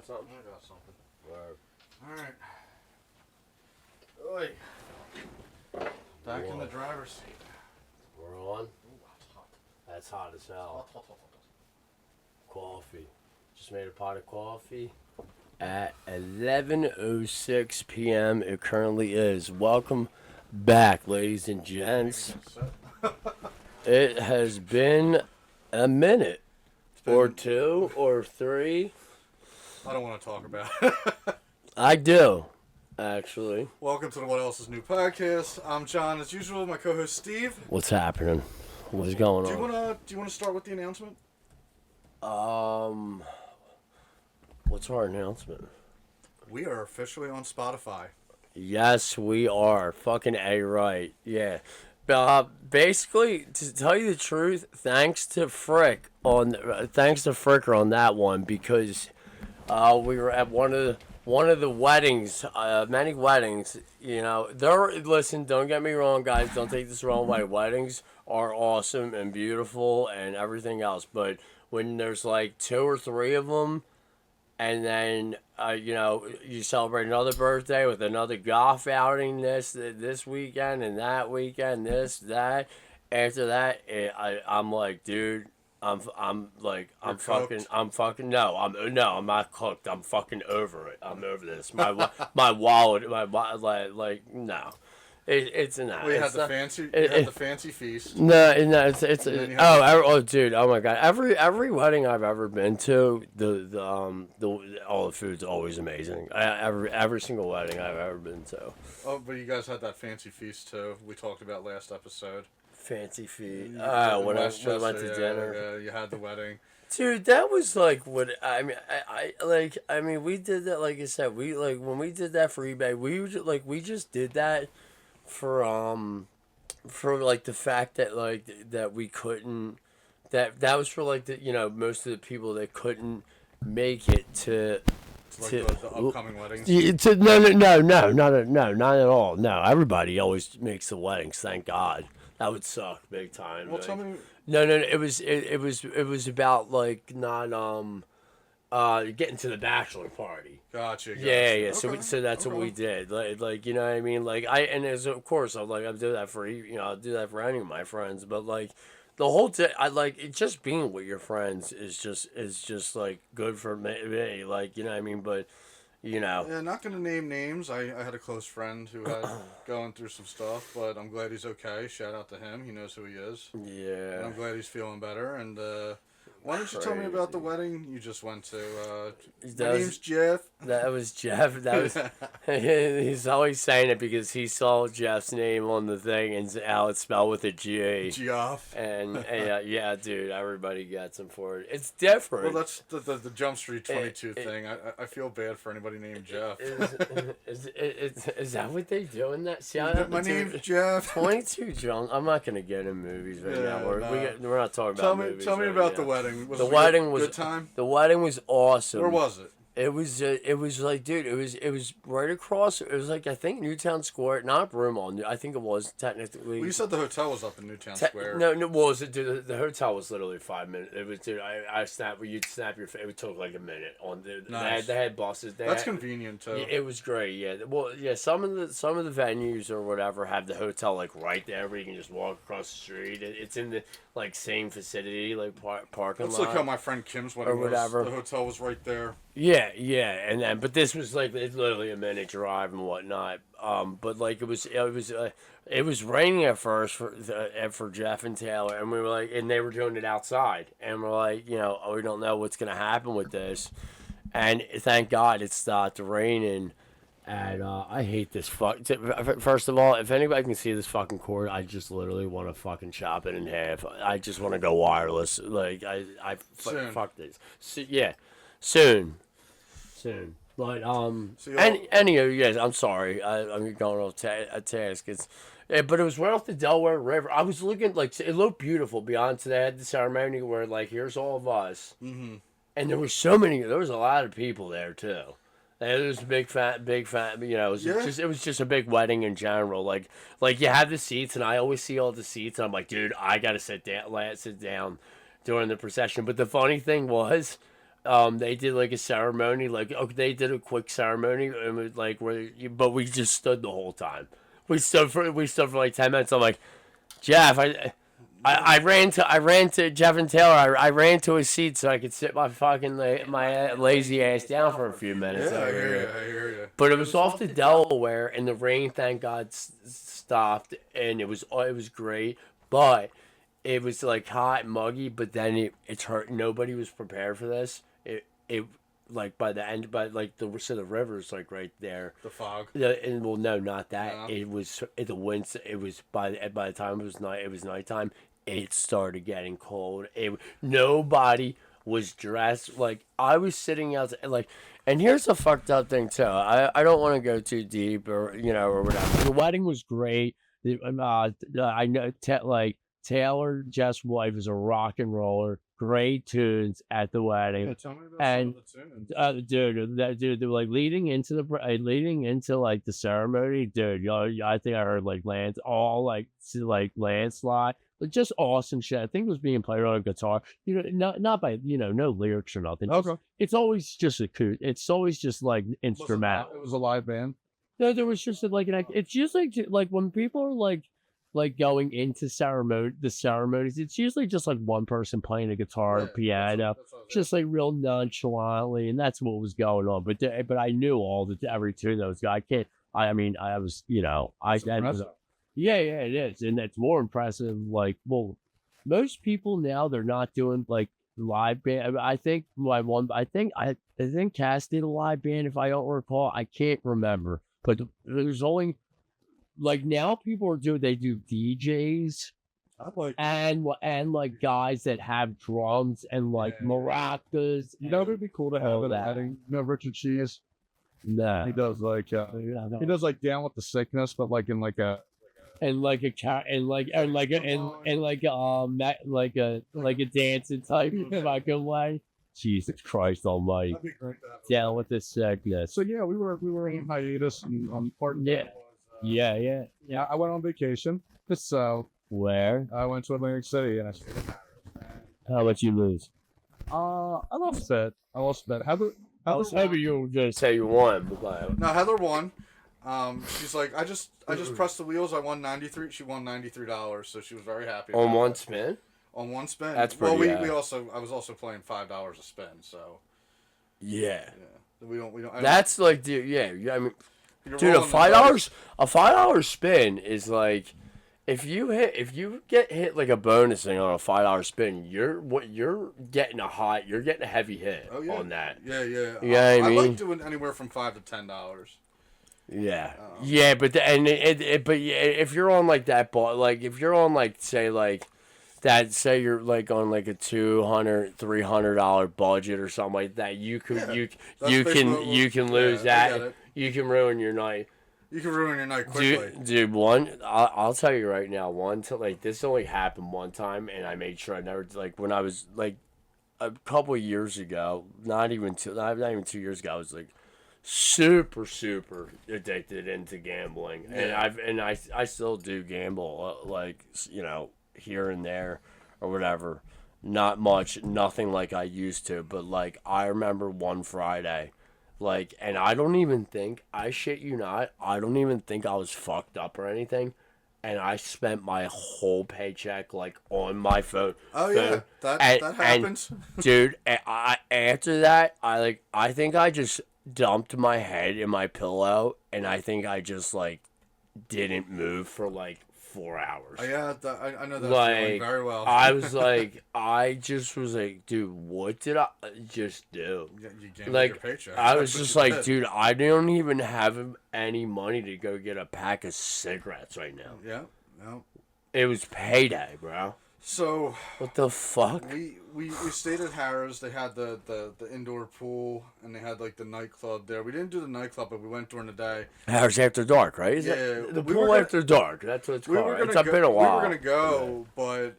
got something? I got something. Word. Alright. Oi. Back in the driver's seat. We're on? Ooh, that's hot. That's hot as hell. Hot. Coffee. Just made a pot of coffee. At 11:06 p.m. it currently is. Welcome back, ladies and gents. It has been a minute. Or two, or three. I don't want to talk about it. I do, actually. Welcome to the What Else Is New podcast. I'm John, as usual. My co-host Steve. What's happening? What's going on? Do you want to start with the announcement? What's our announcement? We are officially on Spotify. Yes, we are. Fucking A right. Yeah. Basically, to tell you the truth, thanks to Fricker on that one, because we were at one of the weddings, many weddings. You know, listen, don't get me wrong, guys. Don't take this the wrong way. Weddings are awesome and beautiful and everything else, but when there's like two or three of them, and then you celebrate another birthday with another golf outing this weekend and that weekend, that. After that, I'm like, dude, I'm not cooked. I'm fucking over it. I'm over this. My wallet, no. It's not. We had the fancy feast. No, it's dude, oh my god, every wedding I've ever been to, the all the food's always amazing. Every single wedding I've ever been to. Oh, but you guys had that fancy feast too. We talked about last episode. Fancy feast. When I went to dinner. Yeah, you had the wedding. Dude, that was like what I mean. We did that, like I said. When we did that for eBay, we just did that for like the fact that that we couldn't, that was for like most of the people that couldn't make it to the upcoming weddings. No, not at all. No, everybody always makes the weddings. Thank God. That would suck big time. Well, tell me. No. It was about like not getting to the bachelor party. Gotcha. Yeah. Okay. So that's what we did. Like you know what I mean. Like of course I'll do that for I'll do that for any of my friends. But like the whole it just being with your friends is just like good for me. Like you know what I mean. But Yeah, not gonna name names. I had a close friend who had going through some stuff, but I'm glad he's okay. Shout out to him. He knows who he is. Yeah. And I'm glad he's feeling better. And why don't you tell me about the wedding you just went to? My name's Jeff. That was Jeff. That was. He's always saying it because he saw Jeff's name on the thing and how it's spelled with a G. Jeff. And yeah, dude, everybody gets him for it. It's different. Well, that's the Jump Street 22 thing. I feel bad for anybody named Jeff. Is that what they do in that? See, my name's Jeff. 22 Jump. I'm not gonna get in movies right now. We're not talking about movies. Tell me about the wedding. Was a good time? The wedding was awesome. Where was it? It was like, dude, it was right across. It was like, I think Newtown Square, not Broomall. I think it was technically. Well, you said the hotel was up in Newtown Square. No, dude, the hotel was literally 5 minutes. It was, dude. You'd snap your. It took like a minute on the. Nice. They had buses. That's convenient too. Yeah, it was great. Yeah. Well, yeah. Some of the venues or whatever have the hotel like right there where you can just walk across the street. It's in the like same vicinity, like parking lot. That's like how my friend Kim's wedding was. The hotel was right there. Yeah, and but this was like it's literally a minute drive and whatnot. But like it was raining at first for Jeff and Taylor, and we were like, and they were doing it outside, and we're like, we don't know what's gonna happen with this, and thank God it stopped raining. And I hate this First of all, if anybody can see this fucking cord, I just literally want to fucking chop it in half. I just want to go wireless. Like fuck this. Yeah. Soon. But any of you guys, I'm sorry, I'm going off a task. But it was right off the Delaware River. I was looking it looked beautiful. Beyond they had the ceremony where here's all of us, and there was a lot of people there too. It was a big fat. It was just a big wedding in general. Like you have the seats, and I always see all the seats, and I'm like, dude, I gotta sit down during the procession. But the funny thing was, they did like a ceremony, like okay, they did a quick ceremony, and it was like but we just stood the whole time. We stood for like 10 minutes. I'm like, Jeff, I ran to Jeff and Taylor. I ran to a seat so I could sit my fucking my lazy ass down for a few minutes Yeah, I over hear you. here. I hear you. But it was off to Delaware, and the rain, thank God, stopped, and it was great. But it was like hot and muggy. But then it's hurt. Nobody was prepared for this. It like by the end, but like the river's like right there. The fog. Yeah, and well, no, not that. No. It was the wind. It was by the time it was night. It was nighttime. It started getting cold. Nobody was dressed. Like I was sitting outside. Like, and here's a fucked up thing too. I don't want to go too deep or or whatever. The wedding was great. I know like Taylor, Jeff's wife, is a rock and roller. Great tunes at the wedding. Yeah, tell me about And some of the tunes. dude, like leading into like the ceremony, dude. I think I heard like landslide, like just awesome shit. I think it was being played on a guitar. Not by no lyrics or nothing. Okay. It's always just it's always just like instrumental. It was a live band. No, there was just like it's usually like when people are like going into the ceremonies, it's usually just like one person playing a guitar or piano, just like real nonchalantly, and that's what was going on. But I knew every two of those guys. I mean, I was yeah, it is, and it's more impressive. Like, well, most people now they're not doing like live band. I think I think Cass did a live band if I don't recall. I can't remember, but there's only. Like now, people they do DJs and like guys that have drums and like maracas. It'd be cool to have that. wedding. Richard Cheese. No, He does like he does like Down with the Sickness, but like in like a and like a cat and like a dancing type fucking way. Jesus Christ Almighty! that'd be great to have. Down with the sickness. So yeah, we were in hiatus and part. Yeah. I went on vacation. So Where? I went to Atlantic City and I stayed in Paris. How much you lose? I lost that. I was hoping you were gonna say you won, but No, Heather won. She's like, I just pressed the wheels. I won 93. She won $93, so she was very happy. on about one that. spin. On one spin. That's well. pretty, We also I was also playing $5 a spin, so Yeah. we don't. I don't- That's like, dude. Yeah. I mean, you're dude, rolling the dice. a $5 spin is like, if you get hit like a bonus thing on a $5 spin, you're getting you're getting a heavy hit Oh, yeah. on that. Yeah. You know what I I mean? like doing anywhere from $5 to $10. Yeah, yeah, but if you're on like that ball, like if you're on like say you're like on like a $200-$300 budget or something like that, you can Yeah, you that's you basically can what you can lose I that. get it. You can ruin your night. You can ruin your night quickly. Dude, I'll tell you right now, this only happened one time, and I made sure I never, like, when I was, like, a couple of years ago, not even 2 years ago, I was, like, super, super addicted into gambling. Yeah. And I still do gamble, like, here and there, or whatever. Not much, nothing like I used to, but, like, I remember one Friday, like, and I don't even think, I shit you not, I don't even think I was fucked up or anything. And I spent my whole paycheck, like, on my phone. Oh yeah, that happens. Dude, after that, I think I just dumped my head in my pillow, and I think I just, like, didn't move for, like, 4 hours. Yeah, I know that Like, feeling very well. I just was like, dude, what did I just do? You gambled Like, your paycheck. I was That's what just you like, did. dude, I don't even have any money to go get a pack of cigarettes right now. Yeah, no. It was payday, bro. So What the fuck? we stayed at Harrah's. They had the indoor pool and they had like the nightclub there. We didn't do the nightclub, but we went during the day. Hours after dark, right? Is Yeah, it? The we pool were gonna- after dark. That's what it's We called. were It's gonna been a while. We were gonna go, but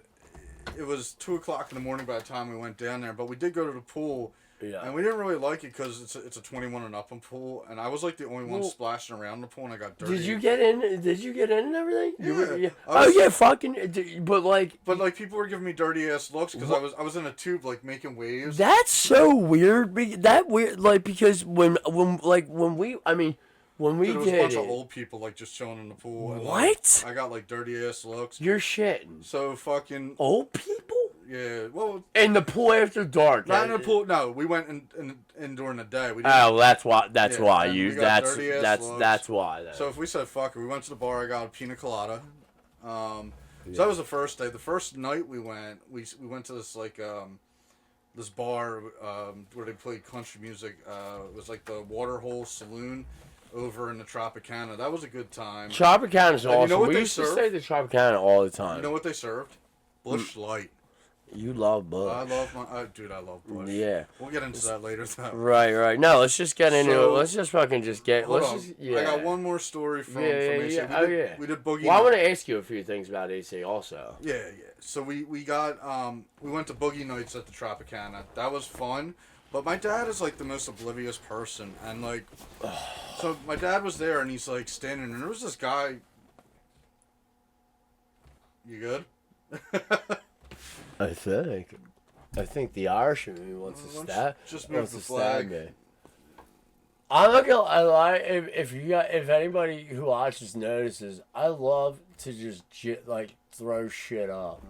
it was 2:00 in the morning by the time we went down there. But we did go to the pool, Yeah. And we didn't really like it because it's a 21 and up pool, and I was like the only one Well, splashing around the pool, and I got dirty. Did you get in? Did you get in and everything? Yeah. Oh yeah, fucking. But like. But like people were giving me dirty ass looks because I was in a tube like making waves. That's so weird. That weird, like because when we, I mean, when we Dude, it was a did bunch it, of old people like just chilling in the pool. And, what? Like, I got like dirty ass looks. You're shitting. So fucking Old people? yeah. Well, In the pool after dark. not in the pool. No, we went in during the day. We didn't, Oh, that's why. That's Yeah, why and you. we got That's dirty-ass that's looks. that's why. Then. So if we said fuck it, we went to the bar. I got a pina colada. So that was the first day. The first night we went to this like this bar where they played country music. It was like the Waterhole Saloon over in the Tropicana. That was a good time. Tropicana's awesome. you know what We they used to serve? stay at the Tropicana all the time. You know what they served? Bush Light. You love Bush. I love my dude. I love Bush. Yeah. We'll get into that later though. Right. No, let's just get into it. So- Let's just fucking just get. Hold Let's on. just. Yeah. I got one more story from AC. Yeah. Oh yeah. We did Boogie. Well, I want to ask you a few things about AC also. Yeah. So we got we went to Boogie Nights at the Tropicana. That was fun. But my dad is like the most oblivious person, and like, so my dad was there, and he's like standing, and there was this guy. You good? I think the Irishman in me wants to stab. Just move wants the to flag. stab me. I'm not gonna lie. If anybody who watches notices, I love to just like throw shit up.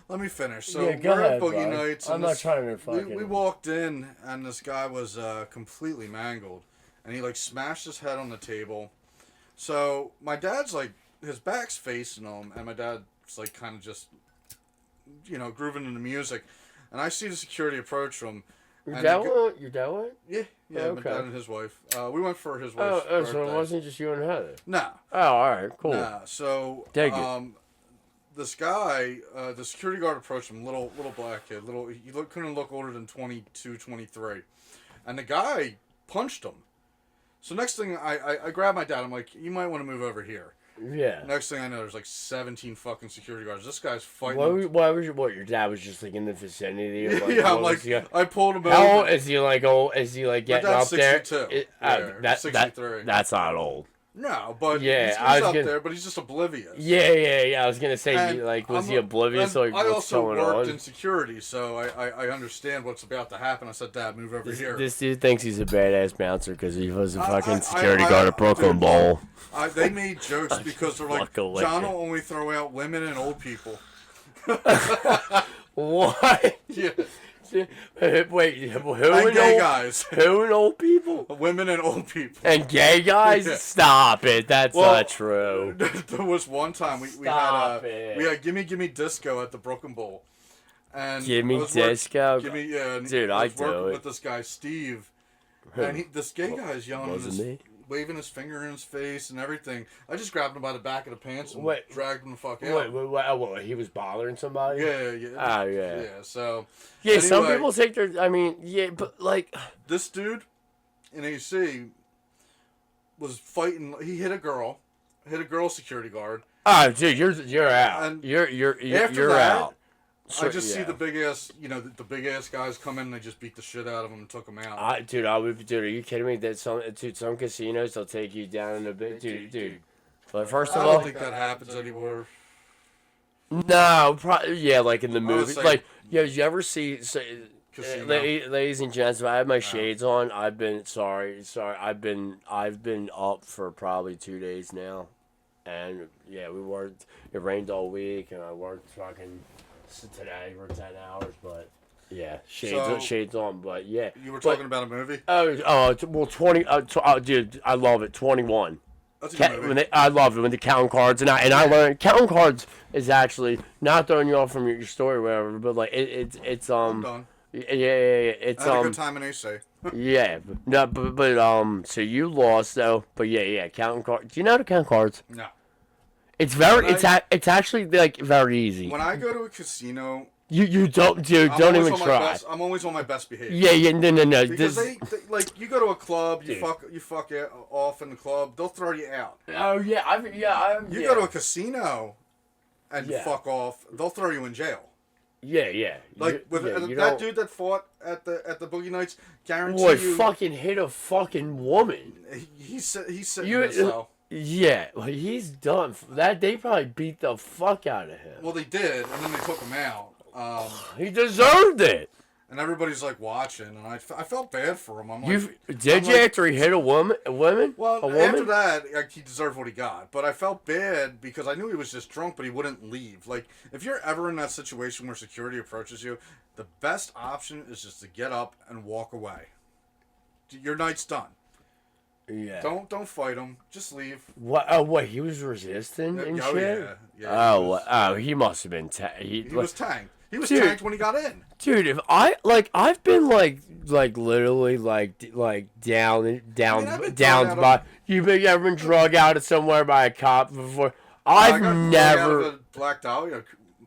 Let me finish. So Yeah, go we're ahead, at Boogie bro. Nights. I'm and not this- trying to fucking. We walked in, and this guy was completely mangled, and he like smashed his head on the table. So my dad's like, his back's facing him, and my dad's like kind of just, grooving to the music, and I see the security approach him. Your dad went? Yeah, Oh, my okay. dad and his wife. We went for his wife's Oh, birthday. so it wasn't just you and Heather. Nah, Oh, all right, cool. nah. So Dig it. this guy, the security guard approached him, little black kid, couldn't look older than 22, 23. And the guy punched him. So next thing, I grab my dad, I'm like, you might want to move over here. Yeah. Next thing I know, there's like 17 fucking security guards. This guy's fighting. Why was your dad was just like in the vicinity? Of, like, yeah, I'm what like, was he- I pulled him How over. old is he? Like old? Is he like getting up dad's there? 62. Yeah, 63. That's not old. No, but Yeah, he's I was up gonna- there, but he's just oblivious. Yeah. I was gonna say, And was I'm- he oblivious? and Like I what's also going worked on? in security, so I understand what's about to happen. I said, Dad, move over here. This dude thinks he's a badass bouncer because he was a I- fucking I- security I- guard at Brooklyn dude, Bowl. They made jokes because they're like, Fuck a lick John it. will only throw out women and old people. What? Yeah, Wait, who and and gay old, guys. who and old people? Women and old people. And gay guys? Yeah. Stop it. That's Well, not true. There was one time we Stop had it. we had Gimme Disco at the Brooklyn Bowl, and Gimme I was Disco? and Dude, I I was do working it. with this guy Steve, Who? and this gay guy's yelling, Wasn't me. waving his finger in his face and everything. I just grabbed him by the back of the pants and Wait. dragged him the fuck out. What, he was bothering somebody? Yeah. Oh, yeah. Yeah, so Yeah, some anyway, people take their. I mean, yeah, but like. this dude in AC was fighting. He hit a girl security guard. Oh, dude, you're out. And You're after you're that, out. I just see yeah. the big ass, the big ass guys come in and they just beat the shit out of him and took him out. Dude, are you kidding me? That some casinos they'll take you down in a bit, dude. But first I of don't all, think that happens anymore. no, yeah, like in the I was movie, saying- like did you ever see? Casino. Ladies and gents, if I have my shades on, I've been I've been up for probably 2 days now, and yeah, we worked. It rained all week, and I worked fucking today for 10 hours, but yeah, shades on, but yeah. You were But- talking about a movie? Well, 20. Dude, I love it. 21. That's a good movie. I love it when they count cards, and I learned counting cards is actually not throwing you off from your story or whatever, but like it's I'm done. yeah, it's I had a good time in AC. yeah, no, but so you lost though, but yeah, counting cards. Do you know how to count cards? No. It's very When it's actually like very easy. When I go to a casino, You don't, dude, I'm don't always even on my try. best- I'm always on my best behavior. Yeah, no. Because This, they like you go to a club, you Dude. fuck it off in the club, they'll throw you out. oh yeah, You go to a casino and Yeah. fuck off, they'll throw you in jail. Yeah. Like with you that don't- dude that fought at the Boogie Nights, guarantee Boy, you, fucking hit a fucking woman. he's sitting You- in this cell. Yeah, well, he's done. That they probably beat the fuck out of him. Well, they did, and then they took him out. He deserved it. And everybody's like watching, and I felt bad for him. I'm like, Did you after he hit a woman? Well, a woman? after that, like, he deserved what he got. But I felt bad because I knew he was just drunk, but he wouldn't leave. Like, if you're ever in that situation where security approaches you, the best option is just to get up and walk away. Your night's done. Yeah. Don't fight him. Just leave. What? Oh, what? He was resisting and Oh, shit. Yeah. He must have been. He was tanked. He was Dude. tanked when he got in. Dude, if I've been like literally down I've been down drug by. out You ever been drug out somewhere by a cop before? I I've got drug out never. of a Black Dahlia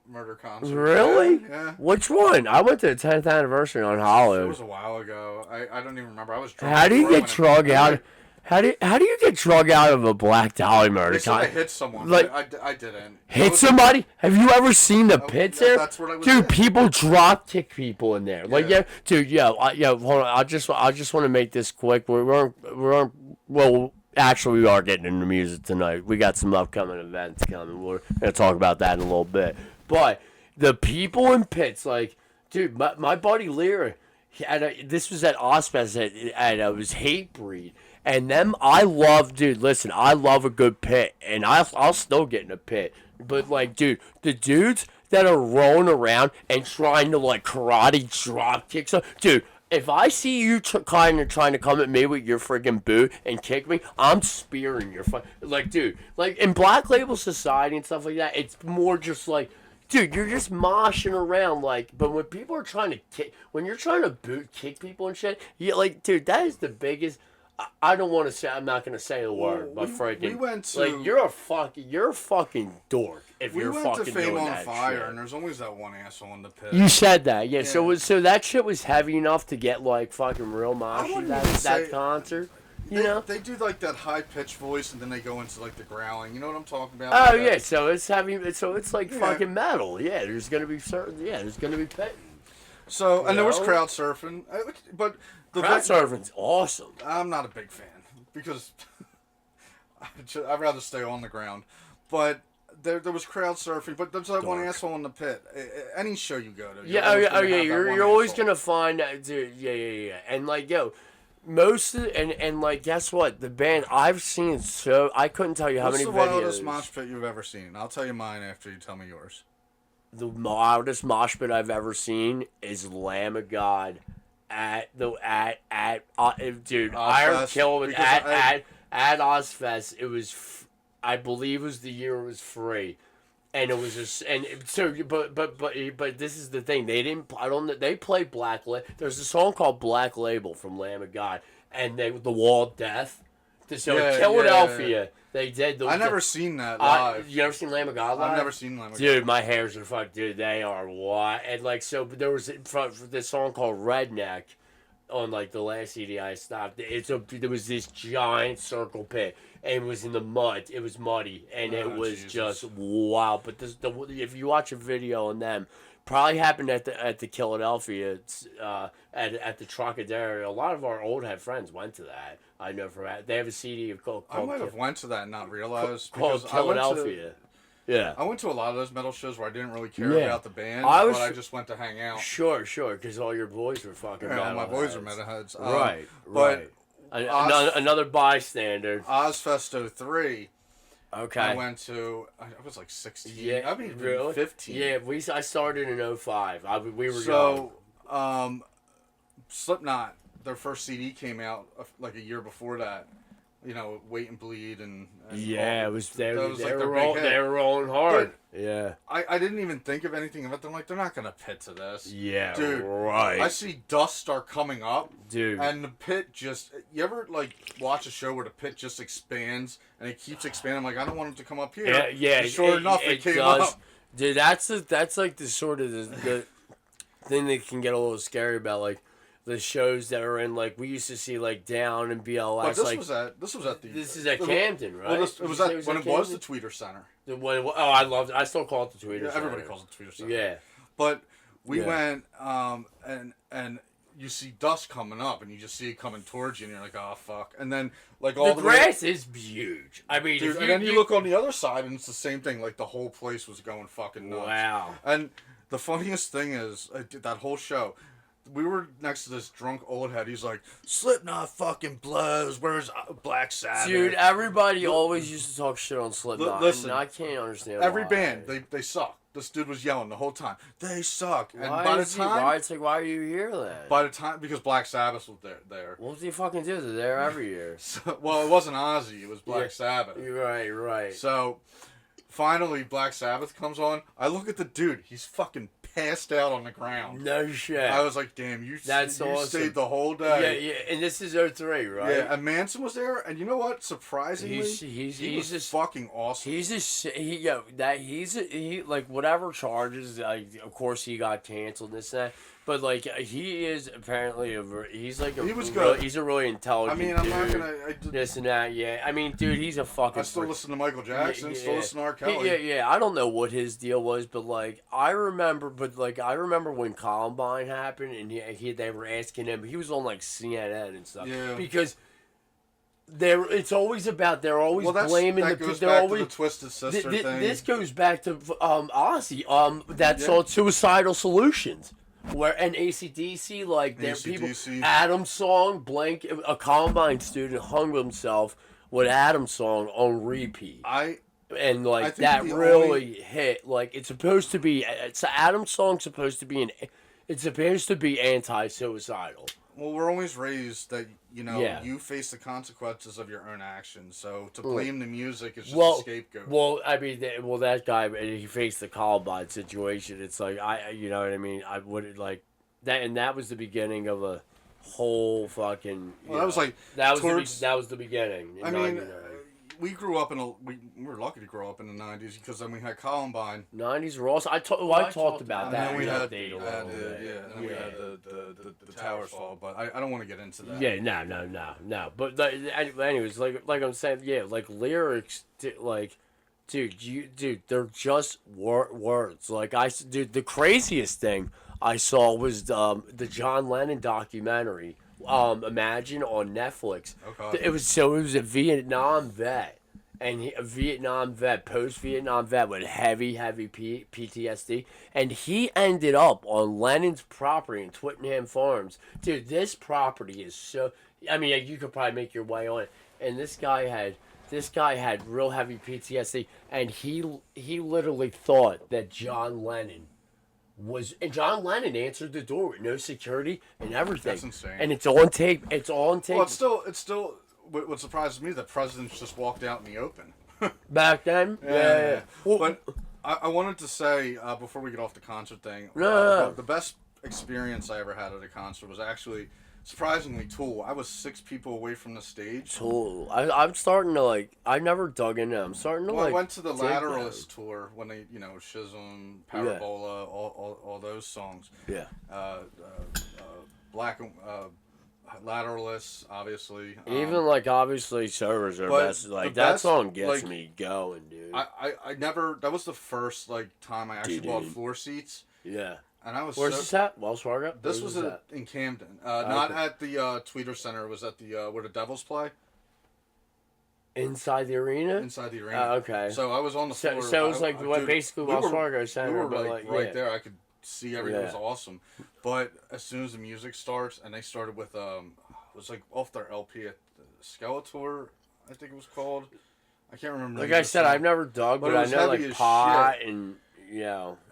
murder concert. Really? Yeah. Which one? I went to the 10th anniversary on It Hollywood. was a while ago. I don't even remember. I was drunk. How do you before I get went in. drug out? How do you get drug out of a Black Dahlia murder They said I concert? hit someone. Like- Like I didn't. Hit somebody? Have you ever seen the pits there? That's what I was Dude, in. people drop kick people in there. Like, Yeah. yeah, dude, hold on. I just want to make this quick. Well, actually, we are getting into music tonight. We got some upcoming events coming. We're gonna talk about that in a little bit. But the people in pits, like, dude, my buddy Lear, this was at Ozfest at it was Hatebreed. And them, I love a good pit, and I'll still get in a pit. But, like, dude, the dudes that are rolling around and trying to, like, karate drop kicks, dude, if I see you trying to come at me with your friggin' boot and kick me, I'm spearing your like, dude, like, in Black Label Society and stuff like that, it's more just like, dude, you're just moshing around, like, but when people are trying to when you're trying to boot kick people and shit, you like, dude, that is the biggest. I don't want to say. I'm not gonna say the word, but freaking, we went to, like, you're a fucking dork if we you're went fucking to Fame doing on that Fire, shit. and there's always that one asshole in the pit. You said that, yeah. So Yeah. so that shit was heavy enough to get like fucking real moshy wouldn't that even say- concert. You know? They do like that high pitched voice, and then they go into like the growling. You know what I'm talking about? Oh Like yeah, that. so it's heavy. So it's like Yeah. fucking metal. Yeah, there's gonna be certain. Yeah, there's gonna be pitting. So and there was know? crowd surfing, but the Crowd surfing's awesome. I'm not a big fan because I'd rather stay on the ground. But there was crowd surfing, but there's that one Dark. asshole in the pit. Any show you go to, Yeah, You're always gonna find that, dude. Yeah. And like, yo, most of and like, guess what? The band I've seen, so I couldn't tell you how What's many the wildest videos. mosh pit you've ever seen? I'll tell you mine after you tell me yours. The wildest mosh pit I've ever seen is Lamb of God at dude, Iron Ozfest, Kill because at Ozfest. It was, I believe, it was the year it was free, and it was just but this is the thing, they didn't. I don't. They play Black Label. There's a song called Black Label from Lamb of God, and the Wall of Death. So Yeah, Philadelphia, they did. I never seen that live. You ever seen Lamb of God live? I've never seen Lamb of God. Dude, my hairs are fucked. Dude, they are what? And like, so there was this song called Redneck on like the last CD I stopped. There was this giant circle pit, and it was in the mud. It was muddy, and it was Jesus. just wow. But if you watch a video on them, probably happened at the Philadelphia, at the Trocadero. A lot of our old head friends went to that. I know for that. They have a CD called I might have went to that and not realized called because Philadelphia. Yeah. I went to a lot of those metal shows where I didn't really care Yeah. about the band, but I just went to hang out. Sure, because all your boys were fucking Yeah, all my boys are metalheads. metalheads. Right. Another bystander. Ozfest 03, Okay. I went to. I was like 16. Yeah, I mean, really? 15. Yeah, I started in 05. We were young. So, Slipknot, their first CD came out like a year before that. You know, Wait and Bleed and Yeah, all- it was they that was like their were big hit. they were rolling hard. Yeah. I didn't even think of anything of it. I'm like, they're not gonna pit to this. Yeah. Dude, Right. I see dust start coming up, Dude. and the pit just. You ever like watch a show where the pit just expands and it keeps expanding? I'm like, I don't want it to come up here. Yeah. And sure enough, it came does. up. Dude, that's like the sort of the thing that can get a little scary about like the shows that are in, like, we used to see like Down and BLS. But this like was at the. this is at Camden, right? Well, it was Did at you say when it was the Camden? Tweeter Center. I loved it. I still call it the Tweeter Yeah, Center. everybody calls it Tweeter Center. Yeah. But We Yeah. went, and you see dust coming up, and you just see it coming towards you, and you're like, oh fuck. And then like all The the way, grass is huge. I mean, dude, if and then you look on the other side, and it's the same thing. Like the whole place was going fucking nuts. Wow. And the funniest thing is, that whole show, we were next to this drunk old head. He's like, Slipknot fucking blows. Where's Black Sabbath? Dude, everybody always used to talk shit on Slipknot. Listen, and I can't understand every why. band, they suck. This dude was yelling the whole time. They suck. And Why by the is he- time, why, it's like, why are you here then? by the time, because Black Sabbath was there. What do you fucking do? They're there every year. So, well, it wasn't Ozzy. It was Black Yeah. Sabbath. You're right. So, finally, Black Sabbath comes on. I look at the dude. He's fucking passed out on the ground. No shit. I was like, damn, you That's awesome. stayed the whole yeah, day. yeah, and this is 03, right? Yeah, and Manson was there, and you know what? Surprisingly, he was just fucking awesome. He like whatever charges, like of course he got canceled and this and that, but like he is apparently He was good. He's a really I intelligent mean, I'm not dude. gonna. This and that, yeah. I mean, dude, he's a fucking. I still listen to Michael Jackson. Yeah, Still listen to R. Kelly. Yeah. I don't know what his deal was, but I remember when Columbine happened, and they were asking him. He was on like CNN and stuff. Yeah. Because they're always blaming that the. goes They're back always to the Twisted Sister thing. This goes back to Ozzy. That's Yeah. on Suicidal Solutions. Where and AC/DC, like their people, AC/DC. Adam's song, a Columbine student hung himself with Adam's song on repeat, and I like think that the really only- hit. Like it's supposed to be, Adam's song supposed to be anti-suicidal. Well, we're always raised that Yeah. you face the consequences of your own actions. So to blame the music is just Well, a scapegoat. well, I mean, that guy, he faced the Columbine situation. It's like you know what I mean. I would like that, and that was the beginning of a whole fucking. Well, that was like that was towards- that was the beginning. In I mean, 99. we grew up we were lucky to grow up in the '90s because then we had Columbine. 90s were also. I talked about And that. then we had, update a and little bit. then we had the towers fall, but I don't want to get into that. Yeah, no. But anyways, like I'm saying, yeah, like lyrics, dude, they're just words. Like dude, the craziest thing I saw was the John Lennon documentary. Imagine on Netflix. Okay. It was a Vietnam vet. And post-Vietnam vet with heavy PTSD. And he ended up on Lennon's property in Twickenham Farms. Dude, this property is so... I mean, you could probably make your way on it. And this guy had real heavy PTSD. And he literally thought that John Lennon was... And John Lennon answered the door with no security and everything. That's insane. And it's on tape. It's on tape. Well, it's still. What surprises me, the presidents just walked out in the open. Back then? Yeah. Well, But I wanted to say, before we get off the concert thing, No. The best experience I ever had at a concert was actually, surprisingly, Tool. I was 6 people away from the stage. Tool. I'm starting to I never dug into them. I'm starting to Well, I went to the dig Lateralist tour when they, Schism, Parabola, all those songs. them. Black Lateralists, obviously. Even obviously servers are but best. the That best, song gets like, me going, dude. I never. That was the first time I actually bought Dude. floor seats, Yeah. and I was. Where's so, this at? Wells Fargo? This Where's was this at? in Camden, not Okay. at the Tweeter Center. It was at the where the Devils play, Inside the arena? inside the arena. Okay. So I was on the floor. So it was dude, basically we Wells were- Fargo Center, We were but right there. I could see everything. It was Yeah. awesome. But as soon as the music starts, and they started with it was off their LP at Skeletor, I think it was called. I can't remember. Like the name I of the said, song. I've never dug, But but it I was know heavy as pot shit. and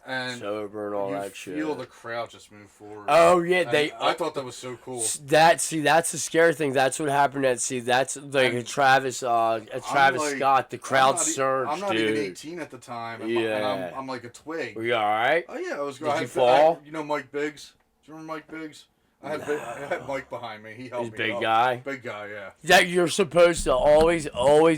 and sober and all you that shit. feel the crowd just move forward. Oh yeah, And I thought that was so cool. That's the scary thing. That's what happened that's like And Travis Scott. The crowd surged, I'm not dude. even 18 at the time, and, Yeah. I'm like a twig. Were you all right? Oh yeah, I was. Did you fall? Mike Biggs. Do you remember Mike Biggs? I had Mike behind me. He helped He's me. big up. guy. Big guy, yeah. That you're supposed to always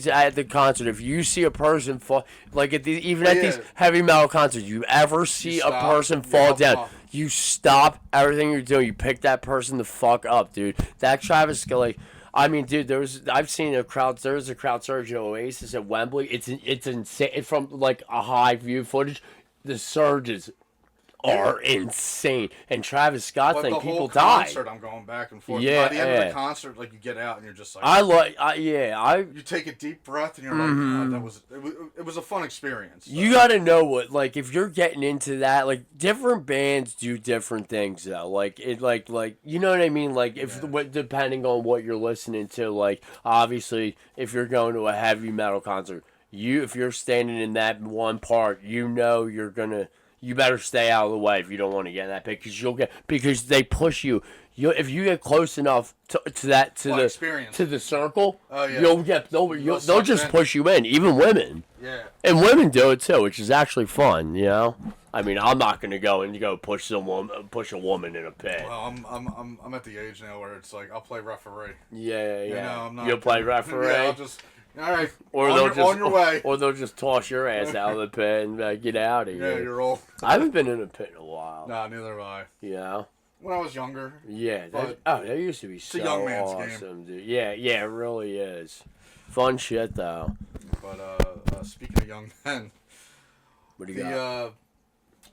at the concert. If you see a person fall, like at even at these heavy metal concerts, you ever see a stop, person you fall help them down, up. you stop everything you're doing. You pick that person the fuck up, dude. That Travis Scott, I mean, dude, I've seen a crowd. There was a crowd surge in Oasis at Wembley. It's insane from a high view footage. The surge is are insane. And Travis Scott But thing, the people whole die. concert, I'm going back and forth. Yeah, By the end of the concert, like you get out and you're just like, you take a deep breath and you're like, oh, it was a fun experience. So. You gotta know what, like, if you're getting into that, like, different bands do different things though. Like it, like you know what I mean. Like depending on what you're listening to, like obviously if you're going to a heavy metal concert, if you're standing in that one part, you know you better stay out of the way if you don't want to get in that pit because they push you. If you get close enough to the circle, they'll just push you in. Even women, and women do it too, which is actually fun. You know, I mean, I'm not gonna go push a woman in a pit. Well, I'm at the age now where it's like I'll play referee. Yeah. You know, I'm not. You'll play referee. Yeah, I'll just. All right, or on your way. Or they'll just toss your ass out of the pit and get out of here. Yeah, you're old. I haven't been in a pit in a while. Nah, neither have I. Yeah. When I was younger. Yeah. That used to be so a young man's awesome, dude. Yeah, it really is. Fun shit, though. But, speaking of young men. What do you got?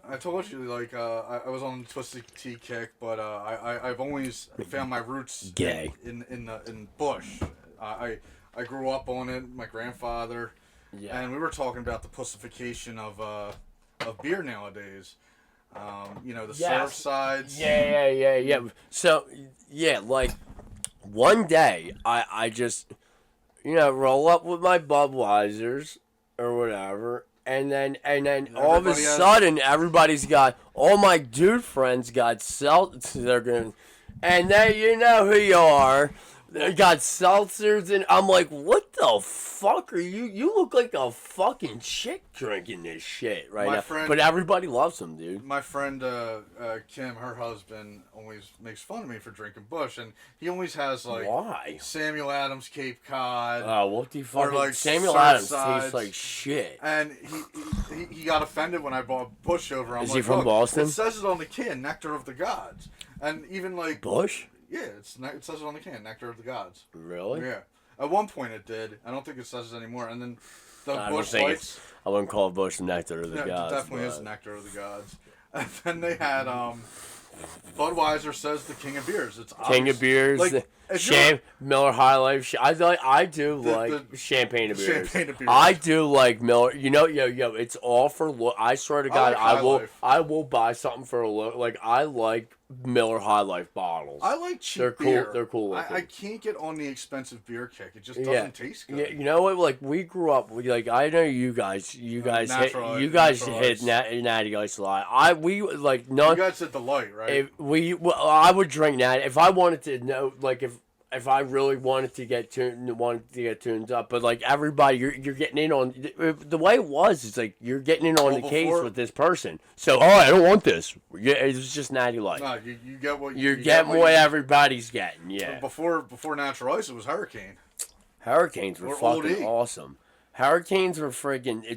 I told you, like, I was on Twisted Tea kick, but I've always found my roots in Bush. I grew up on it, my grandfather, and we were talking about the pussification of beer nowadays. The surf sides. Yeah. So, like, one day, I just, roll up with my Budweisers or whatever, and then all of a sudden, everybody's got, all my dude friends got seltzers, and then you know who you are. They got seltzers, and I'm like, what the fuck are you? You look like a fucking chick drinking this shit right now. But everybody loves them, dude. My friend Kim, her husband, always makes fun of me for drinking Bush, and he always has like Samuel Adams Cape Cod. Oh, what the fuck? Like Samuel Adams tastes like shit. And he got offended when I bought Bush over. Is he from Boston? It says it on the can, Nectar of the Gods, and even like Bush. Yeah, it says it on the can, Nectar of the Gods. Really? Yeah. At one point it did. I don't think it says it anymore. And then the Bush Lights. I wouldn't call Bush the Nectar of the Gods. It definitely is Nectar of the Gods. And then they had Budweiser says the King of Beers. It's King of Beers. Like, Miller High Life. I do like Champagne of Beers. I do like Miller. It's all for look. I swear to God, I will buy something for a look. Like I like Miller High Life bottles. I like cheap They're beer. Cool. They're cool. I can't get on the expensive beer kick. It just doesn't taste good. Yeah, you know what? Like we grew up. I know you guys hit Natty Ice a lot. We like none. You guys did the light, right? I would drink Natty if I wanted to know. Like if I really wanted to get tuned up, but like everybody, you're getting in on the way it was. It's like you're getting in on the case with this person. So, I don't want this. Yeah, it's just Natty Light. No, you get what you're getting. What everybody's getting. Yeah. Before Natural Ice, it was Hurricane. Hurricanes were fucking awesome. Hurricanes were friggin'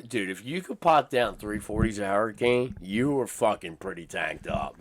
dude. If you could pop down 340s a Hurricane, you were fucking pretty tanked up.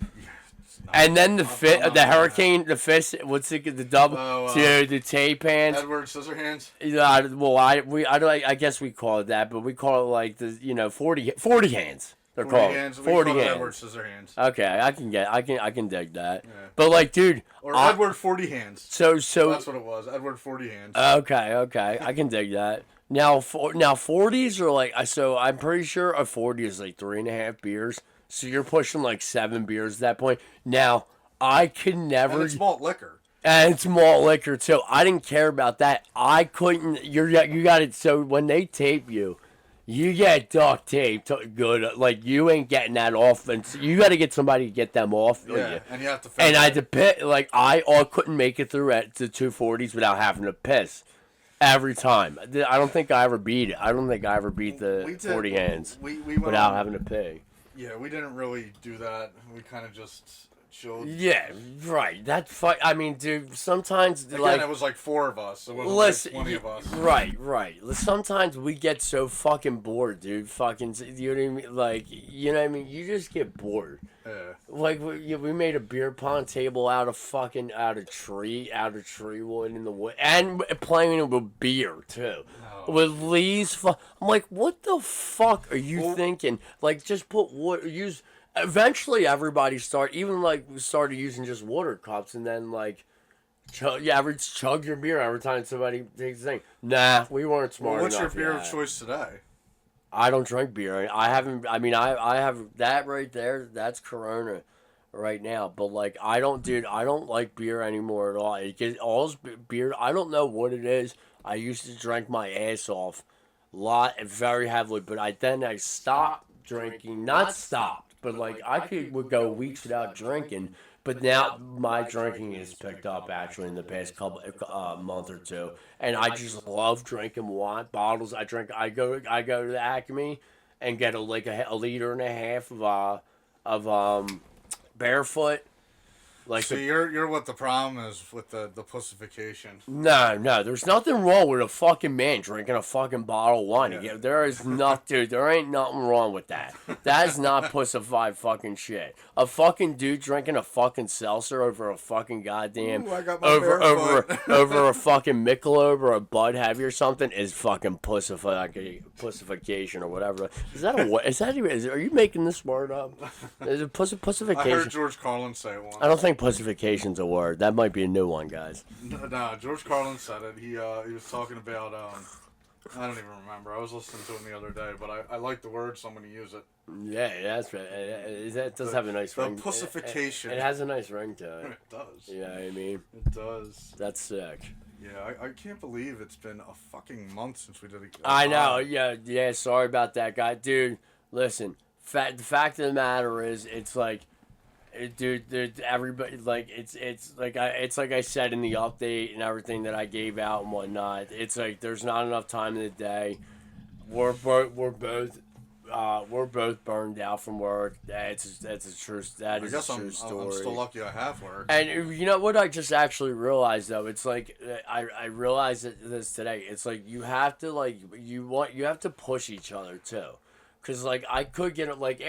And then the Hurricane, the fist, what's it? The double, the tape hands. Edward Scissorhands. Well, I guess we call it that, but we call it like the 40 hands. They're 40 called hands. 40 hands. Edward Scissorhands. Okay, I can dig that. Yeah. But like, dude, or Edward 40 hands. So that's what it was. Edward 40 hands. Okay, I can dig that. Now 40s are like I'm pretty sure a 40 is like 3.5 beers. So you're pushing like 7 beers at that point. Now, I could never... And it's malt liquor. And it's malt liquor, too. I didn't care about that. I couldn't... You got it... So when they tape you, you get duct taped good. Like, you ain't getting that off. And so you got to get somebody to get them off. Yeah, and you have to... And I had to piss. Like, I couldn't make it through at the 240s without having to piss. Every time. I don't think I ever beat it. I don't think I ever beat the 40 hands without having to pee. Yeah, we didn't really do that. We kind of just chilled. Yeah, right. I mean, dude, sometimes... Again, it was like 4 of us. It wasn't like 20 of us. Right. Sometimes we get so fucking bored, dude. Fucking, you know what I mean? Like, you know what I mean? You just get bored. Yeah. Like, we made a beer pong table out of tree wood in the wood. And playing it with beer, too. With Lee's I'm like, what the fuck are you thinking? Like, just put wood, use eventually everybody started using just water cups, and then like chug your beer every time somebody takes a thing. Nah, we weren't smart What's your enough beer yet. of choice today? I don't drink beer. I haven't. I mean, I have that right there. That's Corona, right now. But like, I don't, dude. I don't like beer anymore at all. It gets all beer. I don't know what it is. I used to drink my ass off, very heavily. But I stopped drinking. Not stopped, but like would go weeks without drinking. But now my drinking has picked up actually in the past couple month or two, and I just love drinking wine bottles. I go to the Acme and get a liter and a half of barefoot. Like So you're what the problem is with the pussification. no, there's nothing wrong with a fucking man drinking a fucking bottle of wine. Yeah. There is not, dude. There ain't nothing wrong with that. That is not pussified fucking shit. A fucking dude drinking a fucking seltzer over a fucking goddamn Ooh, I got my barefoot. over a fucking Michelob or a Bud Heavy or something is fucking pussification or whatever. Are you making this word up? Is it pussification? I heard George Carlin say it once. I don't think pussification's a word. That might be a new one, guys. No, George Carlin said it. He was talking about I don't even remember. I was listening to him the other day, but I like the word, so I'm going to use it. Yeah, that's right. It does have a nice ring. The pussification. It has a nice ring to it. It does. Yeah, I mean, It does. that's sick. Yeah, I can't believe it's been a fucking month since we did it. I know. Yeah. Sorry about that, guy, dude. Listen, the fact of the matter is, it's like. Dude, everybody like it's like I said in the update and everything that I gave out and whatnot. It's like there's not enough time in the day. We're both burned out from work. That's a true I guess true story. I'm still lucky I have work. And you know what I just actually realized though? It's like I realized this today. It's like you have to you have to push each other too. Cause like I could get it like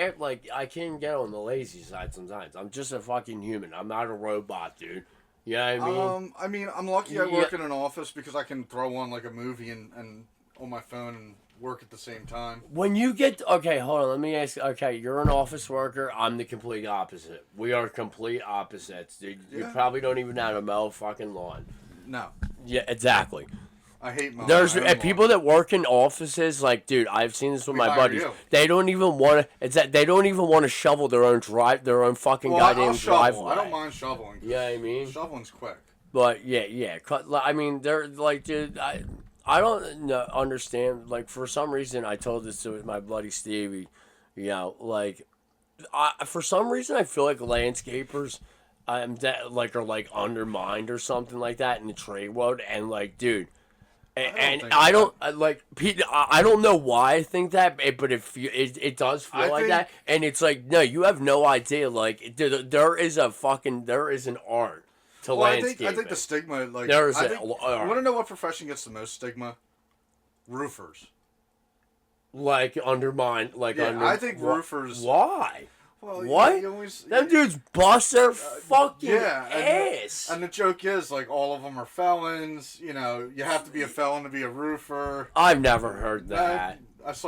I can get on the lazy side sometimes. I'm just a fucking human. I'm not a robot, dude. You know what I mean? I'm lucky I work in an office because I can throw on like a movie and on my phone and work at the same time. When you get okay, hold on. Let me ask. Okay, you're an office worker. I'm the complete opposite. We are complete opposites, dude. You probably don't even know how to mow a fucking lawn. No. Yeah, exactly. I hate mowing. There's people that work in offices, like, dude, I've seen this with my buddies. You. They don't even want to. It's that they don't even want to shovel their own fucking goddamn driveway. I don't mind shoveling. Yeah, I mean, shoveling's quick. But yeah. I mean, they're like, dude, I don't understand. Like, for some reason, I told this to my buddy Stevie. You know, like, for some reason, I feel like landscapers, are undermined or something like that in the trade world, and like, dude. I don't know why I think that, but it does feel like that, and it's like, no, you have no idea. Like there is an art to landscaping. I think the stigma, like, there is you want to know what profession gets the most stigma? Roofers. Like undermined, I think roofers. Why? Well, what? Them dudes bust their fucking ass. And the joke is, like, all of them are felons. You know, you have to be a felon to be a roofer. I've never heard that. Is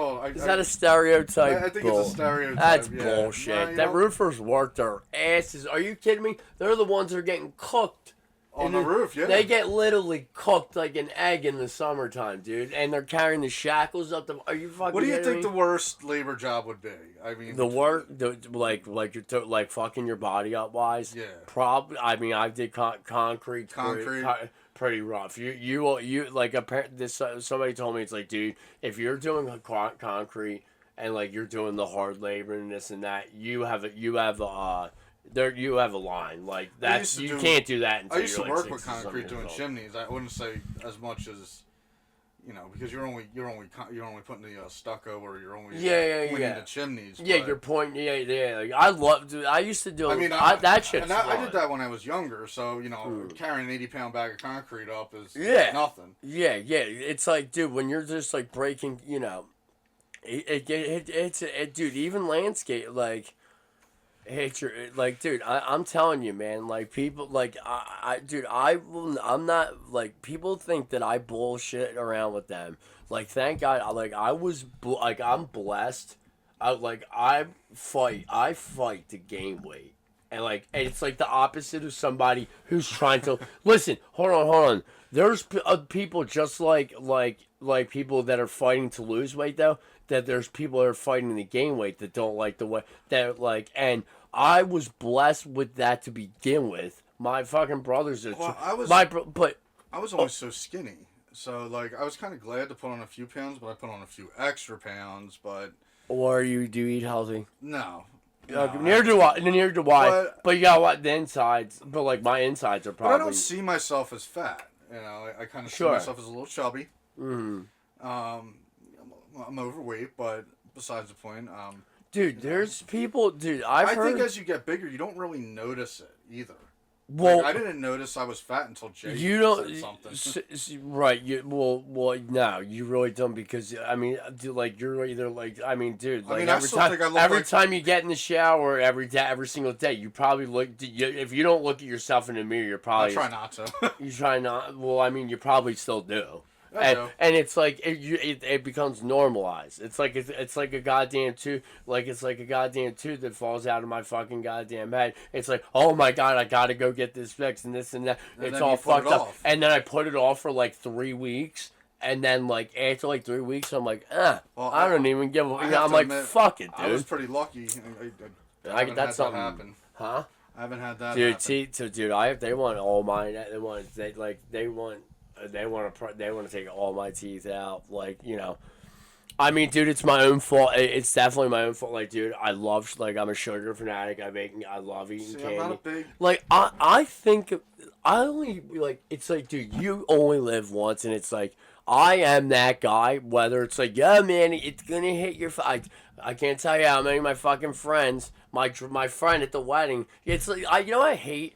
that a stereotype? I think it's a stereotype. That's bullshit. Roofers work their asses. Are you kidding me? They're the ones that are getting cooked. On the roof, yeah. They get literally cooked like an egg in the summertime, dude. And they're carrying the shackles up. Are you fucking? What do you think the worst labor job would be? I mean, like fucking your body up wise. Yeah. Probably. I mean, I did concrete. Pretty rough. You like somebody told me it's like, dude, if you're doing concrete and like you're doing the hard labor and this and that, you have a line like that. You can't do that. Until I used to work 60, with concrete doing chimneys. I wouldn't say as much as, you know, because you're only putting the stucco or you're only pointing the chimneys. Yeah, your point. Yeah. Like, I used to do. I mean, that shit. I did that when I was younger. So you know, carrying an 80-pound bag of concrete up is nothing. Yeah. It's like, dude, when you're just like breaking, you know, it's dude. Even landscape like. Dude, I'm telling you, man, like, people, like, I'm not, like, people think that I bullshit around with them. Like, thank God, I'm blessed. I fight to gain weight. And it's like the opposite of somebody who's trying to listen. Hold on. There's people just like people that are fighting to lose weight though. That there's people that are fighting to gain weight that don't like the way that and I was blessed with that to begin with. My fucking brothers are I was always so skinny. So like I was kind of glad to put on a few pounds, but I put on a few extra pounds. But or you do eat healthy. No. Near do I. But you got what the insides. But like my insides are probably. But I don't see myself as fat. You know, I kind of see myself as a little chubby. Mm-hmm. I'm overweight, but besides the point. Dude, there's people. Dude, I think as you get bigger, you don't really notice it either. Well, like, I didn't notice I was fat until Jay said something. Right? No, you really don't because I mean, dude, like you're either like I mean, dude, like every time you get in the shower, every single day, you probably look. If you don't look at yourself in the mirror, you're probably. I try not to. You try not. Well, I mean, you probably still do. And it's like it becomes normalized. It's like a goddamn tooth. Like it's like a goddamn tooth that falls out of my fucking goddamn head. It's like, oh my god, I gotta go get this fixed and this and that. And it's all fucked up. And then I put it off for like 3 weeks. And then like after like 3 weeks, I'm like, I don't even give a. I'm like, fuck it, dude. I was pretty lucky. I get that something. Happen. Huh? I haven't had that. Dude, happen. Dude, they want all mine. They want to take all my teeth out, like, you know. I mean, dude, it's my own fault. It's definitely my own fault. Like, dude, I'm a sugar fanatic. I love eating candy. I'm not a big... Like, I think I only like it's like, dude, you only live once, and it's like I am that guy. Whether it's like, yeah, man, it's gonna hit your. I can't tell you how many of my fucking friends, my friend at the wedding. It's like I hate.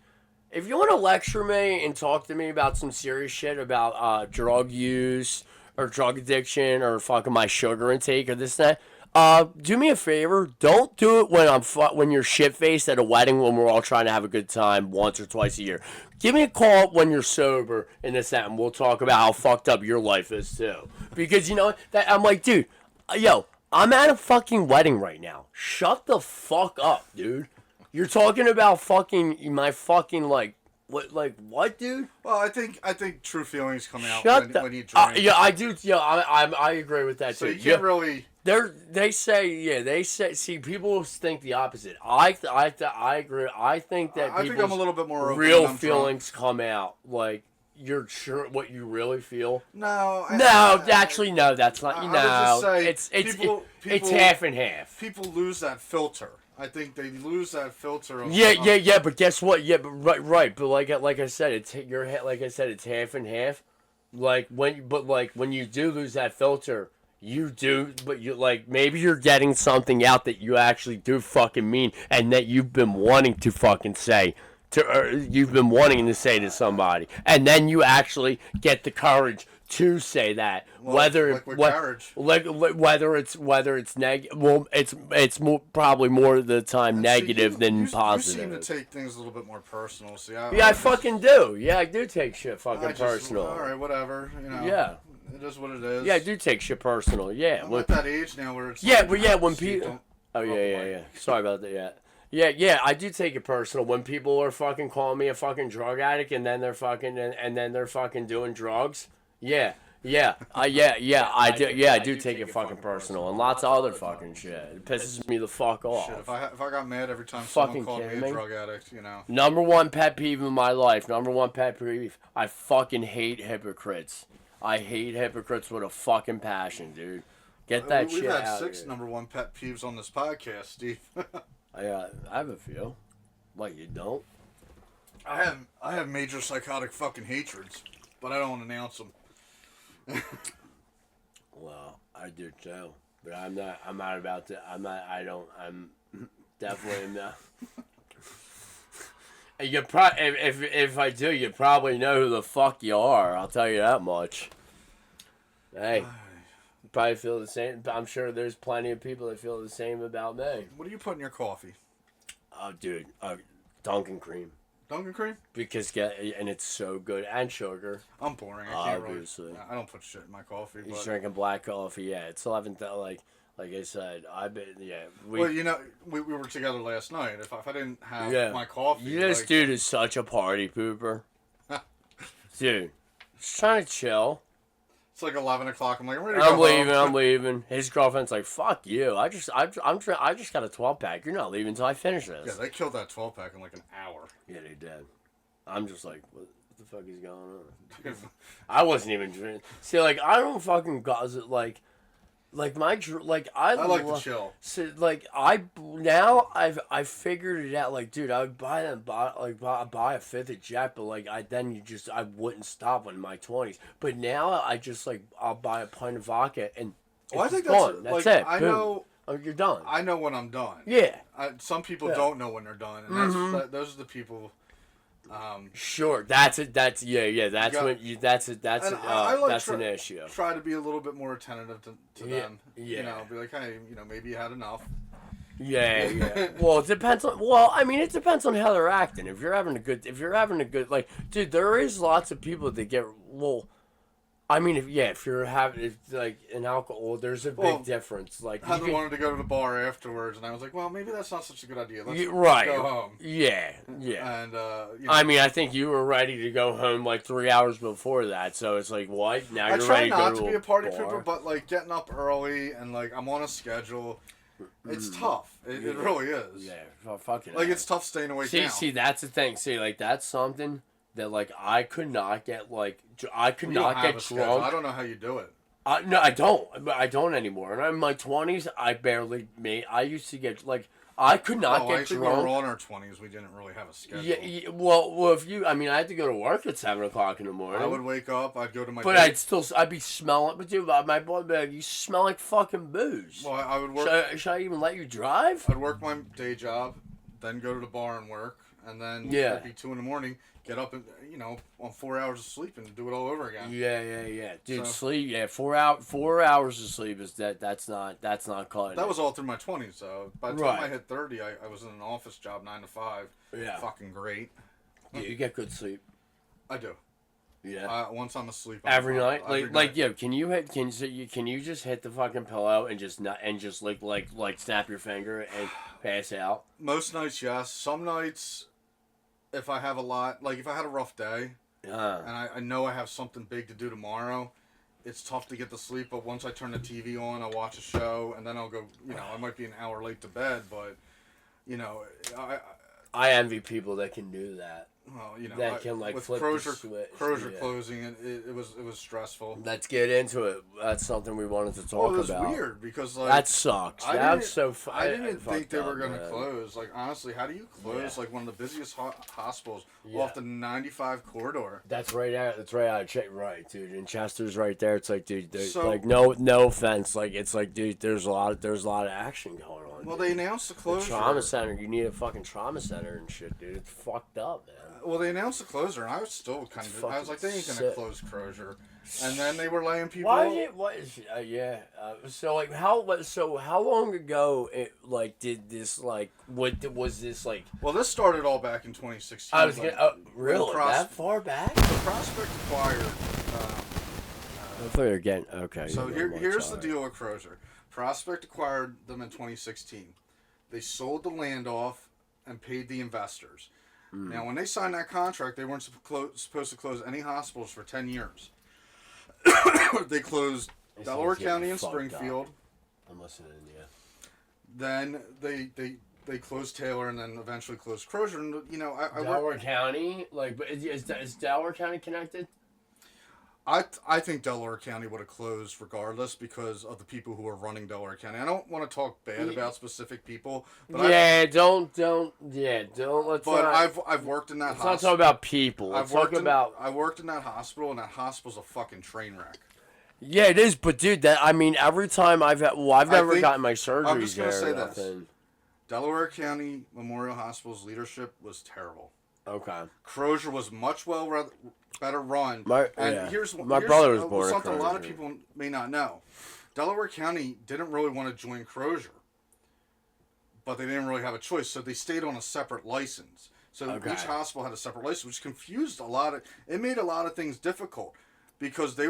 If you want to lecture me and talk to me about some serious shit about drug use or drug addiction or fucking my sugar intake or this and that, do me a favor. Don't do it when you're shit-faced at a wedding when we're all trying to have a good time once or twice a year. Give me a call when you're sober and this and that, and we'll talk about how fucked up your life is too. Because you know that I'm like, dude, I'm at a fucking wedding right now. Shut the fuck up, dude. You're talking about fucking my fucking what, dude? Well, I think true feelings come out when you drink. Yeah, I do. Yeah, I agree with that so too. You can't really. They say. See, people think the opposite. I agree. I think that I think I'm a little bit more open real feelings come out. Like you're sure what you really feel. No. Actually, no. That's not. It's half and half. People lose that filter. I think they lose that filter. Yeah. But guess what? Yeah, but right. But like I said, it's half and half. When you do lose that filter, you do. But you maybe you're getting something out that you actually do fucking mean, and that you've been wanting to fucking say. You've been wanting to say to somebody, and then you actually get the courage to say that. Whether it's negative, well, it's probably more of the time negative than positive. You seem to take things a little bit more personal. See, I fucking do. Yeah, I do take shit fucking personal. All right, whatever. You know. Yeah. It is what it is. Yeah, I do take shit personal. Yeah. I'm at that age now where it's. When people. Oh yeah. Sorry about that. Yeah, I do take it personal when people are fucking calling me a fucking drug addict and then they're fucking doing drugs. I do take it fucking personal and lots of other fucking shit. It pisses me the fuck off. Shit, if I got mad every time someone called me a drug addict, you know. Number one pet peeve in my life. I fucking hate hypocrites. I hate hypocrites with a fucking passion, dude. Get that shit out. We've had 6 number one pet peeves on this podcast, Steve. I have a few. What, you don't? I have major psychotic fucking hatreds, but I don't announce them. Well, I do too, but I'm definitely not. If I do, you probably know who the fuck you are. I'll tell you that much. Hey. Probably feel the same. I'm sure there's plenty of people that feel the same about me. What do you put in your coffee? Oh, dude, Dunkin' cream. Dunkin' cream? and it's so good, and sugar. I'm boring. I can't Obviously. really. I don't put shit in my coffee. He's But, drinking black coffee. Yeah, it's 11. Like I said, I've been. Yeah, well, you know, we were together last night. If I didn't have my coffee, this like, dude is such a party pooper. Dude, just trying to chill. it's like 11 o'clock. I'm like, I'm ready to go home. I'm leaving. His girlfriend's like, "Fuck you! I just got a 12-pack. You're not leaving until I finish this." Yeah, they killed that 12-pack in like an hour. Yeah, they did. I'm just like, what the fuck is going on? I wasn't even drinking. See, like, I don't fucking cause it like my I like to chill. So, like, I figured it out. Like, dude, I would buy a fifth of Jet, but like I wouldn't stop in my 20s. But now I just like I'll buy a pint of vodka and Well, I it's think gone. that's it. I Boom. know. You're done. I know when I'm done. Yeah. Some people don't know when they're done, and those are the people. Sure, that's it. That's yeah. That's got, when you. That's it. That's that's an issue. Try to be a little bit more attentive to them. Yeah. You know, be like, hey, you know, maybe you had enough. Yeah. Well, it depends on. Well, I mean, it depends on how they're acting. If you're having a good, like, dude, there is lots of people that get. Well, I mean, if you're having like an alcohol, there's a big difference. Like, Heather wanted to go to the bar afterwards, and I was like, well, maybe that's not such a good idea. Let's go home. Yeah. And you know. I mean, I think you were ready to go home like 3 hours before that, so it's like, what? Now you're ready to go to a bar. I try not to be a party pooper, but like getting up early and like I'm on a schedule. It's tough. It really is. Yeah, fucking. Like, it's tough staying awake now. See, that's the thing. See, like, that's something that, like, I could not get, like, I could not get drunk. I don't know how you do it. No, I don't. I don't anymore. And in my 20s, I barely made. I used to get, like, I could not get drunk. When we were all in our 20s, we didn't really have a schedule. Yeah, well, if you, I mean, I had to go to work at 7 o'clock in the morning. I would wake up, I'd go to my But I'd be smelling, but dude, my boy would be like, you smell like fucking booze. Well, I would work. Should I even let you drive? I'd work my day job, then go to the bar and work, and then it'd be 2 in the morning, get up and, you know, on 4 hours of sleep and do it all over again. Yeah. Dude, sleep, 4 hours of sleep is that's not cutting. That was all through my 20s, though. By the time I hit 30, I was in an office job 9 to 5. Yeah. Fucking great. Yeah, you get good sleep. I do. Yeah. Once I'm asleep. Every night. Can you just hit the fucking pillow and just snap your finger and pass out? Most nights, yes. Some nights, if I have if I had a rough day, and I know I have something big to do tomorrow, it's tough to get to sleep. But once I turn the TV on, I'll watch a show, and then I'll go. You know, I might be an hour late to bed, but you know, I envy people that can do that. Well, you know, that can like with flip Crozier, the switch. Closing, it was stressful. Let's get into it. That's something we wanted to talk about. It was weird because like that sucks. That's so. I didn't think they were gonna close. Like, honestly, how do you close like one of the busiest hospitals off the 95 corridor? That's right out. That's right out. Right, dude. And Chester's right there. It's like, dude. Like, no offense. Like, it's like, dude. There's a lot of action going on. Well, they announced the closure. The trauma center. You need a fucking trauma center and shit, dude. It's fucked up, man. Well, they announced the closure, and I was still kind of. I was like, they ain't gonna close Crozier, and then they were laying people. So like how long ago did this was this like? Well, this started all back in 2016. I was really that far back. The Prospect acquired. I thought you were getting okay. So here's the deal with Crozier. Prospect acquired them in 2016. They sold the land off and paid the investors. Now, when they signed that contract, they weren't supposed to close any hospitals for 10 years. They closed Delaware County and Springfield. I'm listening, yeah. Then they closed Taylor and then eventually closed Crozier. And, you know, Delaware County? Like, is Delaware County connected? I think Delaware County would have closed regardless because of the people who are running Delaware County. I don't want to talk bad about specific people, but don't. I've worked in that hospital. Let's not talk about people. I worked in that hospital, and that hospital's a fucking train wreck. Yeah, it is. But dude, every time I've never gotten my surgeries. I'm just gonna say this: Delaware County Memorial Hospital's leadership was terrible. Okay. Crozier was much better run. Here's my brother was born something a lot of people may not know. Delaware County didn't really want to join Crozier, but they didn't really have a choice, so they stayed on a separate license. So Okay. each hospital had a separate license, which confused it made a lot of things difficult because the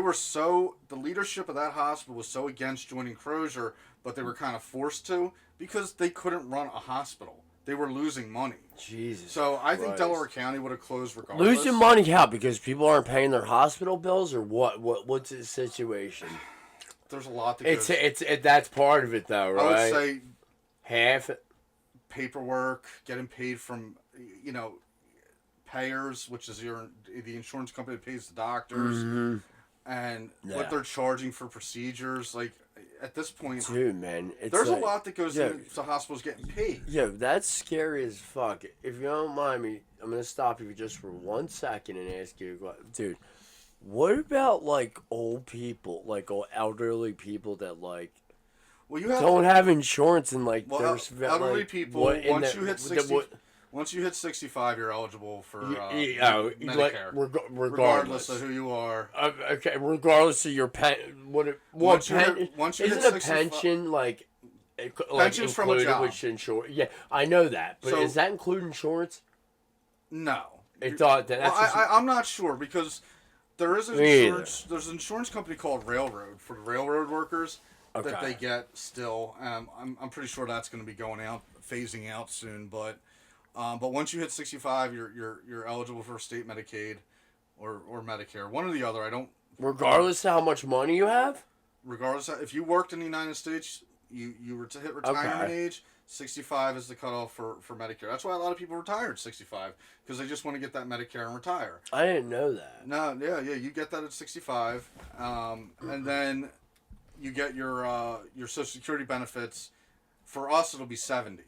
leadership of that hospital was so against joining Crozier, but they were kind of forced to because they couldn't run a hospital. They were losing money. Jesus. So I think Christ. Delaware County would have closed regardless. Losing money how? Because people aren't paying their hospital bills, or what? What's the situation? There's a lot that goes. That's part of it, though, right? I would say half. Paperwork, getting paid from, payers, which is the insurance company that pays the doctors, and what they're charging for procedures. Like, at this point, dude, man, there's a lot that goes into hospitals getting paid. Yo, that's scary as fuck. If you don't mind me, I'm gonna stop you just for 1 second and ask you, dude, what about like old people, like elderly people that like don't have insurance and like there's elderly like, people once you hit 65, you're eligible for Medicare, like, regardless of who you are. Okay, regardless of your Once you hit isn't a pension like pensions from a job? With insurance? Yeah, I know that, but is that include insurance? No, I'm not sure because there is an insurance. There's an insurance company called Railroad for the railroad workers. Okay. That they get still. I'm pretty sure that's going to be phasing out soon. But once you hit 65, you're eligible for state Medicaid or Medicare, one or the other. Regardless of how much money you have. Regardless, if you worked in the United States, you were to hit retirement age. 65 is the cutoff for Medicare. That's why a lot of people retire at 65 because they just want to get that Medicare and retire. I didn't know that. No, yeah, you get that at 65, and then you get your Social Security benefits. For us, it'll be 70.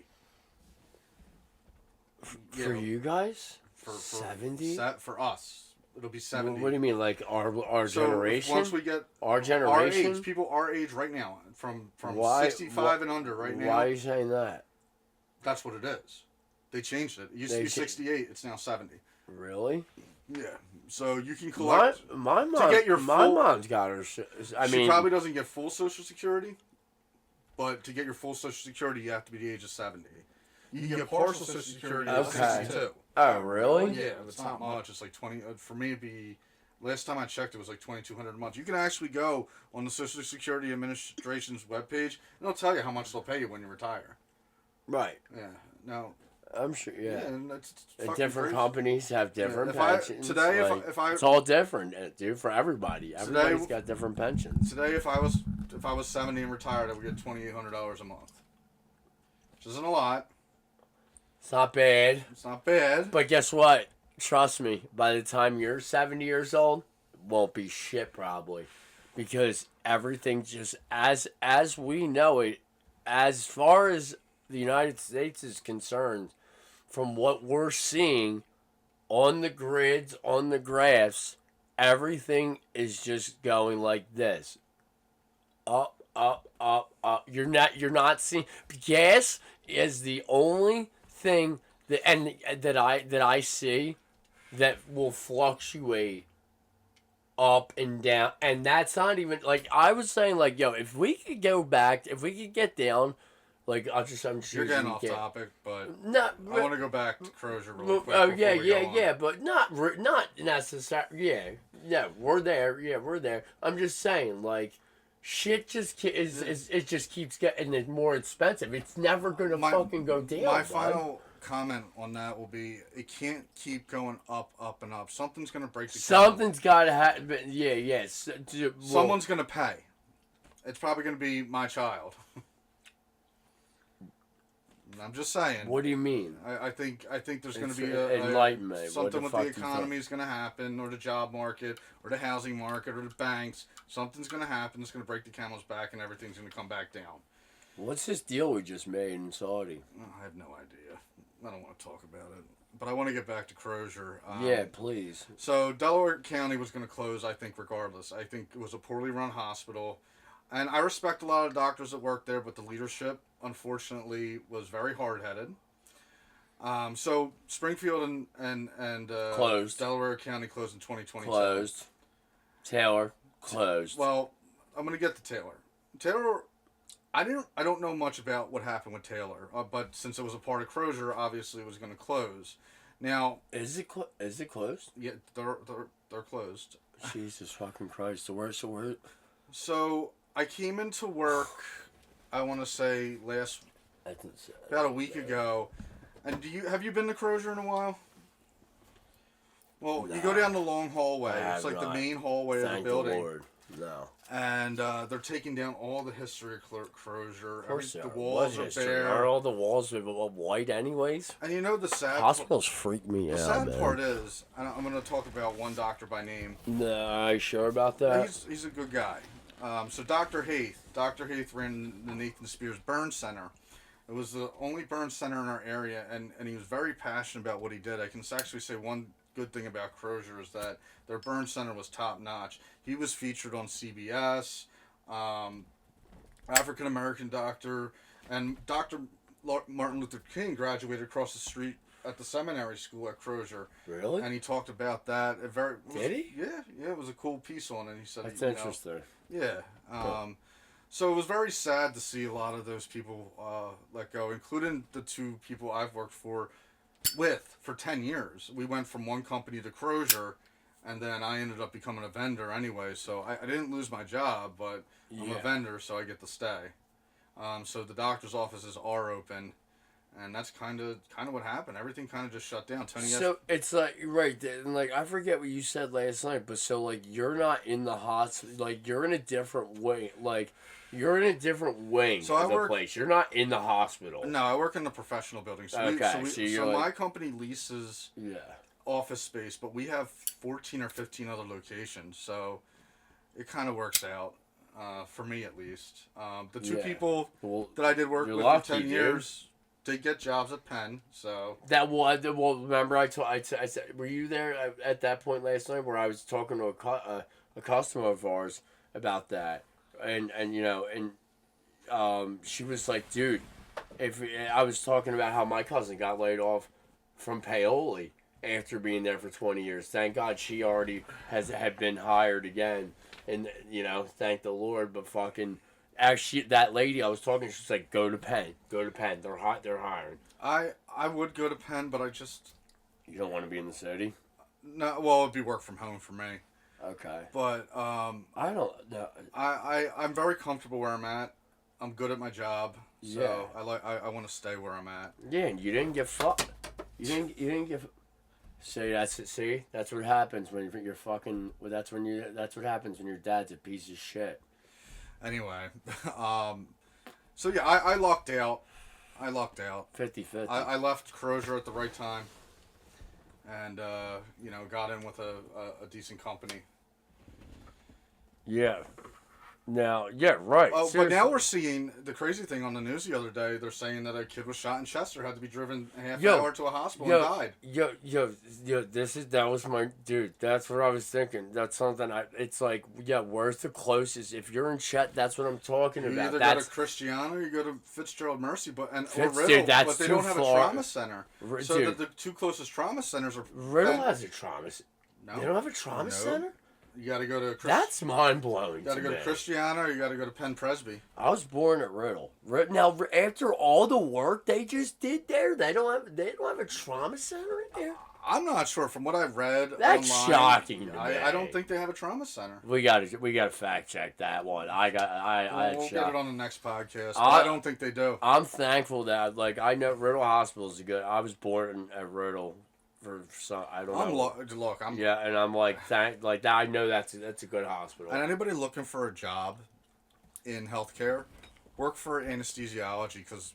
For you guys? For 70? For us, it'll be 70. What do you mean, like our generation? Once we get our generation, our age, people our age right now, from 65 and under right now. Why are you saying that? That's what it is. They changed it. It used to be 68. It's now 70. Really? Yeah. So you can collect. My mom. To get your my mom's got her. She probably doesn't get full Social Security, but to get your full Social Security, you have to be the age of 70. You can get partial Social Security at 62. Oh, really? Yeah, it's not much. It's like 20. For me, it'd be. Last time I checked, it was like $2,200 a month. You can actually go on the Social Security Administration's webpage, and it'll tell you how much they'll pay you when you retire. Right. Yeah. No. I'm sure. Yeah. And different companies have different pensions. It's all different, dude. For everybody, everybody's got different pensions. Today, if I was 70 and retired, I would get $2,800 a month, which isn't a lot. It's not bad. It's not bad. But guess what? Trust me. By the time you're 70 years old, it won't be shit probably, because everything just as we know it, as far as the United States is concerned, from what we're seeing on the grids, on the graphs, everything is just going like this. Up, up, up, up. You're not seeing gas is the only thing that I see that will fluctuate up and down, and that's not even like I was saying. Like, yo, if we could get down. Like I'm You're getting off topic, but I want to go back to Crozier really quick. Oh yeah, but not necessarily. Yeah, we're there. Yeah, we're there. I'm just saying, like, shit it just keeps getting more expensive. It's never gonna fucking go down. My final comment on that will be: it can't keep going up, up, and up. Something's gonna break the. Something's gotta happen. Yeah, yes. Someone's gonna pay. It's probably gonna be my child. I'm just saying. What do you mean? I think there's going to be something with the economy is going to happen, or the job market, or the housing market, or the banks. Something's going to happen that's going to break the camel's back, and everything's going to come back down. What's this deal we just made in Saudi? I have no idea. I don't want to talk about it. But I want to get back to Crozier. Yeah, please. So Delaware County was going to close, I think, regardless. I think it was a poorly run hospital. And I respect a lot of doctors that work there, but the leadership, unfortunately, was very hard-headed. So Springfield and closed. Delaware County closed in 2022. Closed. Taylor closed. Well, I'm going to get to Taylor. Taylor, I don't know much about what happened with Taylor, but since it was a part of Crozier, obviously it was going to close. Now, Is it closed? yeah, they're closed. Jesus fucking Christ! So I came into work, I want to say about a week ago. And have you been to Crozier in a while? Well, you go down the long hallway. It's like the main hallway of the building. Thank the Lord. No. And they're taking down all the history of Crozier. Of course the walls are bare. Are all the walls white anyways? And you know the sad hospitals freak me out. The sad man. part is, I'm going to talk about one doctor by name. No, are you sure about that? He's a good guy. So Dr. Haith ran the Nathan Spears Burn Center. It was the only burn center in our area, and he was very passionate about what he did. I can actually say one good thing about Crozier is that their burn center was top notch. He was featured on CBS, African American doctor, and Dr. Martin Luther King graduated across the street at the seminary school at Crozier. Really? And he talked about that. Did he? Yeah, it was a cool piece on it. He said that's interesting. Yeah. So it was very sad to see a lot of those people let go, including the two people I've worked for 10 years. We went from one company to Crozier, and then I ended up becoming a vendor anyway. So I didn't lose my job, but I'm a vendor, so I get to stay. So the doctor's offices are open, and that's kind of what happened. Everything kind of just shut down. It's like, right, and like, I forget what you said last night, but so like, you're not in the hospital, like, you're in a different way, like, you're in a different wing of the place. You're not in the hospital. No, I work in the professional building. So my company leases office space, but we have 14 or 15 other locations, so it kind of works out. For me, at least. The two people that I did work with for 10 years, they get jobs at Penn, so... Remember I said, were you there at that point last night where I was talking to a customer of ours about that? And she was like, dude, if I was talking about how my cousin got laid off from Paoli after being there for 20 years. Thank God she already had been hired again. And, thank the Lord, but fucking... Actually, that lady I was talking to, she was like, go to Penn. They're hiring. I would go to Penn, but I just... You don't want to be in the city? No, well, it'd be work from home for me. Okay. But, I don't know. I'm very comfortable where I'm at. I'm good at my job. So, yeah. I want to stay where I'm at. Yeah, and you didn't get fucked. You didn't get... See, that's what happens when you're fucking... That's what happens when your dad's a piece of shit. Anyway, so yeah, I lucked out. 50-50. I left Crozier at the right time, and got in with a decent company. Yeah. Now, yeah, right. Oh, but now we're seeing the crazy thing on the news the other day. They're saying that a kid was shot in Chester, had to be driven a half hour to a hospital and died. That was my dude. That's what I was thinking. That's something it's like, where's the closest? If you're in Chet, that's what I'm talking about. You either go to Christiana or you go to Fitzgerald Mercy, or Riddle, dude, that's but they too don't have far. a trauma center. So the two closest trauma centers are Riddle has a trauma. No, they don't have a trauma center. You got to go to... That's mind-blowing. You got to go to Christiana or you got to go to Penn Presby. I was born at Riddle. Now, after all the work they just did there, they don't have a trauma center in there? I'm not sure. From what I've read that's online, shocking to me. I don't think they have a trauma center. We gotta fact check that one. We'll get it on the next podcast. But I don't think they do. I'm thankful that I know Riddle Hospital is good. I was born at Riddle. And I'm like I know that's a good hospital. And anybody looking for a job in healthcare, work for anesthesiology, because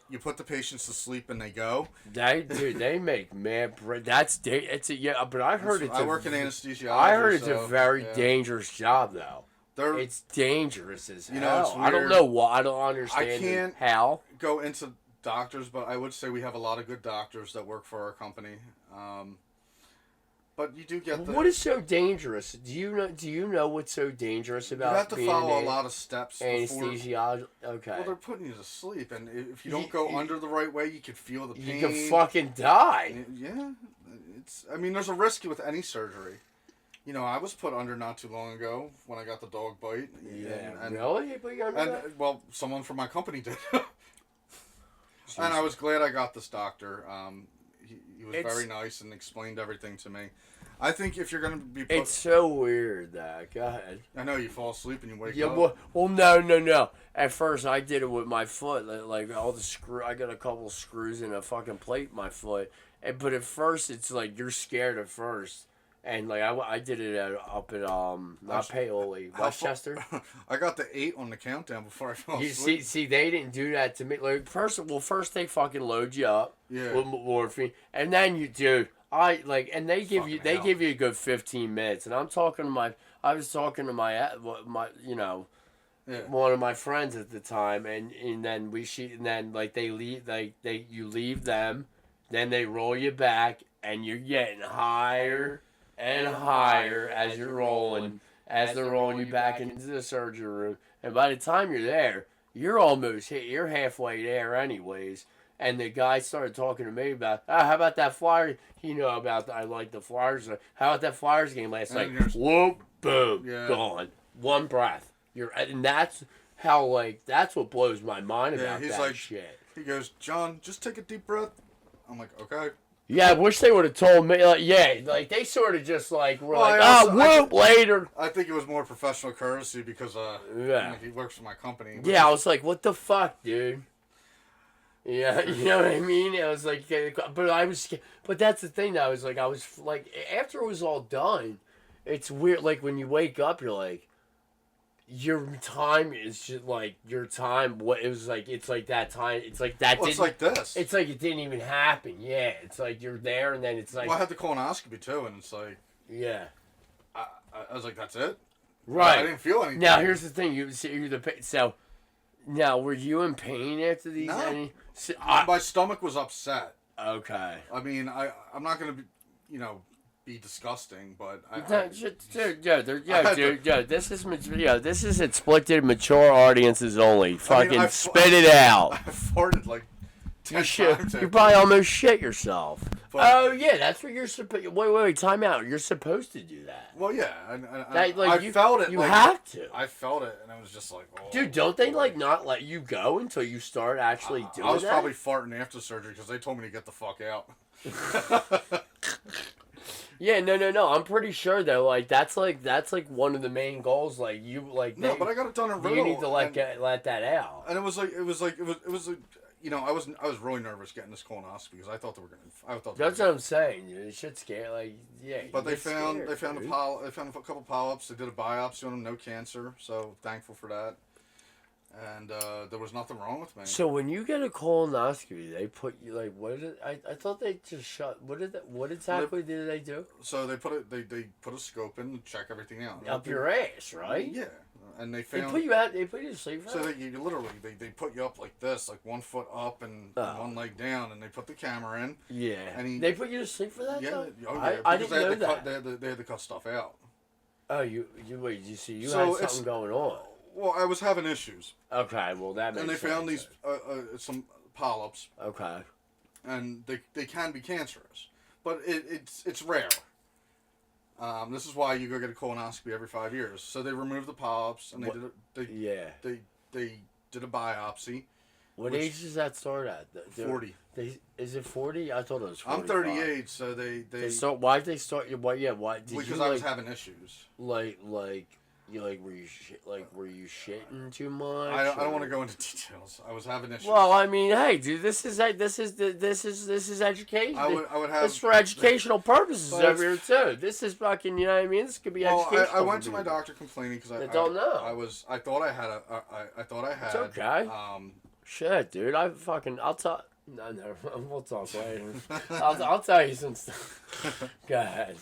you put the patients to sleep and they go. They make mad. But I heard I work in anesthesiology. I heard it's a very dangerous job though. It's dangerous as hell. It's weird. I don't know why. I don't understand. I can't how go into doctors, but I would say we have a lot of good doctors that work for our company. But you do get what is so dangerous? Do you know what's so dangerous about? You have to follow a lot of steps. Anesthesiology. Okay. Well, they're putting you to sleep, and if you don't go under the right way, you could feel the pain. You can fucking die. Yeah, there's a risk with any surgery. I was put under not too long ago when I got the dog bite. Yeah. Really? You put you under that? Well, someone from my company did. And I was glad I got this doctor. he was very nice and explained everything to me. I think if you're gonna be It's so weird that. Go ahead. I know you fall asleep and you wake Yeah, up. well, no. At first, I did it with my foot. Like all the screw, I got a couple screws in a fucking plate in my foot. But at first, it's like you're scared at first. And like I did it up at not Paoli, Westchester. I got the 8 on the countdown before I fell You asleep. see, they didn't do that to me. Like first they fucking load you up with morphine, and then and they give you a good 15 minutes. And I was talking to my one of my friends at the time, and then you leave them, then they roll you back, and you're getting higher and higher as you're rolling, as they're rolling you back into the surgery room. And by the time you're there, you're halfway there anyways. And the guy started talking to me about, how about that Flyers? I like the Flyers. How about that Flyers game last night? Whoop, boom, gone. One breath. And that's what blows my mind about that shit. He goes, John, just take a deep breath. I'm like, okay. Yeah, I wish they would have told me. They sort of just whoop, later. I think it was more professional courtesy because he works for my company. Yeah, I was like, what the fuck, dude? Yeah, you know what I mean? I was like, but that's the thing. I was like, after it was all done, it's weird. Like when you wake up, you're like, your time is just like your time. What it was like, it's like that time. It's like that. It's like this. It's like it didn't even happen. Yeah, it's like you're there, and then it's like. Well, I had the colonoscopy too, and it's like. Yeah. I was like, that's it. Right. I didn't feel anything. Now here's the thing. So. Now, were you in pain after these? No. My stomach was upset. Okay. I mean, I'm not gonna be disgusting, but this is explicit, mature audiences only. Fucking spit it out. I farted like 10 times. You probably almost shit yourself. But, oh yeah, that's what you're supposed. Wait, time out. You're supposed to do that. Well, yeah, I felt it. You have to. I felt it, and I was just like, oh. Dude, don't they not let you go until you start actually doing that? I was probably farting after surgery because they told me to get the fuck out. Yeah, no. I'm pretty sure though. That's one of the main goals. But I got it done in real. You need to let that out. And it was I was really nervous getting this colonoscopy because I thought they were gonna. That's what I'm saying. Dude. It should scare. But they found a couple polyps. They did a biopsy on them, no cancer. So thankful for that. And there was nothing wrong with me. So when you get a colonoscopy, they put you what is it? I thought they just shut. What exactly did they do? So they put a scope in and check everything out. Up your ass, right? Yeah. And they found. They put you out. They put you to sleep. So you literally they put you up like this, like 1 foot up and one leg down, and they put the camera in. Yeah. And they put you to sleep for that. Yeah. I didn't know that. They had to cut stuff out. Oh, you see, you had something going on. Well, I was having issues. Okay, well that makes sense. And they found these some polyps. Okay. And they can be cancerous, but it's rare. This is why you go get a colonoscopy every 5 years. So they removed the polyps and they did a biopsy. What age does that start at? 40. Is it 40? I thought it was 45. I'm 38, so they So why'd they start? Why? Because I was having issues. Were you shitting too much? I don't want to go into details. I was having issues. Well, I mean, hey, dude, this is education. I would have. It's for educational purposes over here too. This is fucking, you know what I mean? This could be educational. I went to my doctor complaining because I don't know. I thought I had It's okay. Shit, dude. I'll talk. No, we'll talk later. I'll tell you some stuff. Go ahead.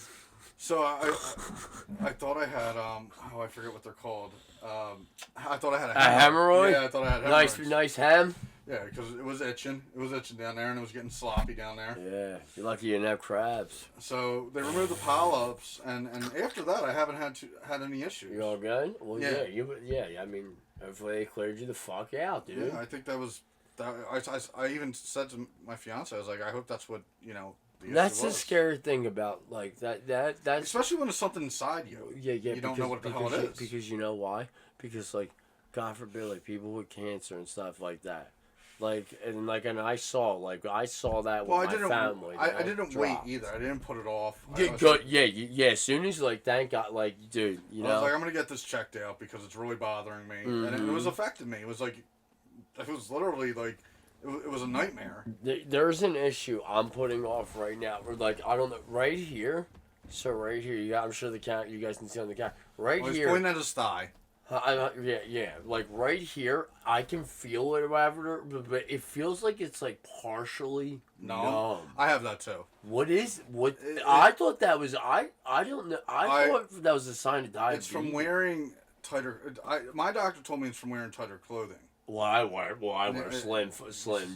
So I thought I had I forget what they're called. I thought I had a hemorrhoid. Yeah, I thought I had hemorrhoids. Nice hem. Yeah, because it was itching. It was itching down there, and it was getting sloppy down there. Yeah, you're lucky you didn't have crabs. So they removed the polyps, and after that, I haven't had any issues. You all good? Well, yeah. I mean, hopefully they cleared you the fuck out, dude. Yeah, I think that was. I even said to my fiance, I was like, I hope that's what That's the scary thing about that's especially when there's something inside you. Yeah. You don't know what the hell it is. Because you know why? Because God forbid, people with cancer and stuff like that, And I saw that Well, with I my didn't. family. I didn't wait Dropped. either. I didn't put it off. Good. Yeah. As soon as thank God, dude, I was like, I'm gonna get this checked out because it's really bothering me, and it was affecting me. It was literally like, it was a nightmare. There's an issue I'm putting off right now. Where I don't know, right here. So right here, I'm sure you guys can see on the camera. Right Well, he's here. pointing at his thigh. Yeah. Like right here, I can feel it or whatever, but it feels like it's partially numb. I have that too. I thought that was I don't know. I thought that was a sign of diabetes. It's from wearing tighter. My doctor told me it's from wearing tighter clothing. Well, I wear slim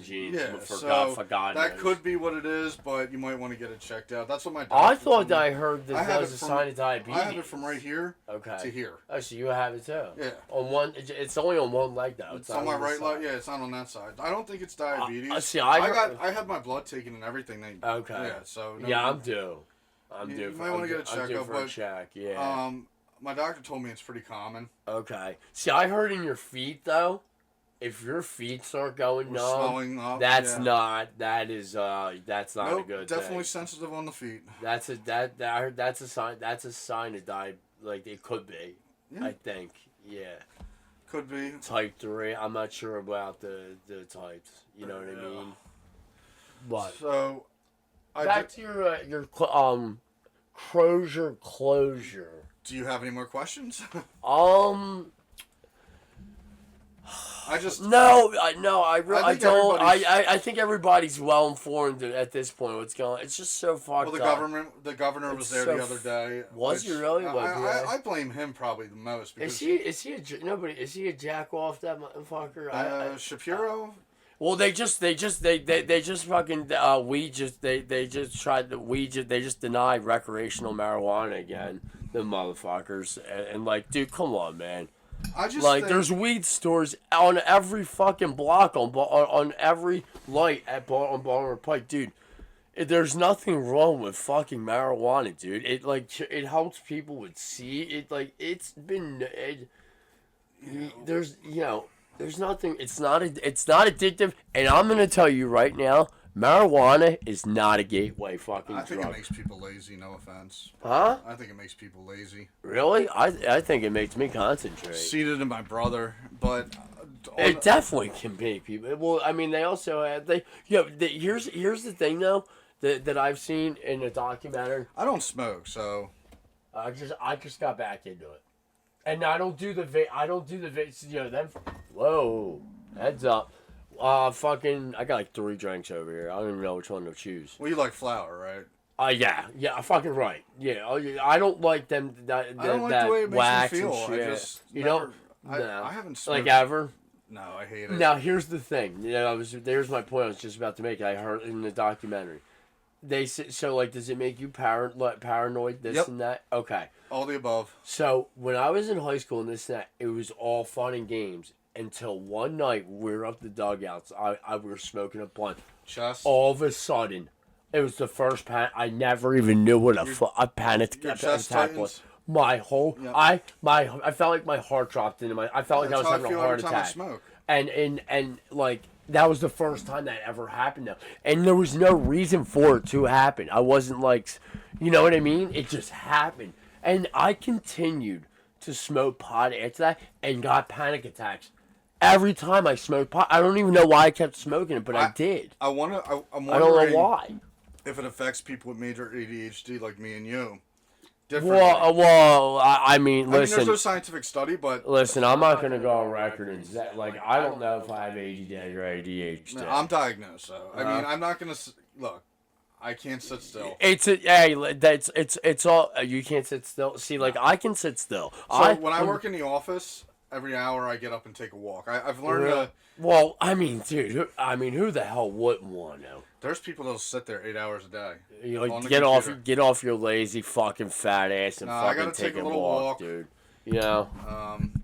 jeans. Yeah, for God that knows. could be what it is, but you might want to get it checked out. That's what my doctor I thought told me. I heard that was a sign of diabetes. I have it from right here to here. Oh, so you have it too? Yeah. On one, it's only on one leg though. It's on my right leg. Yeah, it's not on that side. I don't think it's diabetes. I had my blood taken and everything. Okay. Yeah. So. I'm due. You might want to get a checkup. But check. Yeah. My doctor told me it's pretty common. Okay. See, I heard in your feet though. If your feet start going numb, swelling up, that's not a good definitely thing. sensitive on the feet. That's a sign. That's a sign of it could be. Yeah. I think. Yeah. Could be. Type 3. I'm not sure about the types. You know what I mean? But so, back to your closure. Do you have any more questions? I don't. I think everybody's well informed at this point. What's going on? It's just so fucked up. The governor was there the other day. Was he really? I blame him probably the most. Because is he a jack off, that motherfucker? Shapiro. Well, they just fucking they just denied recreational marijuana again. The motherfuckers and dude, come on, man. I just think there's weed stores on every fucking block on every light on Baltimore Pike, dude. There's nothing wrong with fucking marijuana, dude. It helps people with there's nothing. It's not addictive, and I'm gonna tell you right now. Marijuana is not a gateway fucking drug. I think it makes people lazy, no offense. Huh? I think it makes people lazy. Really? I think it makes me concentrate. Seated in my brother, but... It definitely can make people... Well, I mean, they also have... Here's the thing, though, that I've seen in a documentary. I don't smoke, so... I just got back into it. And I don't do the vape... Whoa. Heads up. I got 3 drinks over here. I don't even know which one to choose. Well, you like flour, right? Yeah, fucking right. Yeah, I don't like them. I don't like the way it makes me feel. I haven't smoked. Ever? No, I hate it. Now here's the thing. There's my point. I was just about to make. I heard in the documentary. They say, so does it make you paranoid? This and that. Okay. All the above. So when I was in high school and this and that, it was all fun and games. Until one night, we were up the dugouts. We were smoking a blunt. All of a sudden, it was the first panic. I never even knew what a panic attack was. My whole, I felt like my heart dropped into my. I felt like I was having a heart attack. And that was the first time that ever happened. Though, and there was no reason for it to happen. I wasn't you know what I mean? It just happened, and I continued to smoke pot after that, and got panic attacks. Every time I smoked pot, I don't even know why I kept smoking it, but I did. I'm wondering I don't know why. If it affects people with major ADHD like me and you. Well, I mean, listen. There's no scientific study, but... Listen, I'm not going to go on record and say, I don't know if I have ADD or ADHD. No, I'm diagnosed, so... I'm not going to... Look, I can't sit still. It's all... You can't sit still. See, I can sit still. So, when I work in the office... Every hour I get up and take a walk. I've learned to... Well, I mean, dude, who the hell wouldn't want to? There's people that'll sit there 8 hours a day. Get off your lazy fucking fat ass and fucking take a walk, dude. You know,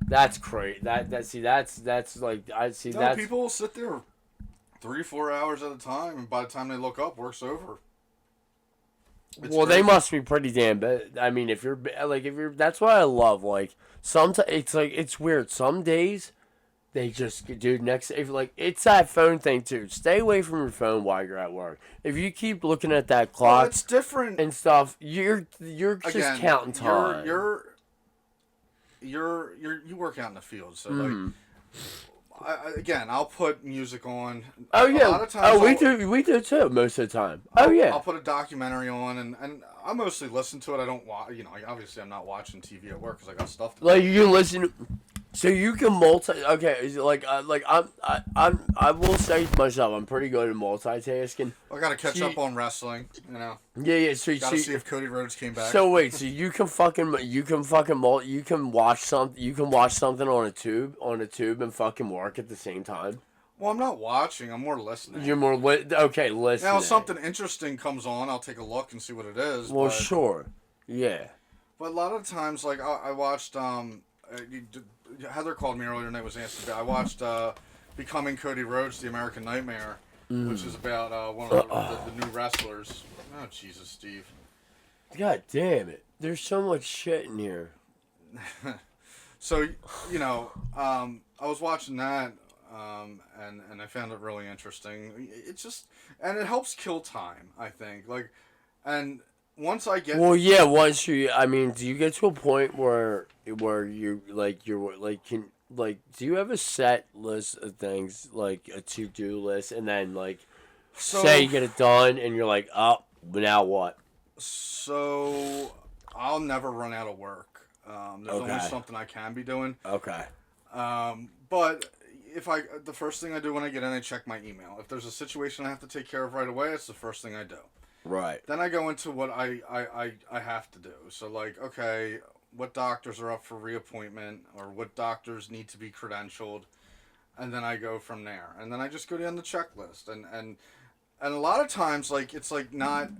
that's crazy. That's people will sit there 3-4 hours at a time, and by the time they look up, work's over. They must be pretty damn bad. I mean, if you're, that's what I love. Sometimes it's weird. Some days, They just, dude, if like, it's that phone thing too. Stay away from your phone while you're at work. If you keep looking at that Well, clock it's different. and stuff, you're just Again, counting time. You work out in the field, so like, I'll put music on. Oh yeah. A lot of times we do too most of the time. Yeah. I'll put a documentary on, and I mostly listen to it. I don't watch. Obviously I'm not watching TV at work because I got stuff to do. Like you can listen, so you can Okay, I will say to myself, I'm pretty good at multitasking. I got to catch up on wrestling. Yeah. So got to see if Cody Rhodes came back. So wait, so you can watch something on a tube and fucking work at the same time. Well, I'm not watching. I'm more listening. You're more okay. Listening. Now, if something interesting comes on, I'll take a look and see what it is. Well, sure. Yeah. But a lot of times, like I watched Heather called me earlier and I was asking about. I watched Becoming Cody Rhodes, The American Nightmare, which is about one of the new wrestlers. Oh, Jesus, Steve. God damn it. There's so much shit in here. So, I was watching that, and I found it really interesting. It's just, and it helps kill time, I think. Like, and once I get... Well, yeah, do you get to a point where you, do you have a set list of things, like a to-do list, and then, say you get it done, and you're like, oh, but now what? So, I'll never run out of work. There's always something I can be doing. Okay. But the first thing I do when I get in, I check my email. If there's a situation I have to take care of right away, it's the first thing I do. Right. Then I go into what I have to do. So, like, okay, what doctors are up for reappointment, or what doctors need to be credentialed, and then I go from there. And then I just go down the checklist. And a lot of times, like, it's like not...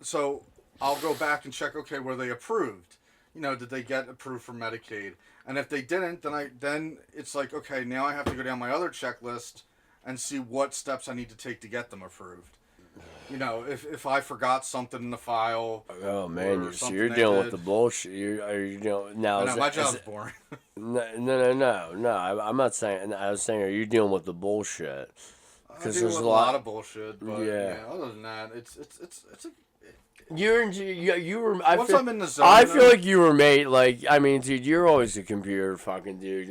So, I'll go back and check, okay, were they approved? Did they get approved for Medicaid? And if they didn't, then it's like, okay, now I have to go down my other checklist and see what steps I need to take to get them approved. If I forgot something in the file. Oh man, you're dealing with the bullshit. Are you dealing now? I know, my job's boring. No. I'm not saying. I was saying, are you dealing with the bullshit? Because there's a lot of bullshit. But yeah. Other than that, it's a... You were. I'm in the zone, I feel like you were made. Dude, you're always a computer fucking dude.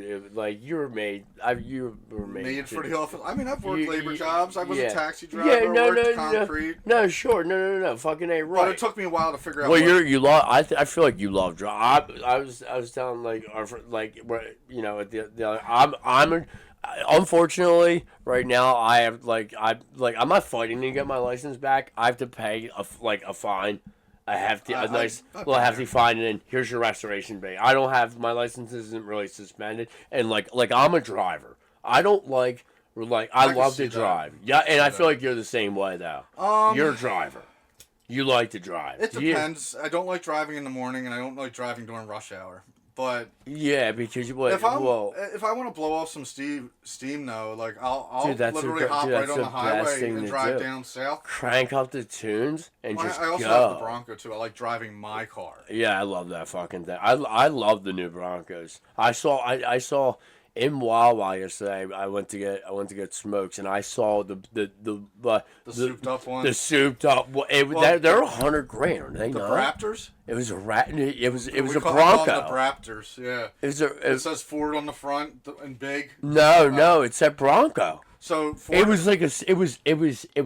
You were made. You were made for the office. I've worked labor jobs. I was a taxi driver. Yeah, no, worked concrete. No, sure, no. Fucking A, right. But it took me a while to figure out. Well, you love. I feel like you love drive. I was telling unfortunately, right now I have I'm not fighting to get my license back. I have to pay a fine. I have to a nice little hefty fine, and then here's your restoration fee. I don't have my license isn't really suspended, and I'm a driver. I don't I love to drive. Yeah, and I feel like you're the same way though. You're a driver. You like to drive. It depends. I don't like driving in the morning, and I don't like driving during rush hour. But yeah, because if I want to blow off some steam though, I'll literally hop right on the highway and drive down south. Crank up the tunes and just go. I also have the Bronco too. I like driving my car. Yeah, I love that fucking thing. I love the new Broncos. I saw in Awhile yesterday. I went to get smokes, and I saw the souped up one. The souped up. They're $100,000, aren't they? The Raptors. It was a rat. It was a Bronco. The Raptors. Yeah. It says Ford on the front and big. No, it said Bronco. So Ford, it was it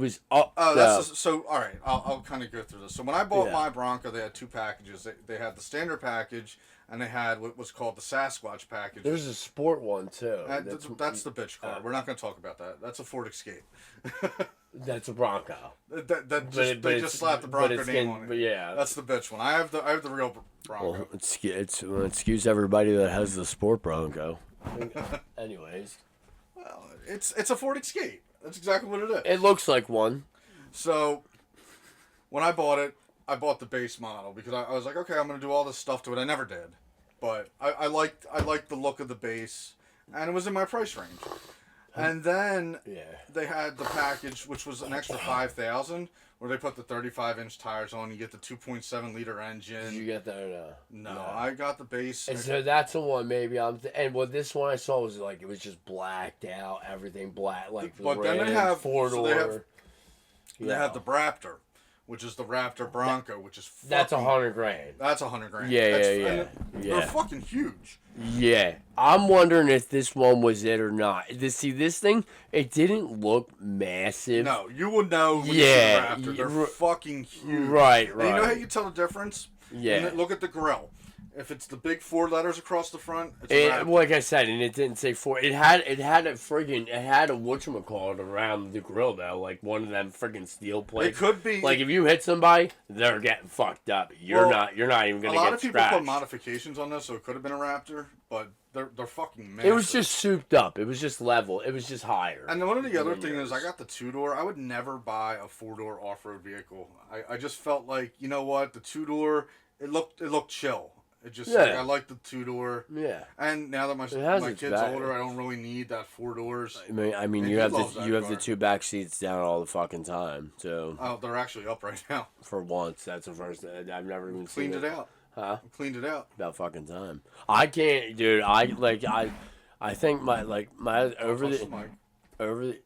was up. Oh, so all right. I'll kind of go through this. So when I bought my Bronco, they had two packages. They had the standard package, and they had what was called the Sasquatch package. There's a sport one too. That's the bitch car. We're not going to talk about that. That's a Ford Escape. That's a Bronco. They just slapped the Bronco name on it. But yeah, that's the bitch one. I have the real Bronco. Well, excuse everybody that has the sport Bronco. Anyways, well, it's a Ford Escape. That's exactly what it is. It looks like one. So when I bought it, I bought the base model because I was like, okay, I'm going to do all this stuff to it. I never did, but I liked the look of the base, and it was in my price range. And then Yeah. they had the package, which was an extra 5,000, where they put the 35-inch tires on. You get the 2.7-liter engine. Did you get that or no? No, I got the base. And so that's the one maybe and what this one I saw was like it was just blacked out, everything black, like But then they have 4-door. They have the Raptor, which is the Raptor Bronco, which is that's $100,000. That's $100,000. Yeah. They're fucking huge. Yeah, I'm wondering if this one was it or not. See, this thing, it didn't look massive. No, you would know when you see the Raptor. They're fucking huge. Right. And you know how you tell the difference? Yeah. Look at the grill. If it's the big 4 letters across the front, it's a Raptor. Like I said, and it didn't say 4. It had a whatchamacallit around the grill though, like one of them friggin' steel plates. It could be like if you hit somebody, they're getting fucked up. You're not even gonna get scratched. A lot of people put modifications on this, so it could have been a Raptor, but they're fucking massive. It was just souped up. It was just level. It was just higher. And one of the other things is I got the 2-door. I would never buy a 4-door off-road vehicle. I just felt like, you know what, the 2-door, it looked chill. It just like, I like the 2-door. Yeah. And now that my kid's older, I don't really need that 4 doors. I mean, you have the 2 back seats down all the fucking time. So. Oh, they're actually up right now. For once, that's the first. I've never even cleaned it out. Huh? Cleaned it out. About fucking time. I can't, dude. I think my over the.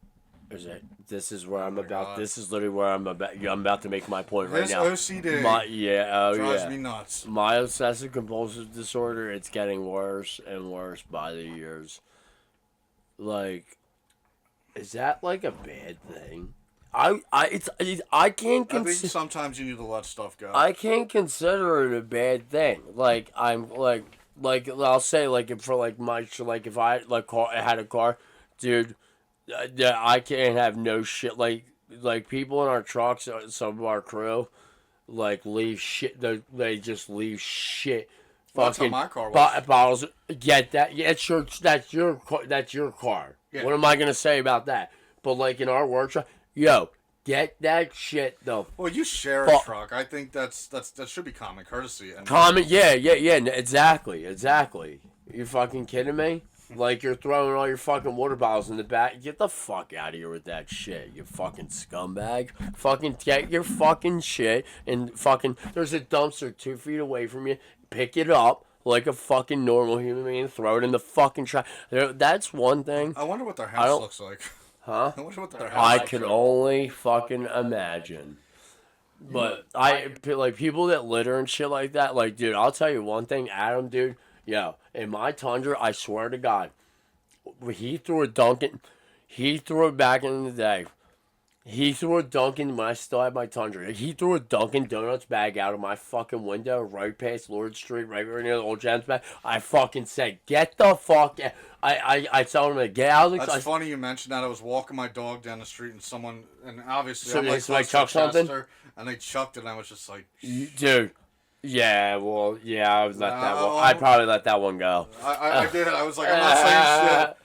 This is where I'm about. God. This is literally where I'm about to make my point right now. OCD. Drives me nuts. My obsessive compulsive disorder. It's getting worse and worse by the years. Like, is that like a bad thing? I can't. I think sometimes you need to let stuff go. I can't consider it a bad thing. Like I'm like I'll say like if I had a car, dude. I can't have no shit like people in our trucks. Some of our crew, like leave shit. They just leave shit. Well, that's how my car was. Bottles. Get that? Yeah, that's your car. Yeah. What am I gonna say about that? But like in our workshop, yo, get that shit though. Well, you share a truck. I think that should be common courtesy. Yeah. Exactly. You fucking kidding me? Like you're throwing all your fucking water bottles in the back. Get the fuck out of here with that shit, you fucking scumbag. Fucking get your fucking shit and fucking. There's a dumpster 2 feet away from you. Pick it up like a fucking normal human being. Throw it in the fucking trash. That's one thing. I wonder what their house looks like. Huh? I wonder what their house. I can only fucking imagine. But like people that litter and shit like that. Like, dude, I'll tell you one thing, Adam, dude. Yo, in my Tundra, I swear to God, he threw a Dunkin'. He threw it back in the day. He threw a Dunkin' when I still had my Tundra. He threw a Dunkin' Donuts bag out of my fucking window right past Lord Street, right near the old Gems bag. I fucking said, get the fuck out. I told him to get out of the car. That's funny you mentioned that. I was walking my dog down the street and obviously so I'm like, so chucked something? And they chucked it and I was just like, dude. Yeah, well, I would let that one. I'd probably let that one go. I did. I was like, I'm not saying shit.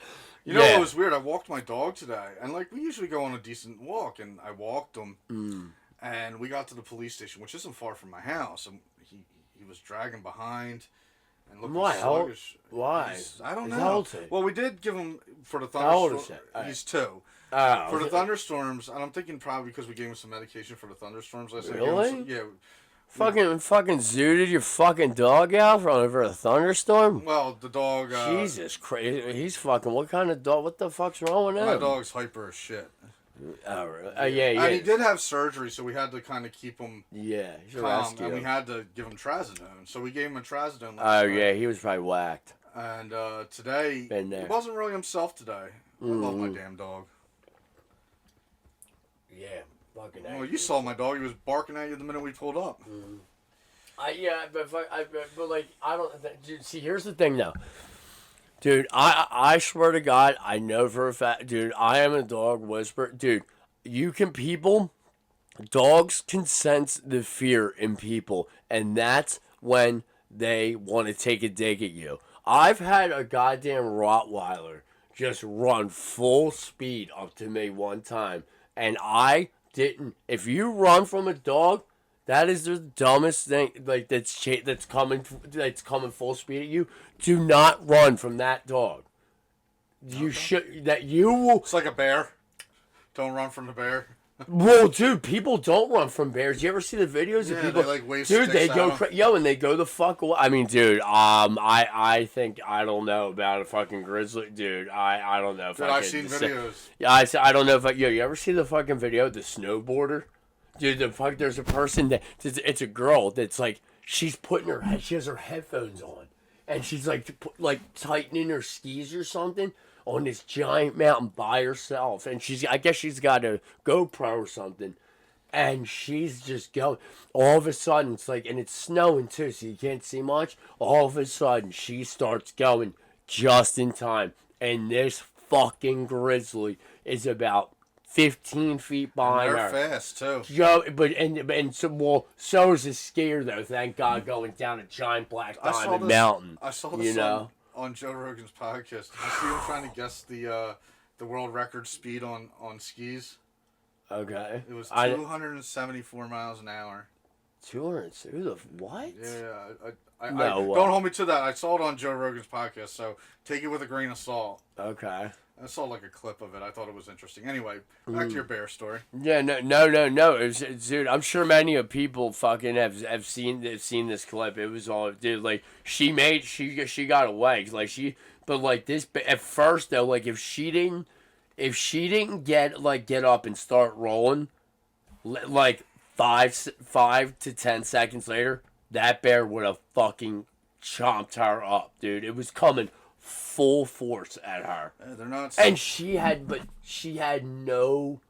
You know what was weird? I walked my dog today, and like we usually go on a decent walk, and I walked him, and we got to the police station, which isn't far from my house, and he was dragging behind, and looking sluggish. Why? I don't know. Well, we did give him for the thunderstorms. How old is he? He's 2. Oh, for the thunderstorms, and I'm thinking probably because we gave him some medication for the thunderstorms. I said, really? Yeah. Fucking zooted your fucking dog out over a thunderstorm? Well, the dog... Jesus Christ. He's fucking... What kind of dog? What the fuck's wrong with him? My dog's hyper as shit. Oh, really? Yeah. And he did have surgery, so we had to kind of keep him he's calm. And we had to give him trazodone. So we gave him a trazodone last night. He was probably whacked. And today... He wasn't really himself today. I love my damn dog. Yeah. Well, you saw my dog. He was barking at you the minute we pulled up. But like I don't. Dude, see, here's the thing, though, dude. I swear to God, I know for a fact, dude. I am a dog whisperer, dude. Dogs can sense the fear in people, and that's when they want to take a dig at you. I've had a goddamn Rottweiler just run full speed up to me one time, and I didn't. If you run from a dog, that is the dumbest thing. Like that's coming full speed at you. Do not run from that dog. You should that you will. It's like a bear. Don't run from the bear. Well, dude, people don't run from bears. You ever see the videos of people? They like wave dude, they sticks go at 'em. yo, and they go the fuck away. I mean, dude, I think I don't know about a fucking grizzly, dude. I don't know if Dude, I I've could seen say- videos. Yeah, I don't know if you ever see the fucking video of the snowboarder? Dude, there's a person that it's a girl that's like she has her headphones on, and she's like tightening her skis or something on this giant mountain by herself, and I guess she's got a GoPro or something, and she's just going. All of a sudden, it's like, and it's snowing too, so you can't see much. All of a sudden, she starts going just in time, and this fucking grizzly is about 15 feet behind They're her. fast too. Joe, so is a skier though. Thank God, going down a giant black diamond mountain. I saw this on Joe Rogan's podcast. Did you see him trying to guess the world record speed on skis? Okay. It was 274 miles an hour. 200. What? Yeah, No way. don't hold me to that. I saw it on Joe Rogan's podcast, so take it with a grain of salt. Okay. I saw like a clip of it. I thought it was interesting. Anyway, back to your bear story. Yeah, no. Dude, I'm sure many of people fucking have seen this clip. It was all, dude. Like she got away. But like this at first though, like if she didn't get up and start rolling, like 5 to 10 seconds later, that bear would have fucking chomped her up, dude. It was coming full force at her. They're not. And she had no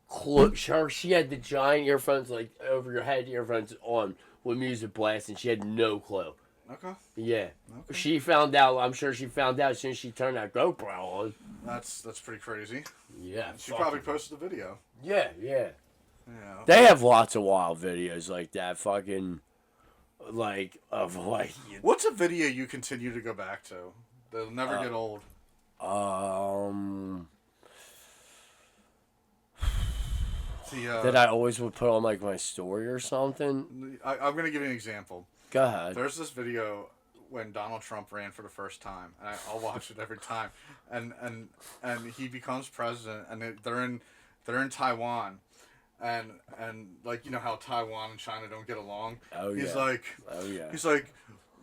clue. She had the giant earphones, like over your head earphones on with music blasting. She had no clue. Okay. Yeah. Okay. She found out. I'm sure she found out as soon as she turned that GoPro on. That's pretty crazy. Yeah. She probably posted the video. Yeah. Yeah. They have lots of wild videos like that. Fucking, like of like. What's a video you continue to go back to? They'll never get old. That I always would put on like my story or something. I'm gonna give you an example. Go ahead. There's this video when Donald Trump ran for the first time, and I'll watch it every time. And he becomes president, and they're in Taiwan, and like, you know how Taiwan and China don't get along. Oh He's yeah. like, Oh yeah. he's like,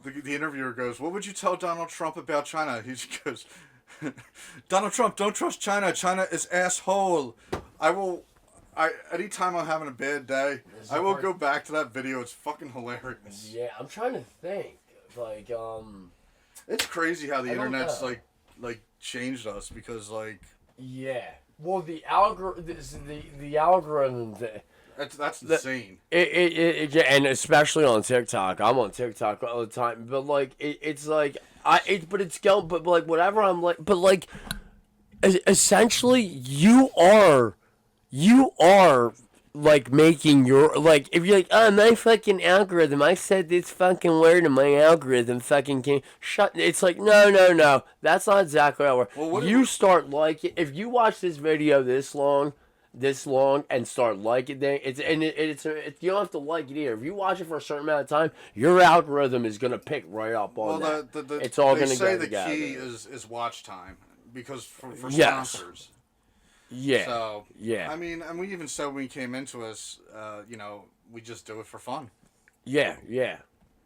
the interviewer goes, "What would you tell Donald Trump about China?" He just goes, "Donald Trump, don't trust China. China is asshole. Anytime I'm having a bad day, I will go back to that video. It's fucking hilarious." Yeah, I'm trying to think. Like, It's crazy how the I don't internet's know. like changed us, because like yeah. Well, the algorithm. that's insane. Yeah, and especially on TikTok. I'm on TikTok all the time, but like it's like but like whatever I'm like, but like essentially you are like making your, like, if you're like, oh, my fucking algorithm, I said this fucking word and my algorithm fucking came, it's like, no, that's not exactly how it works. Well, You start liking, if you watch this video this long and start liking it, you don't have to like it either. If you watch it for a certain amount of time, your algorithm is going to pick right up on that. It's all going to go the together. key is watch time, because for Yes. sponsors. Yeah. So yeah. I mean, and we even said when we came into us, we just do it for fun. Yeah.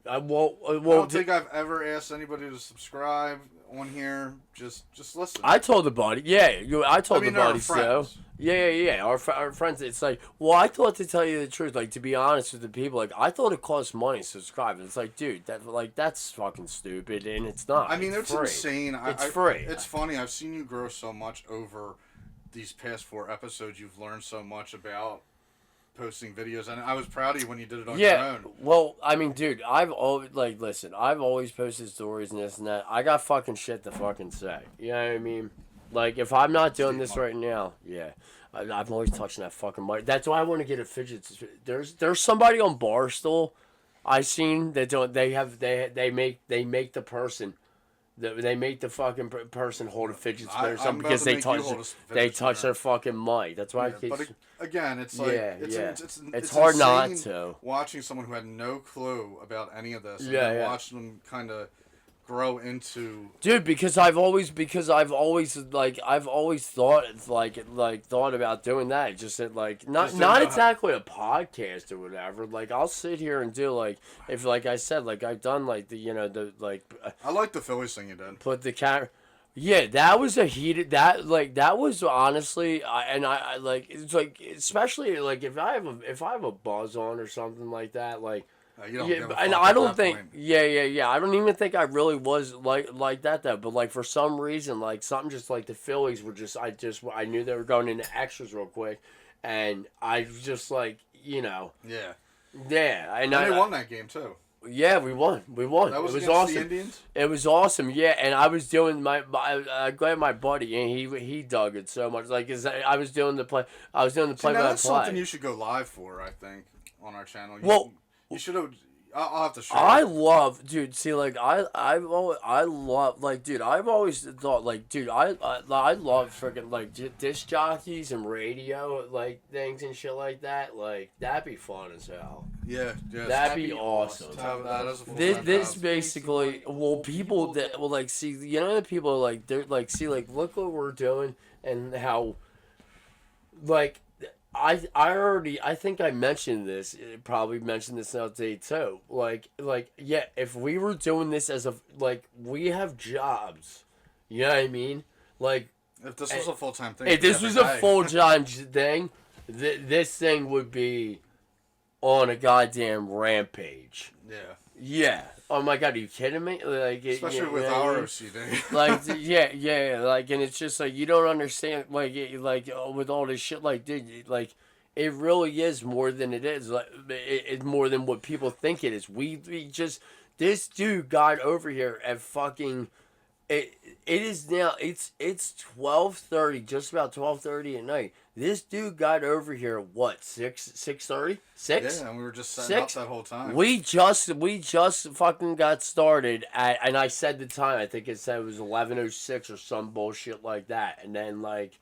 I Well, don't think I've ever asked anybody to subscribe on here. Just listen. I told the buddy. Yeah, I told the they're our buddy so. friends. Yeah. Our friends. It's like, well, I thought, to tell you the truth, like, to be honest with the people, like, I thought it cost money to subscribe. And it's like, dude, that's fucking stupid, and it's not. I mean, it's free. insane. It's free. It's funny. I've seen you grow so much over these past 4 episodes. You've learned so much about posting videos, and I was proud of you when you did it on your own. Well, I mean, dude, I've always posted stories and this and that. I got fucking shit to fucking say. You know what I mean? Like, if I'm not doing this right now, yeah, I'm always touching that fucking mic. That's why I want to get a fidget. There's somebody on Barstool I seen that they make the person. They make the fucking person hold a fidget spinner or something because they touch their fucking mic. That's why I keep. But again, it's like it's hard not to. Watching someone who had no clue about any of this, and Yeah, then yeah. watching them kind of grow into. Dude, because I've always thought about doing that. Just that, like, not exactly a podcast or whatever. Like, I'll sit here and do, like, if, like I said, like, I've done, like, I like the Phillies thing you did. put the camera. Yeah, that was a heated. That was honestly, I like, it's like, especially like if I have a buzz on or something like that, like. You don't Yeah, give a and fuck I at don't that think. point. Yeah. I don't even think I really was like that though. But like for some reason, like something just like the Phillies were just. I knew they were going into extras real quick, and I was just like, Yeah. yeah. And they won that game too. Yeah, we won. That was It was against awesome. the Indians. It was awesome. Yeah, and I was doing I glad my buddy and he dug it so much. Like, I was doing the play. I was doing the play See, now by that's play. something you should go live for. I think on our channel. You should have. I'll have to show I you. love, dude. See, like I love, like, dude. I've always thought, like, dude, I love freaking like disc jockeys and radio like things and shit like that. Like, that'd be fun as hell. Yeah. That'd be awesome. That is a This job. basically, well, people that will like see, you know, the people like they're like see, like, look what we're doing and how, like. I think I mentioned this. Probably mentioned this now today too. Like, yeah. If we were doing this as we have jobs, you know what I mean? Like, if this was a full-time thing. if this was a full-time thing, this thing would be on a goddamn rampage. Yeah. Yeah. Oh my god, are you kidding me? Like, Especially with our OCD. like, yeah, like, and it's just like you don't understand, like with all this shit, like, dude, like, it really is more than it is. Like, it's more than what people think it is. We just, this dude got over here at fucking. It is now. It's 12:30, just about 12:30 at night. This dude got over here at what, 6:30? 6? Yeah, and we were just setting up 6? that whole time. We just fucking got started at, and I said the time. I think it said it was 11:06 or some bullshit like that. And then like,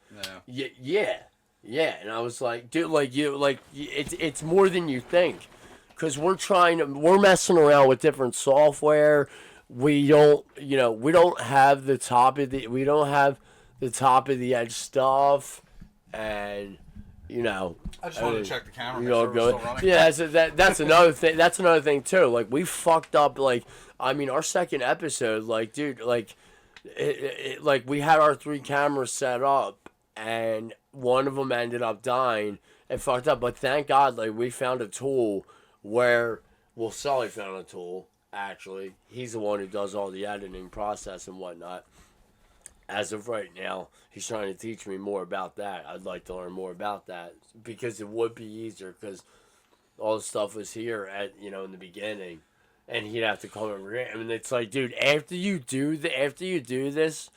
yeah, and I was like, dude, it's more than you think, because we're messing around with different software. We don't have the top of the edge stuff, and I just wanted to check the camera. you Make know, sure we're still running. yeah, that's another thing. That's another thing too. Like, we fucked up. Like, I mean, our second episode, like, dude, like, like, we had our 3 cameras set up, and one of them ended up dying and fucked up. But thank God, like, we found a tool where, well, Sully found a tool. Actually, he's the one who does all the editing process and whatnot. As of right now, he's trying to teach me more about that. I'd like to learn more about that, because it would be easier, because all the stuff was here in the beginning, and he'd have to come over here. I mean, it's like, dude, after you do this,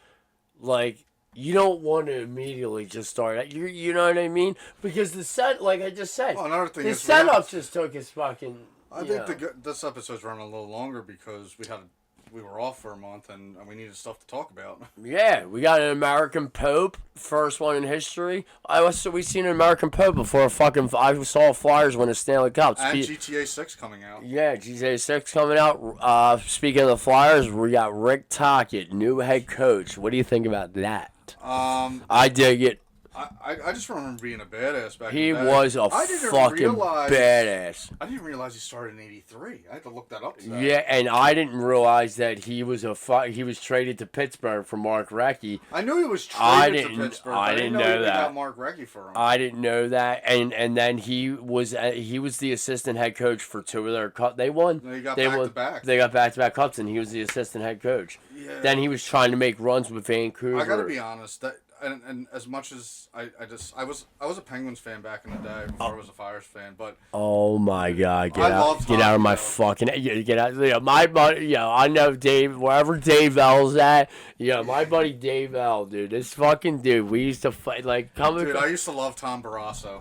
like, you don't want to immediately just start. You know what I mean? Because the set, like I just said, Well, another thing the is setup just took his fucking. I think this episode's running a little longer because we were off for a month and we needed stuff to talk about. Yeah, we got an American Pope, first one in history. We seen an American Pope before I saw Flyers win a Stanley Cup. And GTA 6 coming out. Yeah, GTA 6 coming out. Speaking of the Flyers, we got Rick Tocchet, new head coach. What do you think about that? I dig it. I just remember being a badass back He in the day. was a fucking badass. I didn't realize he started in '83. I had to look that up today. Yeah, and I didn't realize that he was traded to Pittsburgh for Mark Recchi. I knew he was traded to Pittsburgh. I didn't know they that. got Mark Recchi for him. I didn't know that, and then he was the assistant head coach for 2 of their cup. They won. They got back-to-back. They got back-to-back cups, and he was the assistant head coach. Yeah. Then he was trying to make runs with Vancouver. I gotta be honest. And as much as I was a Penguins fan back in the day before I was a Flyers fan, but oh my God, get out of hockey, my fucking get out. My buddy, I know Dave, wherever Dave L's at. My buddy Dave L, dude, this fucking dude, we used to fight like coming. Dude, I used to love Tom Barrasso.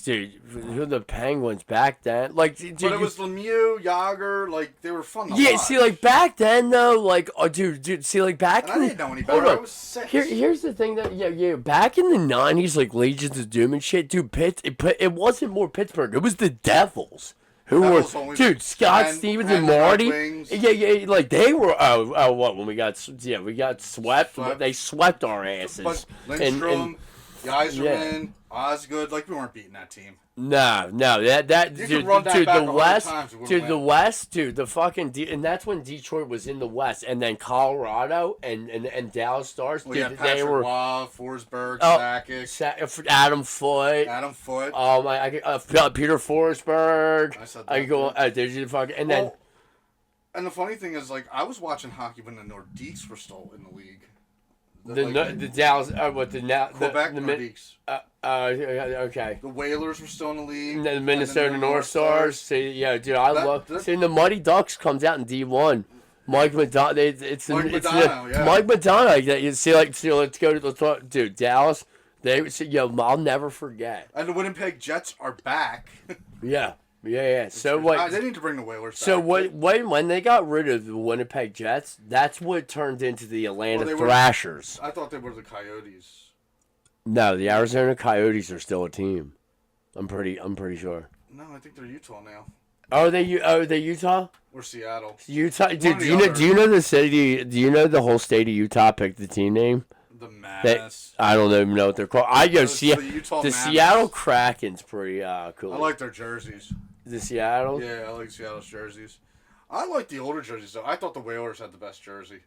Dude, who are the Penguins back then? Like, dude, but it was Lemieux, Yager, like they were fun to yeah, watch. see, like back then though, like, oh, dude, see, like back. And I didn't know any better. I was 6. Here's the thing that back in the 90s, like Legions of Doom and shit, dude, it wasn't more Pittsburgh. It was the Devils. Who were, Pebbles always- dude? Scott Stevens and the Red Marty. Wings. Yeah, like they were. What when we got swept. Swept. They swept our asses. But And- Lindstrom, Yzerman, Osgood, like we weren't beating that team. No, that You dude, could run that dude, back the 100 West, times, we wouldn't dude, win. the West, dude, the fucking, and that's when Detroit was in the West, and then Colorado and Dallas Stars, Well, dude, yeah, they Patrick were Waugh, Forsberg, Oh, Sakic, Adam Foote. Adam Foote. Peter Forsberg. I said I that, go, too. did you fucking, and then Well, and the funny thing is, like, I was watching hockey when the Nordiques were still in the league. the Dallas, Quebec the Nordiques. okay. The Whalers were still in the league. The and Minnesota the North Stars. See, yeah, dude, I That- love that- seeing the Muddy Ducks comes out in D1. Mike Madonna, it's Mike it's Madonna, yeah. Mike Madonna. You see, let's talk, dude. Dallas, I'll never forget. And the Winnipeg Jets are back. Yeah. So They what? need to bring the Whalers So back. when they got rid of the Winnipeg Jets, that's what turned into the Atlanta Well, they were- Thrashers. I thought they were the Coyotes. No, the Arizona Coyotes are still a team. I'm pretty sure. No, I think they're Utah now. Are they Utah? Or Seattle. Utah, One dude. or Do the you know? other. Do you know the city? Do you know the whole state of Utah picked the team name? The They, Mass. I don't even know what they're called. I go It's see the Utah the Mammoths. Seattle Kraken's pretty cool. I like their jerseys. the Seattle. Yeah, I like Seattle's jerseys. I like the older jerseys though. I thought the Whalers had the best jersey.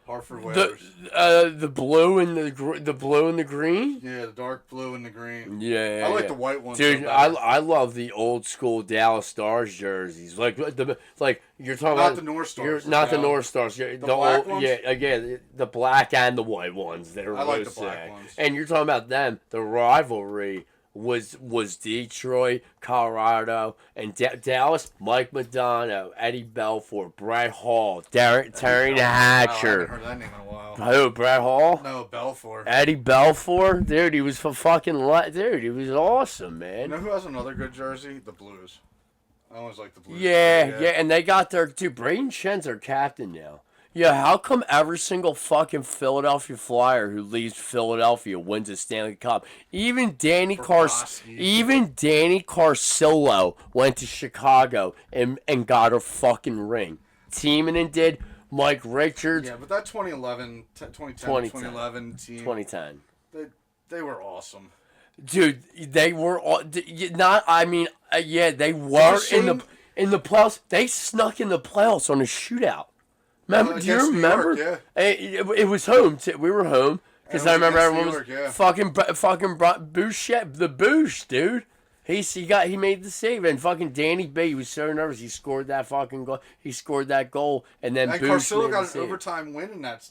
Hartford Whalers. The blue and the blue and the green. Yeah, the dark blue and the green. Yeah, I like yeah. the white ones. Dude, so I, better. I love the old school Dallas Stars jerseys. Like you're talking Not about the North You're Stars. not the no. North Stars. The black old, ones? yeah, again, the black and the white ones that are I like both the black sick. ones. And you're talking about them. The rivalry was Detroit, Colorado, and Dallas. Mike Madonna, Eddie Belfour, Brett Hall, Terry Wow, I haven't Hatcher. heard that name in a while. Who? Brett Hall? No, Belfour. Eddie Belfour, dude, he was dude, he was awesome, man. You know who has another good jersey? The Blues. I always like the Blues. Yeah, and they got dude, Braden Shen's their captain now. Yeah, how come every single fucking Philadelphia Flyer who leaves Philadelphia wins a Stanley Cup? Even Danny Carcillo went to Chicago and got a fucking ring. Tiemann did. Mike Richards, Yeah, but that 2011, 2010, 2011 team, 2010. they were awesome. Dude, they were all not. I mean, yeah, they were in the playoffs. They snuck in the playoffs on a shootout. Remember? Do you Against New remember? York, It was home. We were home because And I it was remember against everyone New was York, yeah. fucking Boucher, the Bouche, dude. He made the save, and fucking Danny B. He was so nervous. He scored that fucking goal. He scored that goal, and then And Bouche Carcillo made the got an save. overtime win in that.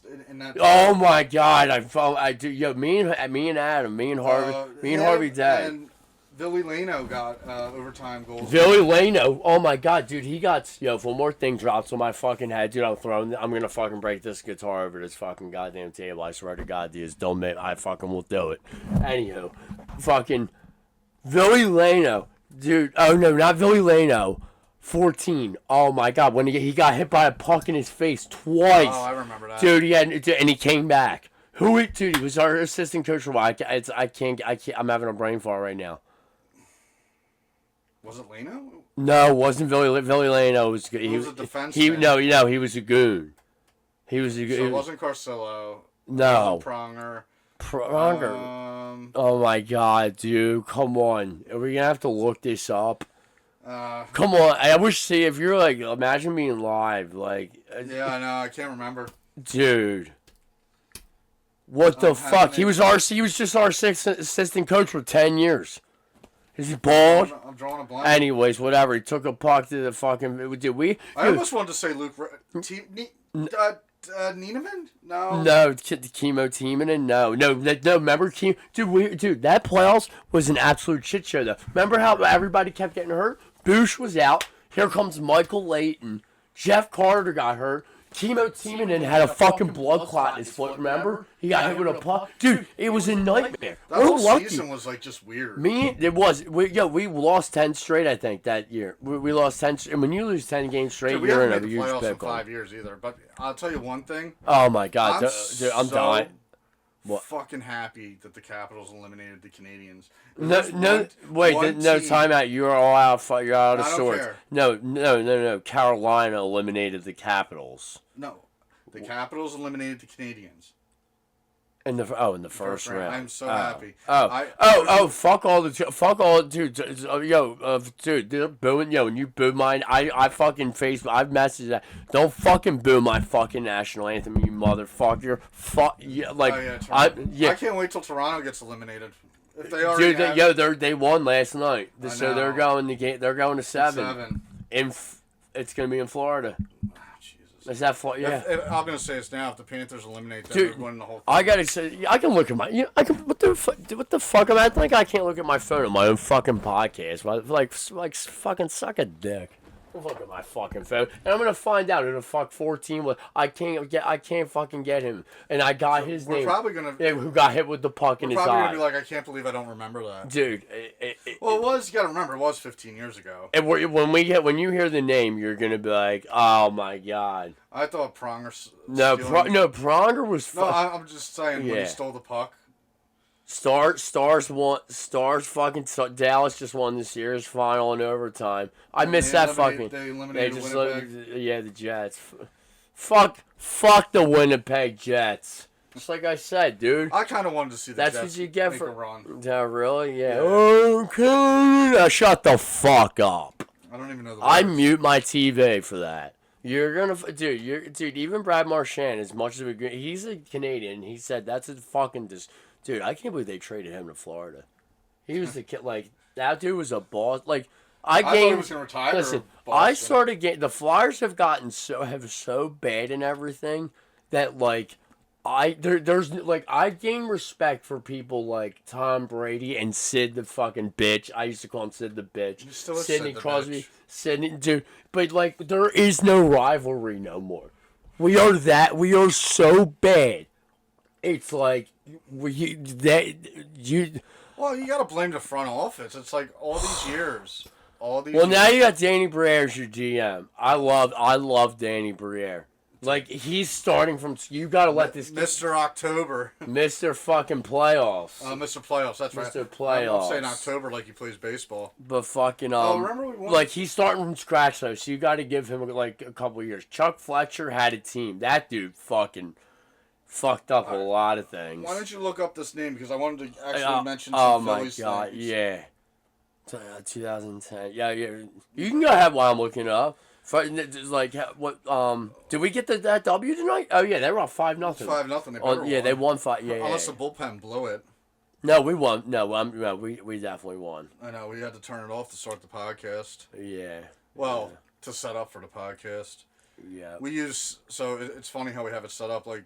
Oh my God! I do. Yo, me and Adam, me and Harvey Day. And Billy Lano got overtime goals. Billy Lano, oh my God, dude, he got, if one more thing drops on my fucking head, dude, I'm gonna fucking break this guitar over this fucking goddamn table. I swear to God, dude, don't make, I fucking will do it. Anywho, fucking Billy Lano, dude, oh no, not Billy Lano, 14. Oh my God, when he got hit by a puck in his face twice. Oh, I remember that. Dude, and he came back. Dude, he was our assistant coach for a while. I can't, I'm having a brain fart right now. Was it Lano? No, it wasn't Billy Lano. Was good. He was a defenseman. He was a goon. He was a goon. So it wasn't Carcillo. No. It wasn't Pronger. Pronger. Oh my God, dude! Come on, are we gonna have to look this up? Come on, I wish. See, if you're like, imagine being live, like. Yeah, I know. I can't remember. Dude. What the fuck? He was just our assistant coach for 10 years. Is he bald? I'm drawing a blank. Anyways, whatever. He took a puck to the fucking. I almost wanted to say Luke. Nieneman? No. No, Chemo Tiemann. No. Remember, dude, that playoffs was an absolute shit show, though. Remember how everybody kept getting hurt? Boosh was out. Here comes Michael Layton. Jeff Carter got hurt. Chemo Tiemann had a fucking blood clot in his foot, remember? He got hit with a puck. Dude, it was a nightmare. That We're whole lucky. season was like just weird. We lost 10 straight, I think, that year. We lost 10, and when you lose 10 games straight, Dude, we you're in haven't a made the huge playoffs in pickle. 5 years either. But I'll tell you one thing. Oh my God, I'm dude, I'm so dying. What? fucking happy that the Capitals eliminated the Canadians. No, time out. You're all out. You're out of I don't sorts. care. No. Carolina eliminated the Capitals. No, the Capitals eliminated the Canadians. In the first round. I'm so happy. Fuck all dude. Dude, they're booing. Yo, and you boo mine. I fucking Facebook. I've messaged that. Don't fucking boo my fucking national anthem, you motherfucker. Fuck yeah, like I can't wait till Toronto gets eliminated. If they are, dude, they won last night, so they're going to game. They're going to 7. It's gonna be in Florida. Is that yeah? I'm gonna say this now. If the Panthers eliminate them, dude, they're winning the whole thing. I gotta say, I can look at my. What the fuck? I think I can't look at my phone on my own fucking podcast. Like fucking suck a dick. Don't look at my fucking phone, and I'm gonna find out who the fuck 14 was. I can't fucking get him, and I got his name. We're probably gonna. Yeah, who got hit with the puck in his eye? We're probably gonna be like, I can't believe I don't remember that, dude. Well, it was. You gotta remember, it was 15 years ago. And when you hear the name, you're gonna be like, oh my god. I thought Pronger. Pronger was. No, I'm just saying when he stole the puck. Stars fucking Dallas just won the series final in overtime. I missed that fucking. They eliminated Winnipeg. The Jets. Fuck the Winnipeg Jets. Just like I said, dude. I kind of wanted to see the Jets. Jets. That's what you get make for. a run. Yeah, really? Yeah. Okay. Shut the fuck up. I don't even know the I words. mute my TV for that. You're gonna, dude. Even Brad Marchand, as much as he's a Canadian, he said that's a fucking dude. I can't believe they traded him to Florida. He was the kid. Like that dude was a boss. Like I thought he was gonna retire. Listen, I started getting the Flyers have gotten so bad and everything that like there's I gain respect for people like Tom Brady and Sid the fucking bitch. I used to call him Sid the bitch. Sidney Crosby, bitch. Sidney, dude. But like there is no rivalry no more. We are so bad. It's like Well, you gotta blame the front office. It's like all these years. Well, now you got Danny Briere as your GM. I love Danny Briere. Like he's starting from. You gotta let this. Mr. October. Mr. fucking playoffs. Mr. Playoffs. That's right. Mr. Playoffs. I'm saying October like he plays baseball. But fucking remember we won? Like he's starting from scratch though, so you got to give him like a couple of years. Chuck Fletcher had a team. That dude fucking fucked up a lot of things. Why don't you look up this name because I wanted to actually mention some Phillies things. Oh my god, yeah. 2010. Yeah. You can go ahead while I'm looking up. Like what? Did we get that W tonight? Oh yeah, they were up 5-0. 5-0. They won 5. Yeah. Unless the bullpen blew it. No, we won. No, we definitely won. I know we had to turn it off to start the podcast. Yeah. Well, to set up for the podcast. Yeah. We use it's funny how we have it set up. Like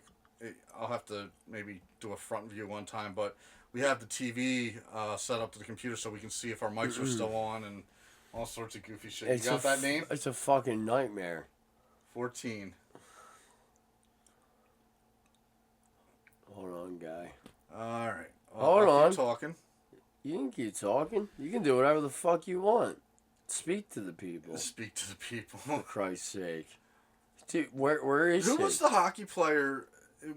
I'll have to maybe do a front view one time, but we have the TV set up to the computer so we can see if our mics are still on and. All sorts of goofy shit. You got that name? It's a fucking nightmare. 14. Hold on, guy. All right. Hold on. Keep talking. You can keep talking. You can do whatever the fuck you want. Speak to the people. Speak to the people. For Christ's sake. Dude, where is he? Who was the hockey player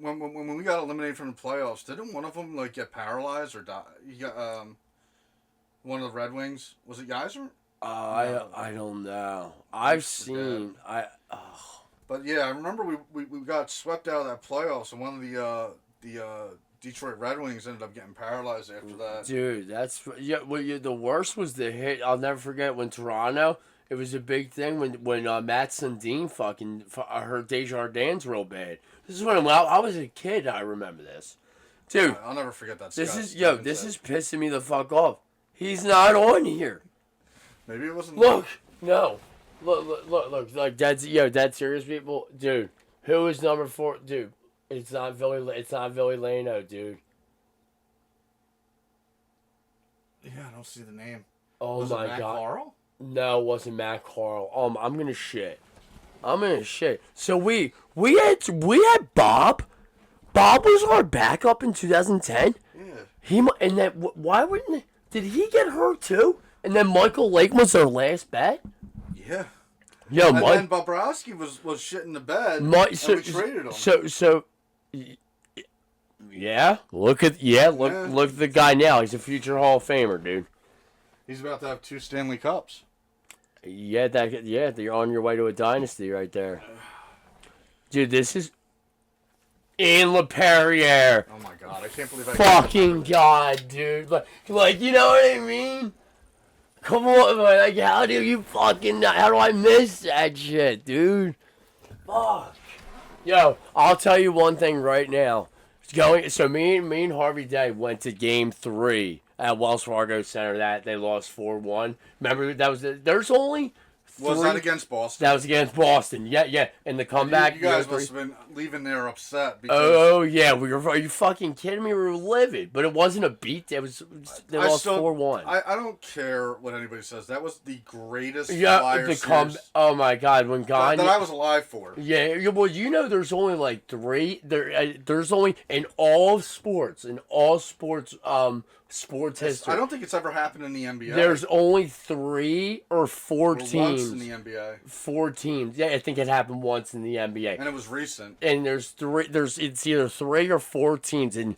when we got eliminated from the playoffs? Didn't one of them like get paralyzed or die? You got one of the Red Wings. Was it Geyser? I don't know. I've seen But yeah, I remember we got swept out of that playoffs, and one of the Detroit Red Wings ended up getting paralyzed after that. Dude, the worst was the hit. I'll never forget when Toronto. It was a big thing when Matt Sundin fucking hurt Desjardins real bad. This is when I was a kid. I remember this, dude. I'll never forget that. This is pissing me the fuck off. He's not on here. Maybe it wasn't. Look, like dead serious people, dude. Who is number 4, dude? It's not Billy Lano, dude. Yeah, I don't see the name. Oh was my it Matt god. Carl? No, it wasn't Matt Carl. I'm gonna shit. So we had Bob. Bob was our backup in 2010. Yeah. Why wouldn't? Did he get hurt too? And then Michael Lake was their last bet? Yeah. Yo, and then Bobrovsky was shit in the bed, and we traded him. So, Yeah, look at the guy now. He's a future Hall of Famer, dude. He's about to have 2 Stanley Cups. Yeah, you're on your way to a dynasty right there, dude. This is Ian LePerriere. Oh my god, I can't believe I Fucking god, dude. Like, you know what I mean? Come on, like, how do I miss that shit, dude? Fuck. Yo, I'll tell you one thing right now. So me and Harvey Day went to Game 3 at Wells Fargo Center. That they lost 4-1. Remember there's only. Was that against Boston? That was against Boston. Yeah. And the comeback. You guys must have been leaving there upset. Because oh yeah, are you fucking kidding me? We were livid, but it wasn't a beat. They lost 4-1. I don't care what anybody says. That was the greatest Flyers series. Oh my god, when Gagne that I was alive for. Yeah, well, there's only like 3. There's only in all sports, sports history. I don't think it's ever happened in the NBA. There's only 3 or 4 teams. Once in the NBA. 4 teams. Yeah, I think it happened once in the NBA. And it was recent. And it's either 3 or 4 teams in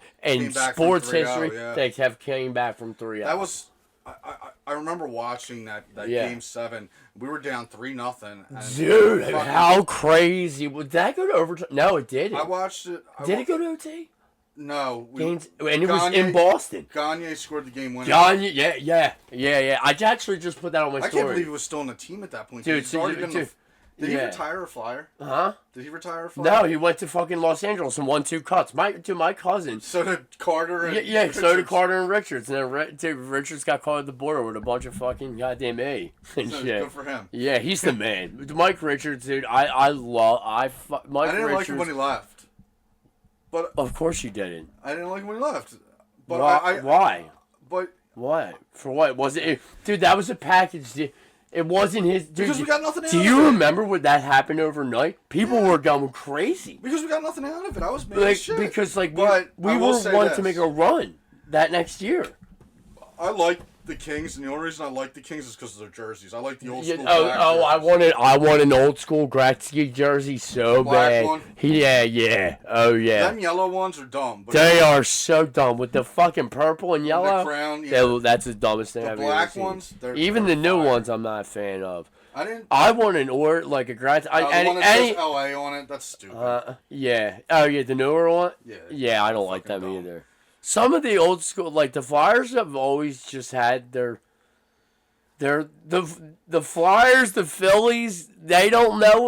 sports history that have came back from 3-0. That was I remember watching that Game 7. We were down 3-0. Dude, how crazy. Would that go to overtime? No, it didn't. I watched it. Did it go to OT? No. And it was in Boston. Gagne scored the game winner. Gagne, yeah. I actually just put that on my story. I can't believe he was still on the team at that point. Dude, did he retire a Flyer? Huh? Did he retire a Flyer? No, he went to fucking Los Angeles and won 2 cuts. My cousin. So did Carter and Richards. So did Carter and Richards. And then Richards got caught at the border with a bunch of fucking goddamn A and shit. Good for him. Yeah, he's the man. Mike Richards, dude, I didn't like him when he left. But of course you didn't. I didn't like him when he left. But why? But what? For what? Was it? Dude, that was a package. Dude. It wasn't his. Dude, because we got nothing out of it. Do you remember when that happened overnight? People were going crazy. Because we got nothing out of it. I was mad as shit. Because we were wanting to make a run that next year. I like the Kings, and the only reason I like the Kings is because of their jerseys. I like the old school. I want an old school Gretzky jersey so bad. One? Yeah. Oh yeah. Them yellow ones are dumb. But they are so dumb with the fucking purple and yellow. The crown, that's the dumbest thing I've ever seen. The black ones, even the new ones, I'm not a fan of. I want an like a Gretzky. The one that says LA on it. That's stupid. Yeah. Oh yeah, the newer one. Yeah. Yeah, I don't like them either. Some of the old school, like the Flyers, have always just had the Flyers, the Phillies. They don't know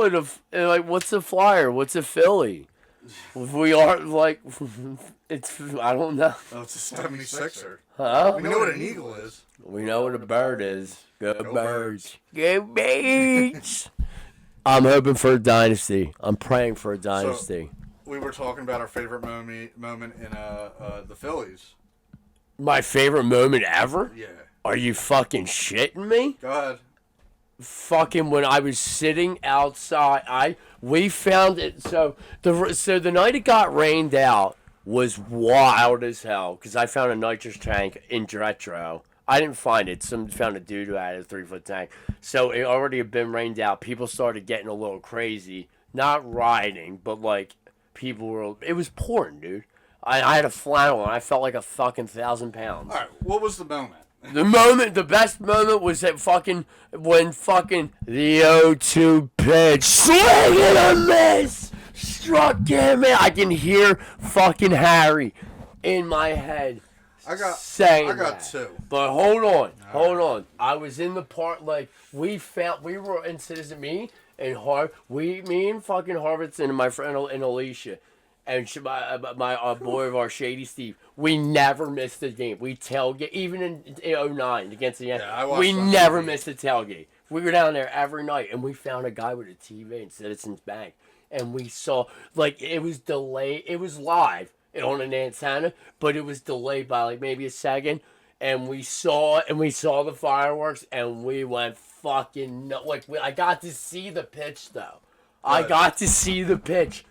what's a Flyer, what's a Philly. We are like, I don't know. Oh, it's a 76er. Huh? We know what an eagle is. We know what a bird is. Go birds. Go birds. I'm hoping for a dynasty. I'm praying for a dynasty. We were talking about our favorite moment in the Phillies. My favorite moment ever? Yeah. Are you fucking shitting me? Go ahead. Fucking when I was sitting outside, we found it. So the night it got rained out was wild as hell because I found a nitrous tank in retro. I didn't find it. Someone found a dude who had a 3-foot tank. So it already had been rained out. People started getting a little crazy. Not riding, but like people were. It was pouring, dude. I had a flannel on. I felt like a fucking 1,000 pounds. All right, what was the moment? The best moment was that when the 0-2 pitch, swing and a miss, struck him. I can hear fucking Harry in my head. I got that. 2. But hold on. I was in the park. Like we were in Citizen. Me and fucking Harvardson and my friend and Alicia. And my boy of our Shady Steve, we never missed a game. We tailgate, even in 2009 against the Yankees. We never missed a tailgate. We were down there every night, and we found a guy with a TV in Citizens Bank. And we saw, it was delayed. It was live on an antenna, but it was delayed by, maybe a second. And we saw the fireworks, and we went fucking I got to see the pitch, though. I got to see the pitch.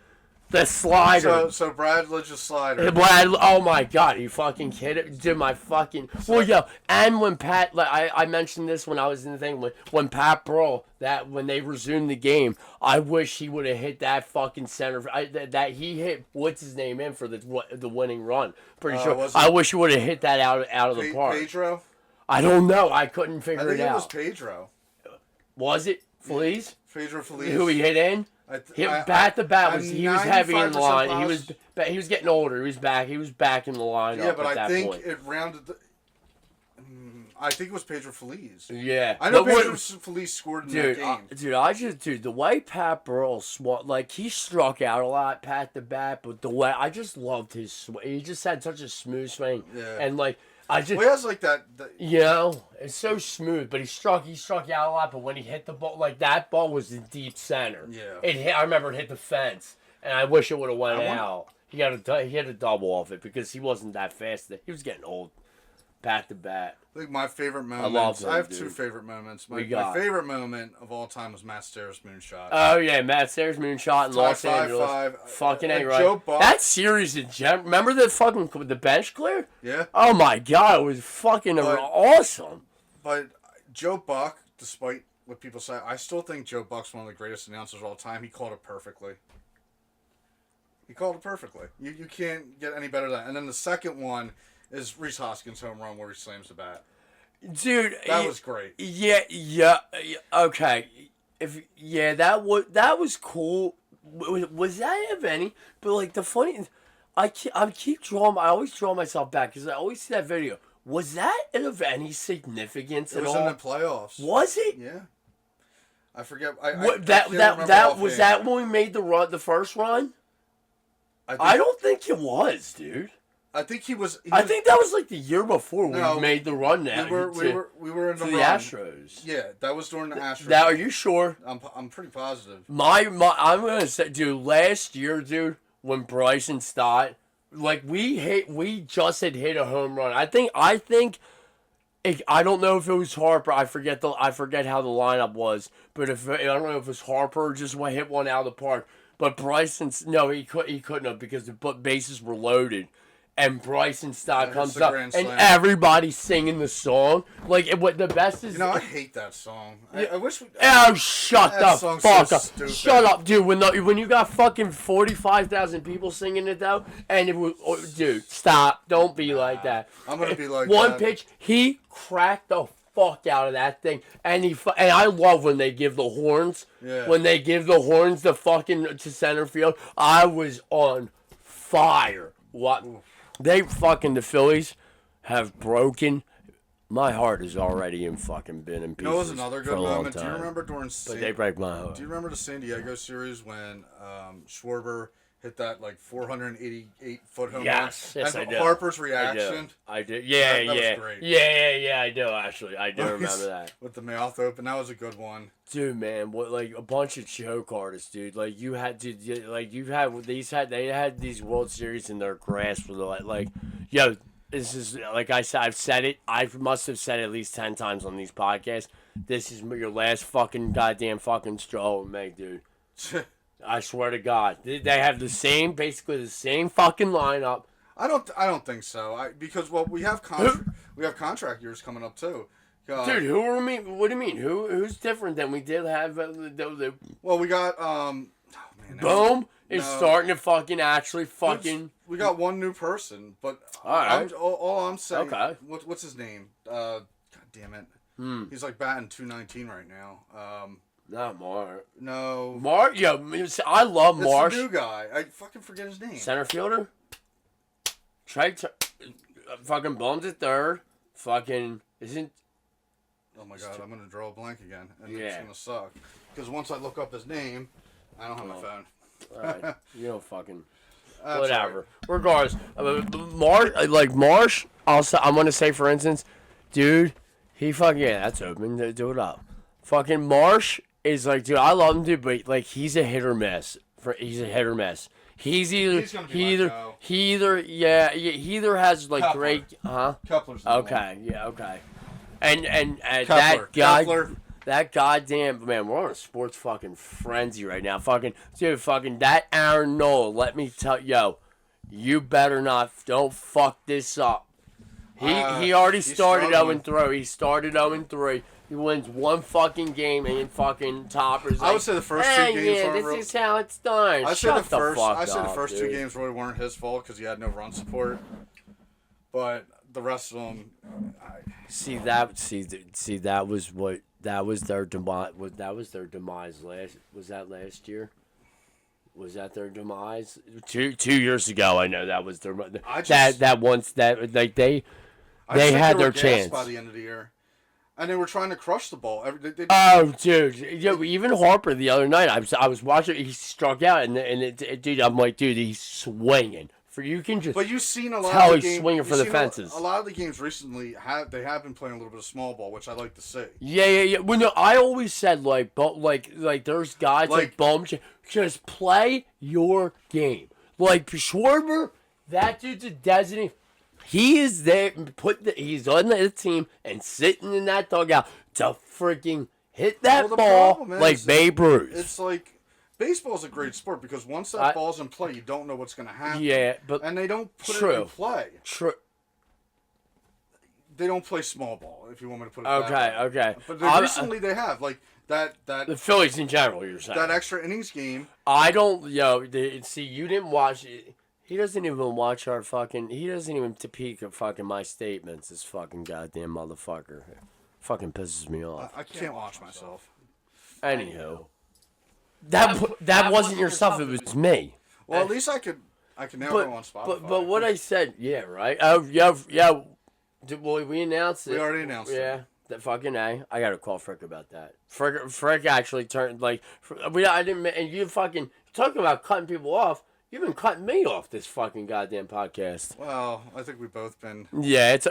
The slider. So Brad Lidge a slider. Oh my god, you fucking kidding? Dude, my fucking. Well, yo, and when Pat, like, I mentioned this when I was in the thing, when Pat Burrell, that when they resumed the game, I wish he would have hit that fucking center. That he hit, what's his name, in for the winning run. Pretty sure. I wish he would have hit that out of the park. Pedro? I don't know. I couldn't figure it out. I think it was Pedro. Was it? Feliz? Pedro Feliz. Who he hit in? Bat to bat he was heavy in the line. He was getting older. He was back in the line. Yeah, but I think point. it rounded. I think it was Pedro Feliz. Yeah, I know Pedro Feliz scored in that game. The way Pat Burrell swung, like he struck out a lot, Pat to bat, but the way I just loved his swing. He just had such a smooth swing, and like. He has like that. You know, it's so smooth, but he struck out a lot. But when he hit the ball, like that ball was in deep center. Yeah, I remember it hit the fence, and I wish it would have went out. He had a double off it because he wasn't that fast. He was getting old, bat to bat. I think my favorite moments. I have two favorite moments. My favorite moment of all time was Matt Stairs' moonshot. Oh yeah, Matt Stairs' moonshot in Los Angeles. 5-5. Fucking A, right? Joe Buck. That series in remember the bench clear? Yeah. Oh my god, it was fucking awesome. But Joe Buck, despite what people say, I still think Joe Buck's one of the greatest announcers of all time. He called it perfectly. You can't get any better than that. And then the second one is Rhys Hoskins' home run where he slams the bat. Dude, that was great. Yeah, okay. That was cool. Was that of any? But like the funny, I always draw myself back because I always see that video. Was that of any significance at all? It was in the playoffs. Was it? Yeah. I forget. Was that when we made the first run? I don't think it was, dude. I think he was. I think that was like the year before we made the run. Now we were in the Astros. Yeah, that was during the Astros. Now, are you sure? I'm pretty positive. I'm gonna say, dude. Last year, dude, when Bryson Stott, like we just had hit a home run. I think. I don't know if it was Harper. I forget how the lineup was. But I don't know if it was Harper or just hit one out of the park. But Bryson's he couldn't have because the bases were loaded. And Bryson Stott comes up, and everybody's singing the song. Like, the best is... I hate that song. I wish... Shut the fuck up. Shut up, dude. When you got fucking 45,000 people singing it, though, and it was... Oh, dude, stop. Don't be like that. I'm going to be like One pitch, he cracked the fuck out of that thing. And I love when they give the horns. Yeah. When they give the horns to center field. I was on fire. What... Oof. The Phillies have broken. My heart has already been in pieces. You know, it was another good moment. Do you remember but they break my heart. Do you remember the San Diego series when Schwarber hit that like 488-foot home run? Yes, and I do. Harper's reaction. I do. Yeah, that was great. Yeah, I do actually. I do remember that. With the mouth open, that was a good one. Dude, man, like a bunch of choke artists, dude. Like they had these World Series in their grasp. Like, yo, this is like I've said it. I must have said it at least 10 times on these podcasts. This is your last fucking goddamn fucking straw with me, dude. I swear to God, they have basically the same fucking lineup. I don't think so. Because we have contract years coming up too. Dude, who are we? What do you mean? Who's different than we did have? Well, we got Boom is starting to fucking actually fucking. We got one new person, but all right. All I'm saying. Okay. What's his name? God damn it. He's like batting .219 right now. Not Mark. No. Mark? Yo, I love Marsh. It's the new guy. I fucking forget his name. Center fielder? Fucking Bones at third. Fucking isn't. Oh my God, I'm gonna draw a blank again, and it's gonna suck. Because once I look up his name, I don't have my phone. Alright, you don't fucking. Whatever. Right. Regardless, Marsh. I'm gonna say, for instance, dude, he fucking that's open. Do it up. Fucking Marsh is like, dude, I love him, dude, but like he's a hit or miss. He's a hit or miss. He either has like Kepler. great, Kepler's okay, yeah, okay. And Kepler. that guy, Kepler. That goddamn man, we're on a sports fucking frenzy right now. Fucking dude, fucking that Aaron Nola. Let me tell you better not don't fuck this up. He already started 0-3. He started 0-3. He wins one fucking game and fucking toppers. I would say the first two games weren't this is how it's done. I say the first dude. 2 games really weren't his fault because he had no run support. But the rest of them, that was their demise. That was their demise last year? Was that their demise? 2 years ago, I know that was their. They had their chance by the end of the year, and they were trying to crush the ball. Dude, even Harper the other night, I was watching. He struck out, dude, I'm like, dude, he's swinging. You can just. But you've seen a lot tell of the he's swinging for the fences. A lot of the games recently have been playing a little bit of small ball, which I like to see. Yeah. Well, no, I always said like there's guys like Bum, just play your game. Like Schwarber, that dude's a designated. He is there. He's on the team and sitting in that dugout to freaking hit that ball like Babe Ruth. It's like. Baseball is a great sport because once that ball's in play, you don't know what's going to happen. Yeah, and they don't put it in play. True. They don't play small ball, if you want me to put it that way. Okay. But recently they have that. The Phillies in general, you're saying that extra innings game. I don't. See, you didn't watch it. He doesn't even watch our fucking. He doesn't even peek at fucking my statements. This fucking goddamn motherfucker. Fucking pisses me off. I can't watch myself. Anywho. That wasn't yourself. It was me. Well, at least I can now go on Spotify. But what I said, yeah, right. Oh yeah. Well, we announced it. We already announced it. Yeah, that fucking A. I gotta call Frick about that. Frick actually turned I didn't. And you fucking talking about cutting people off. You've been cutting me off this fucking goddamn podcast. Well, I think we've both been. Yeah, it's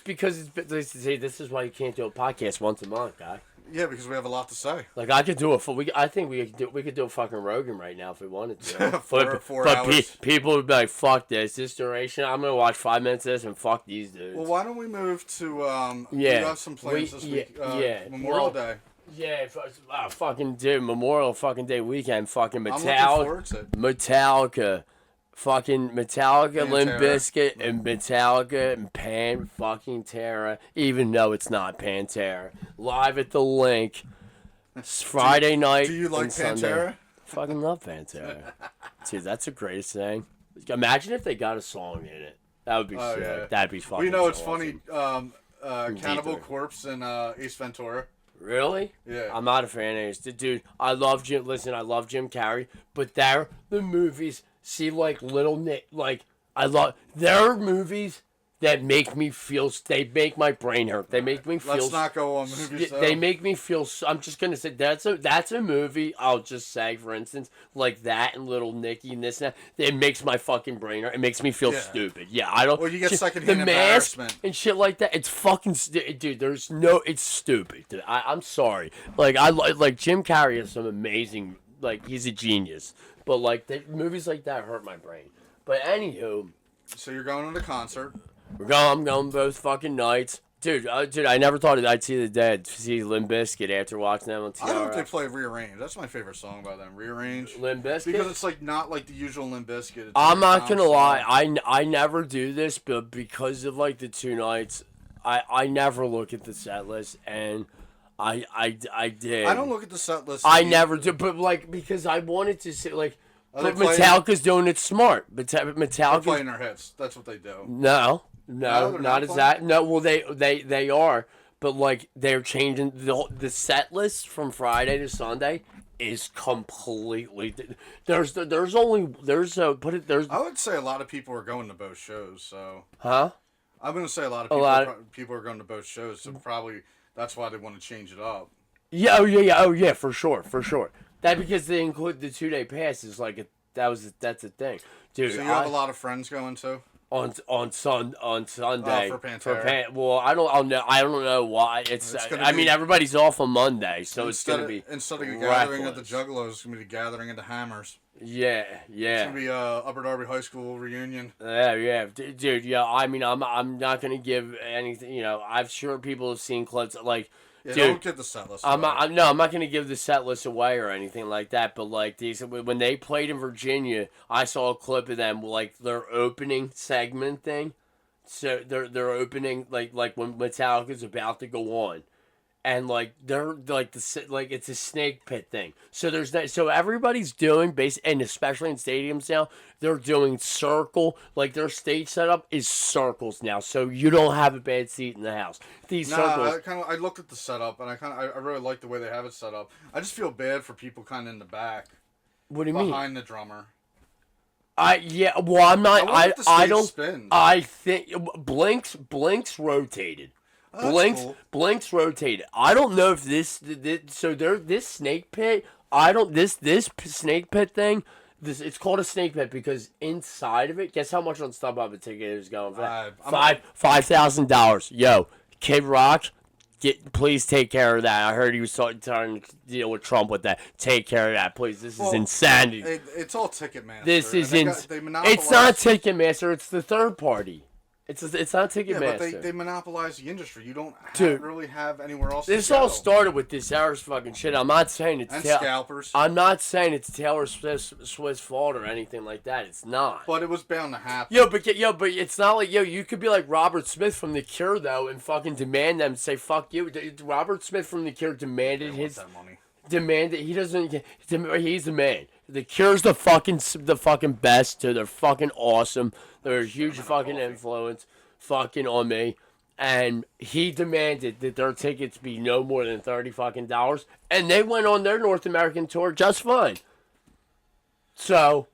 because this is why you can't do a podcast once a month, guy. Yeah, because we have a lot to say. Like I could do I think we could do a fucking Rogan right now if we wanted to. four hours. People would be like, "Fuck this duration. I'm gonna watch 5 minutes of this and fuck these dudes." Well, why don't we move to We have some plans this week. Memorial Day. Yeah, fucking dude, Memorial fucking Day weekend. Fucking Metallica. I'm looking forward to it. Metallica. Fucking Metallica, Limp Bizkit, and Metallica and Pan fucking Terra, even though it's not Pantera. Live at the Link. It's Friday night. Do you like Pantera? Fucking love Pantera. Dude, that's the greatest thing. Imagine if they got a song in it. That would be sick. Yeah. That'd be fucking it's awesome. Funny. Cannibal Corpse and Ace Ventura. Really? Yeah. I'm not a fan of Ace. Dude, I love Jim Carrey, but the movies... See, like, Little Nick, there are movies that make me feel, they make my brain hurt. They make me feel. Let's not go on movies, though. They make me feel, I'm just going to say, that's a movie, I'll just say, for instance, like that and Little Nicky and this and that, it makes my fucking brain hurt. It makes me feel stupid. Yeah, I don't. Or you get secondhand embarrassment. And shit like that, it's fucking, dude, it's stupid. Dude. I'm sorry. Like, Jim Carrey has some amazing, he's a genius. But, movies like that hurt my brain. But, anywho. So, you're going to the concert. I'm going both fucking nights. Dude, I never thought I'd see the Dead. See Limp Bizkit after watching them on TRL. I hope they play Rearrange. That's my favorite song by them. Rearrange. Limp Bizkit? Because it's, not like the usual Limp Bizkit. I'm not going to lie. I never do this, but because of, the 2 nights, I never look at the set list, and... I did. I don't look at the set list. I never do, but because I wanted to see but Metallica's doing it smart. Metallica's playing their hits. That's what they do. No, not as that. No, well they are, but they're changing the set list from Friday to Sunday is completely. There's I would say a lot of people are going to both shows. So. Huh? I'm going to say a lot of people are going to both shows. So probably. That's why they want to change it up. Yeah, for sure. That because they include the 2-day passes, that's a thing, dude. So you have a lot of friends going too. On Sunday for Pantera. I don't know why it's. Everybody's off on Monday, so it's gonna be instead of a gathering at the Juggalos, it's gonna be a gathering at the Hammers. Yeah. It's gonna be Upper Darby High School reunion. Yeah, dude. Yeah, I'm not gonna give anything. I'm sure people have seen clips Yeah, dude, don't get the set list. I'm not gonna give the set list away or anything like that. But like when they played in Virginia, I saw a clip of them like their opening segment thing. So they're opening like when Metallica's about to go on. And like they're like it's a snake pit thing. So there's that. So everybody's doing and especially in stadiums now, they're doing circle. Like their stage setup is circles now. So you don't have a bad seat in the house. These circles. I looked at the setup and I really like the way they have it set up. I just feel bad for people kind of in the back. What do you mean? Behind the drummer. Well, I'm not. I don't. Spins. I think Blink's rotated. Cool. Blink's rotated. I don't know if this snake pit. This snake pit thing. It's called a snake pit because inside of it. Guess how much on StubHub a ticket is going for? $5,000. Yo, Kid Rock, please take care of that. I heard he was trying to deal with Trump with that. Take care of that, please. This is insanity. It's all Ticketmaster. This is It's not Ticketmaster. It's the third party. It's not Ticketmaster. Yeah, but they monopolize the industry. You don't really have anywhere else. This all started with this Harris fucking shit. I'm not saying it's scalpers. I'm not saying it's Taylor Swift's fault or anything like that. It's not. But it was bound to happen. But it's not like you could be like Robert Smith from The Cure though, and fucking demand them say fuck you. Robert Smith from The Cure demanded his money. Demanded he doesn't. He's the man. The Cure's the fucking best. Too. They're fucking awesome. They're a huge fucking influence fucking on me. And he demanded that their tickets be no more than $30 and they went on their North American tour just fine. So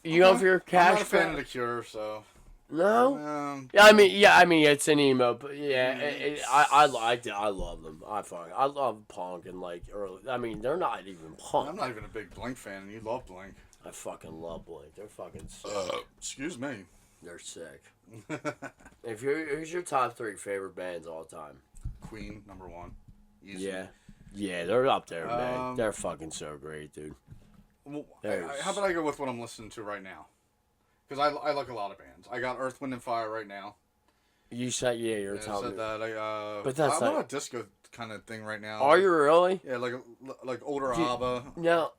you going for your cash? I'm not a fan of The Cure, so no. I mean it's an emo, but I love them. I love punk and like early. I mean they're not even punk. I'm not even a big Blink fan, and you love Blink. I fucking love Blink. They're fucking sick. Excuse me. They're sick. Who's your top 3 favorite bands all time? Queen, number 1. Easy. Yeah, they're up there, man. They're fucking so great, dude. Well, how about I go with what I'm listening to right now? Because I like a lot of bands. I got Earth, Wind, and Fire right now. You said you're telling me. I said that. But that's I'm on a disco kind of thing right now. Are you really? Yeah, like older ABBA. No.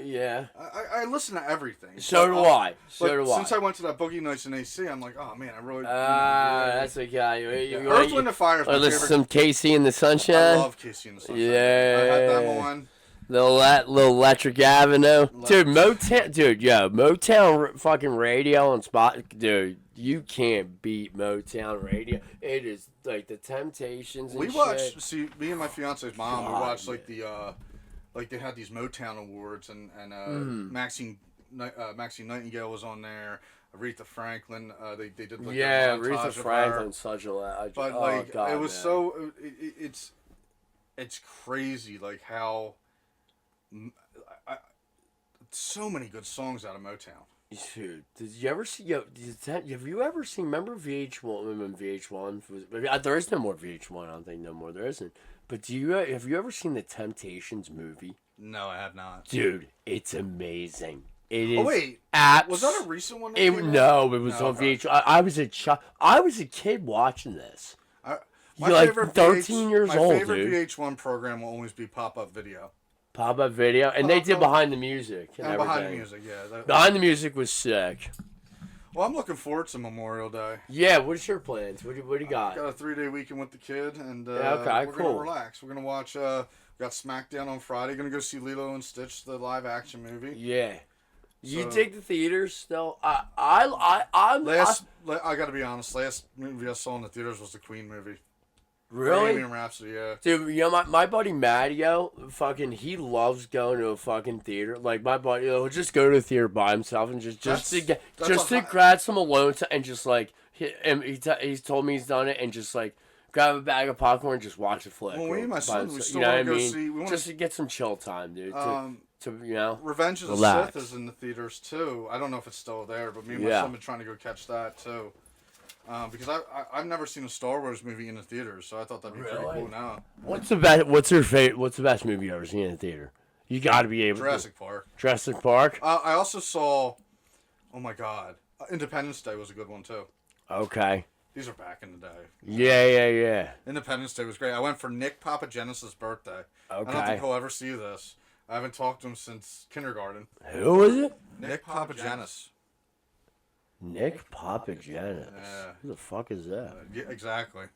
Yeah. I listen to everything. So do I. Since I went to that Boogie Nights in AC, I'm like, oh man, I really. That's a guy. Earth, Wind, and Fire is my favorite. Listen to Casey in the Sunshine. I love Casey in the Sunshine. Yeah. I had that one. Little Electric Avenue. Dude, Motown fucking radio and spot. Dude, you can't beat Motown radio. It is like the Temptations and me and my fiance's mom, we watched like the, like they had these Motown awards and Maxine Nightingale was on there. Aretha Franklin, they did like Aretha Franklin's such a but like God, it was man. So it's crazy like how so many good songs out of Motown. Dude, did you ever see? Have you ever seen? Remember VH1? When VH1 was, there is no more VH1. I don't think no more. There isn't. But have you ever seen the Temptations movie? No, I have not. Dude, it's amazing. It is. Oh wait, was that a recent one? No, it was on VH1. I was a child. I was a kid watching this. You're like 13 years old, dude. My favorite VH1 program will always be Pop-Up Video. Pop-Up Video, and they did Behind the Music. And Behind the Music, yeah. Behind the Music was sick. Well, I'm looking forward to Memorial Day. Yeah, what's your plans? What do you got? Got a 3-day weekend with the kid, and we're gonna relax. We're gonna watch. We got SmackDown on Friday. Gonna go see Lilo and Stitch, the live action movie. Yeah. You dig the theaters still? I gotta be honest. Last movie I saw in the theaters was the Queen movie. Really? Bohemian Rhapsody, yeah. Dude, you know my buddy Mattio, he loves going to a fucking theater. Like my buddy, he'll just go to the theater by himself and just to grab some alone time and just like he's told me he's done it and just like grab a bag of popcorn and just watch a flick. Well, me and my son, we still want to go see. Just to get some chill time, dude. To Revenge of the Sith is in the theaters too. I don't know if it's still there, but me and my son have been trying to go catch that too. Because I've never seen a Star Wars movie in the theaters, so I thought that'd be pretty cool now. What's the best movie you ever seen in the theater? You got to be able Jurassic Park. Jurassic Park? I also saw, oh my God, Independence Day was a good one too. Okay. These are back in the day. Yeah. Independence Day was great. I went for Nick Papagenis' birthday. Okay. I don't think he'll ever see this. I haven't talked to him since kindergarten. Who was it? Nick Papagenis. Nick Papagenis. Yeah. Who the fuck is that? Yeah, exactly.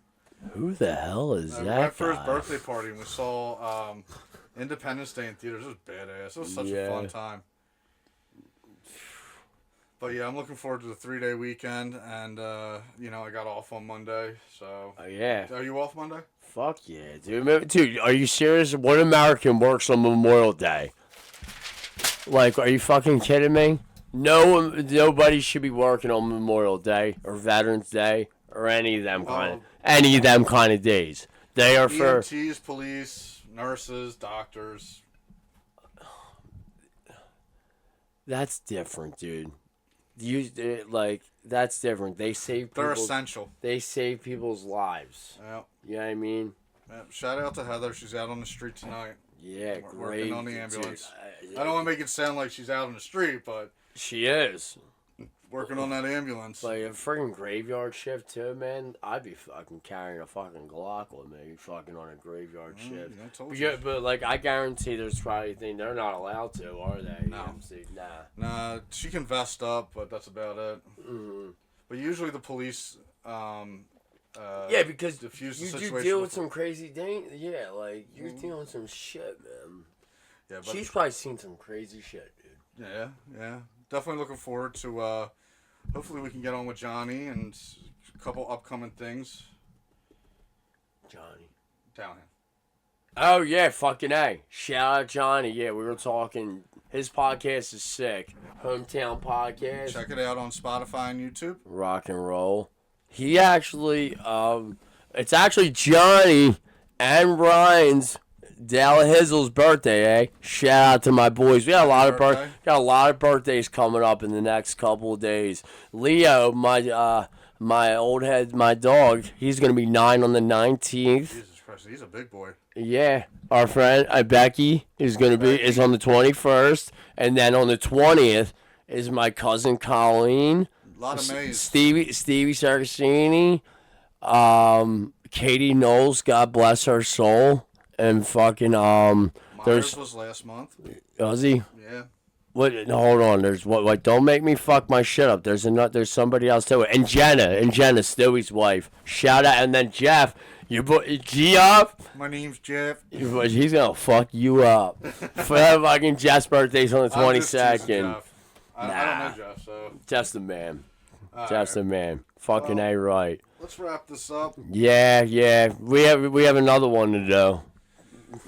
Who the hell is We that went for his guy? birthday party and we saw Independence Day in theaters. It was badass. It was such a fun time. But yeah, I'm looking forward to the 3-day weekend, and I got off on Monday, so. Yeah. Are you off Monday? Fuck yeah, dude. Dude, are you serious? What American works on Memorial Day? Like, are you fucking kidding me? Nobody should be working on Memorial Day or Veterans Day or any of them kind of days. They are for EMTs, police, nurses, doctors. That's different, dude. That's different. They're essential. They save people's lives. Yeah. You know what I mean? Yeah. Shout out to Heather. She's out on the street tonight. Yeah, great. Working on the ambulance. Dude, I don't want to make it sound like she's out on the street, but she is. Working on that ambulance. Like a freaking graveyard shift too, man. I'd be fucking carrying a fucking Glock with me, fucking on a graveyard shift. I told But, you. yeah, but like I guarantee there's probably things they're not allowed to, are they? No. EMC? Nah. Nah, she can vest up, but that's about it. Mm-hmm. But usually the police, Yeah, because diffuse the you situation do deal with before- some crazy thing. Yeah, like you're dealing with some shit, man. Yeah, but She's probably seen some crazy shit, dude. yeah. Definitely looking forward to. Hopefully we can get on with Johnny and a couple upcoming things. Johnny. Down here. Oh yeah, fucking A. Shout out Johnny. Yeah, we were talking. His podcast is sick. Hometown podcast. Check it out on Spotify and YouTube. Rock and roll. He actually, it's actually Johnny and Ryan's Dalla Hizzle's birthday, eh? Shout out to my boys. We got a lot of birthdays coming up in the next couple of days. Leo, my old head, my dog, he's gonna be 9 on the 19th. Jesus Christ, he's a big boy. Yeah, our friend Becky is on the 21st, and then on the 20th is my cousin Colleen. A lot of Mays. Stevie Saracini, Katie Knowles, God bless her soul, and fucking Myers was last month. Was he? Yeah. What? Hold on. There's what? Don't make me fuck my shit up. There's somebody else too, and Jenna, Stewie's wife. Shout out, and then Jeff, your boy G up. My name's Jeff. He's gonna fuck you up. For that fucking Jeff's birthday's on the 22nd. I don't know Jeff, so. Jeff's the man. All Jeff's right. the man. Fucking A right. Let's wrap this up. Yeah. We have another one to do.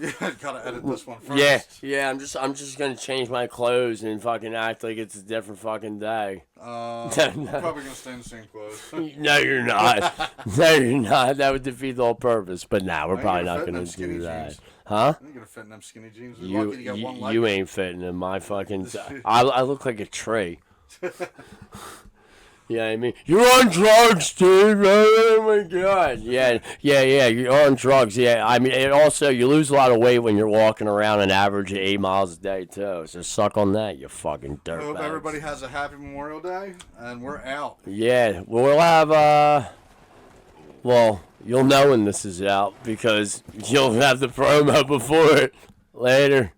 Yeah, gotta edit this one first. Yeah. I'm just gonna change my clothes and fucking act like it's a different fucking day. I'm probably gonna stay in the same clothes. No, you're not. No, you're not. That would defeat the whole purpose. But nah, we're Ain't probably gonna not fit in gonna them skinny do that. jeans. Huh? I'm gonna fit in them skinny jeans. We're lucky to get one leg. You ain't fitting in my fucking. I look like a tree. Yeah, I mean, you're on drugs, dude. Oh my god. Yeah. You're on drugs. Yeah, I mean, and also you lose a lot of weight when you're walking around an average of 8 miles a day too. So suck on that, you fucking I hope dirtbag. everybody has a happy Memorial Day, and we're out. Yeah, we'll have well, you'll know when this is out because you'll have the promo before it. Later.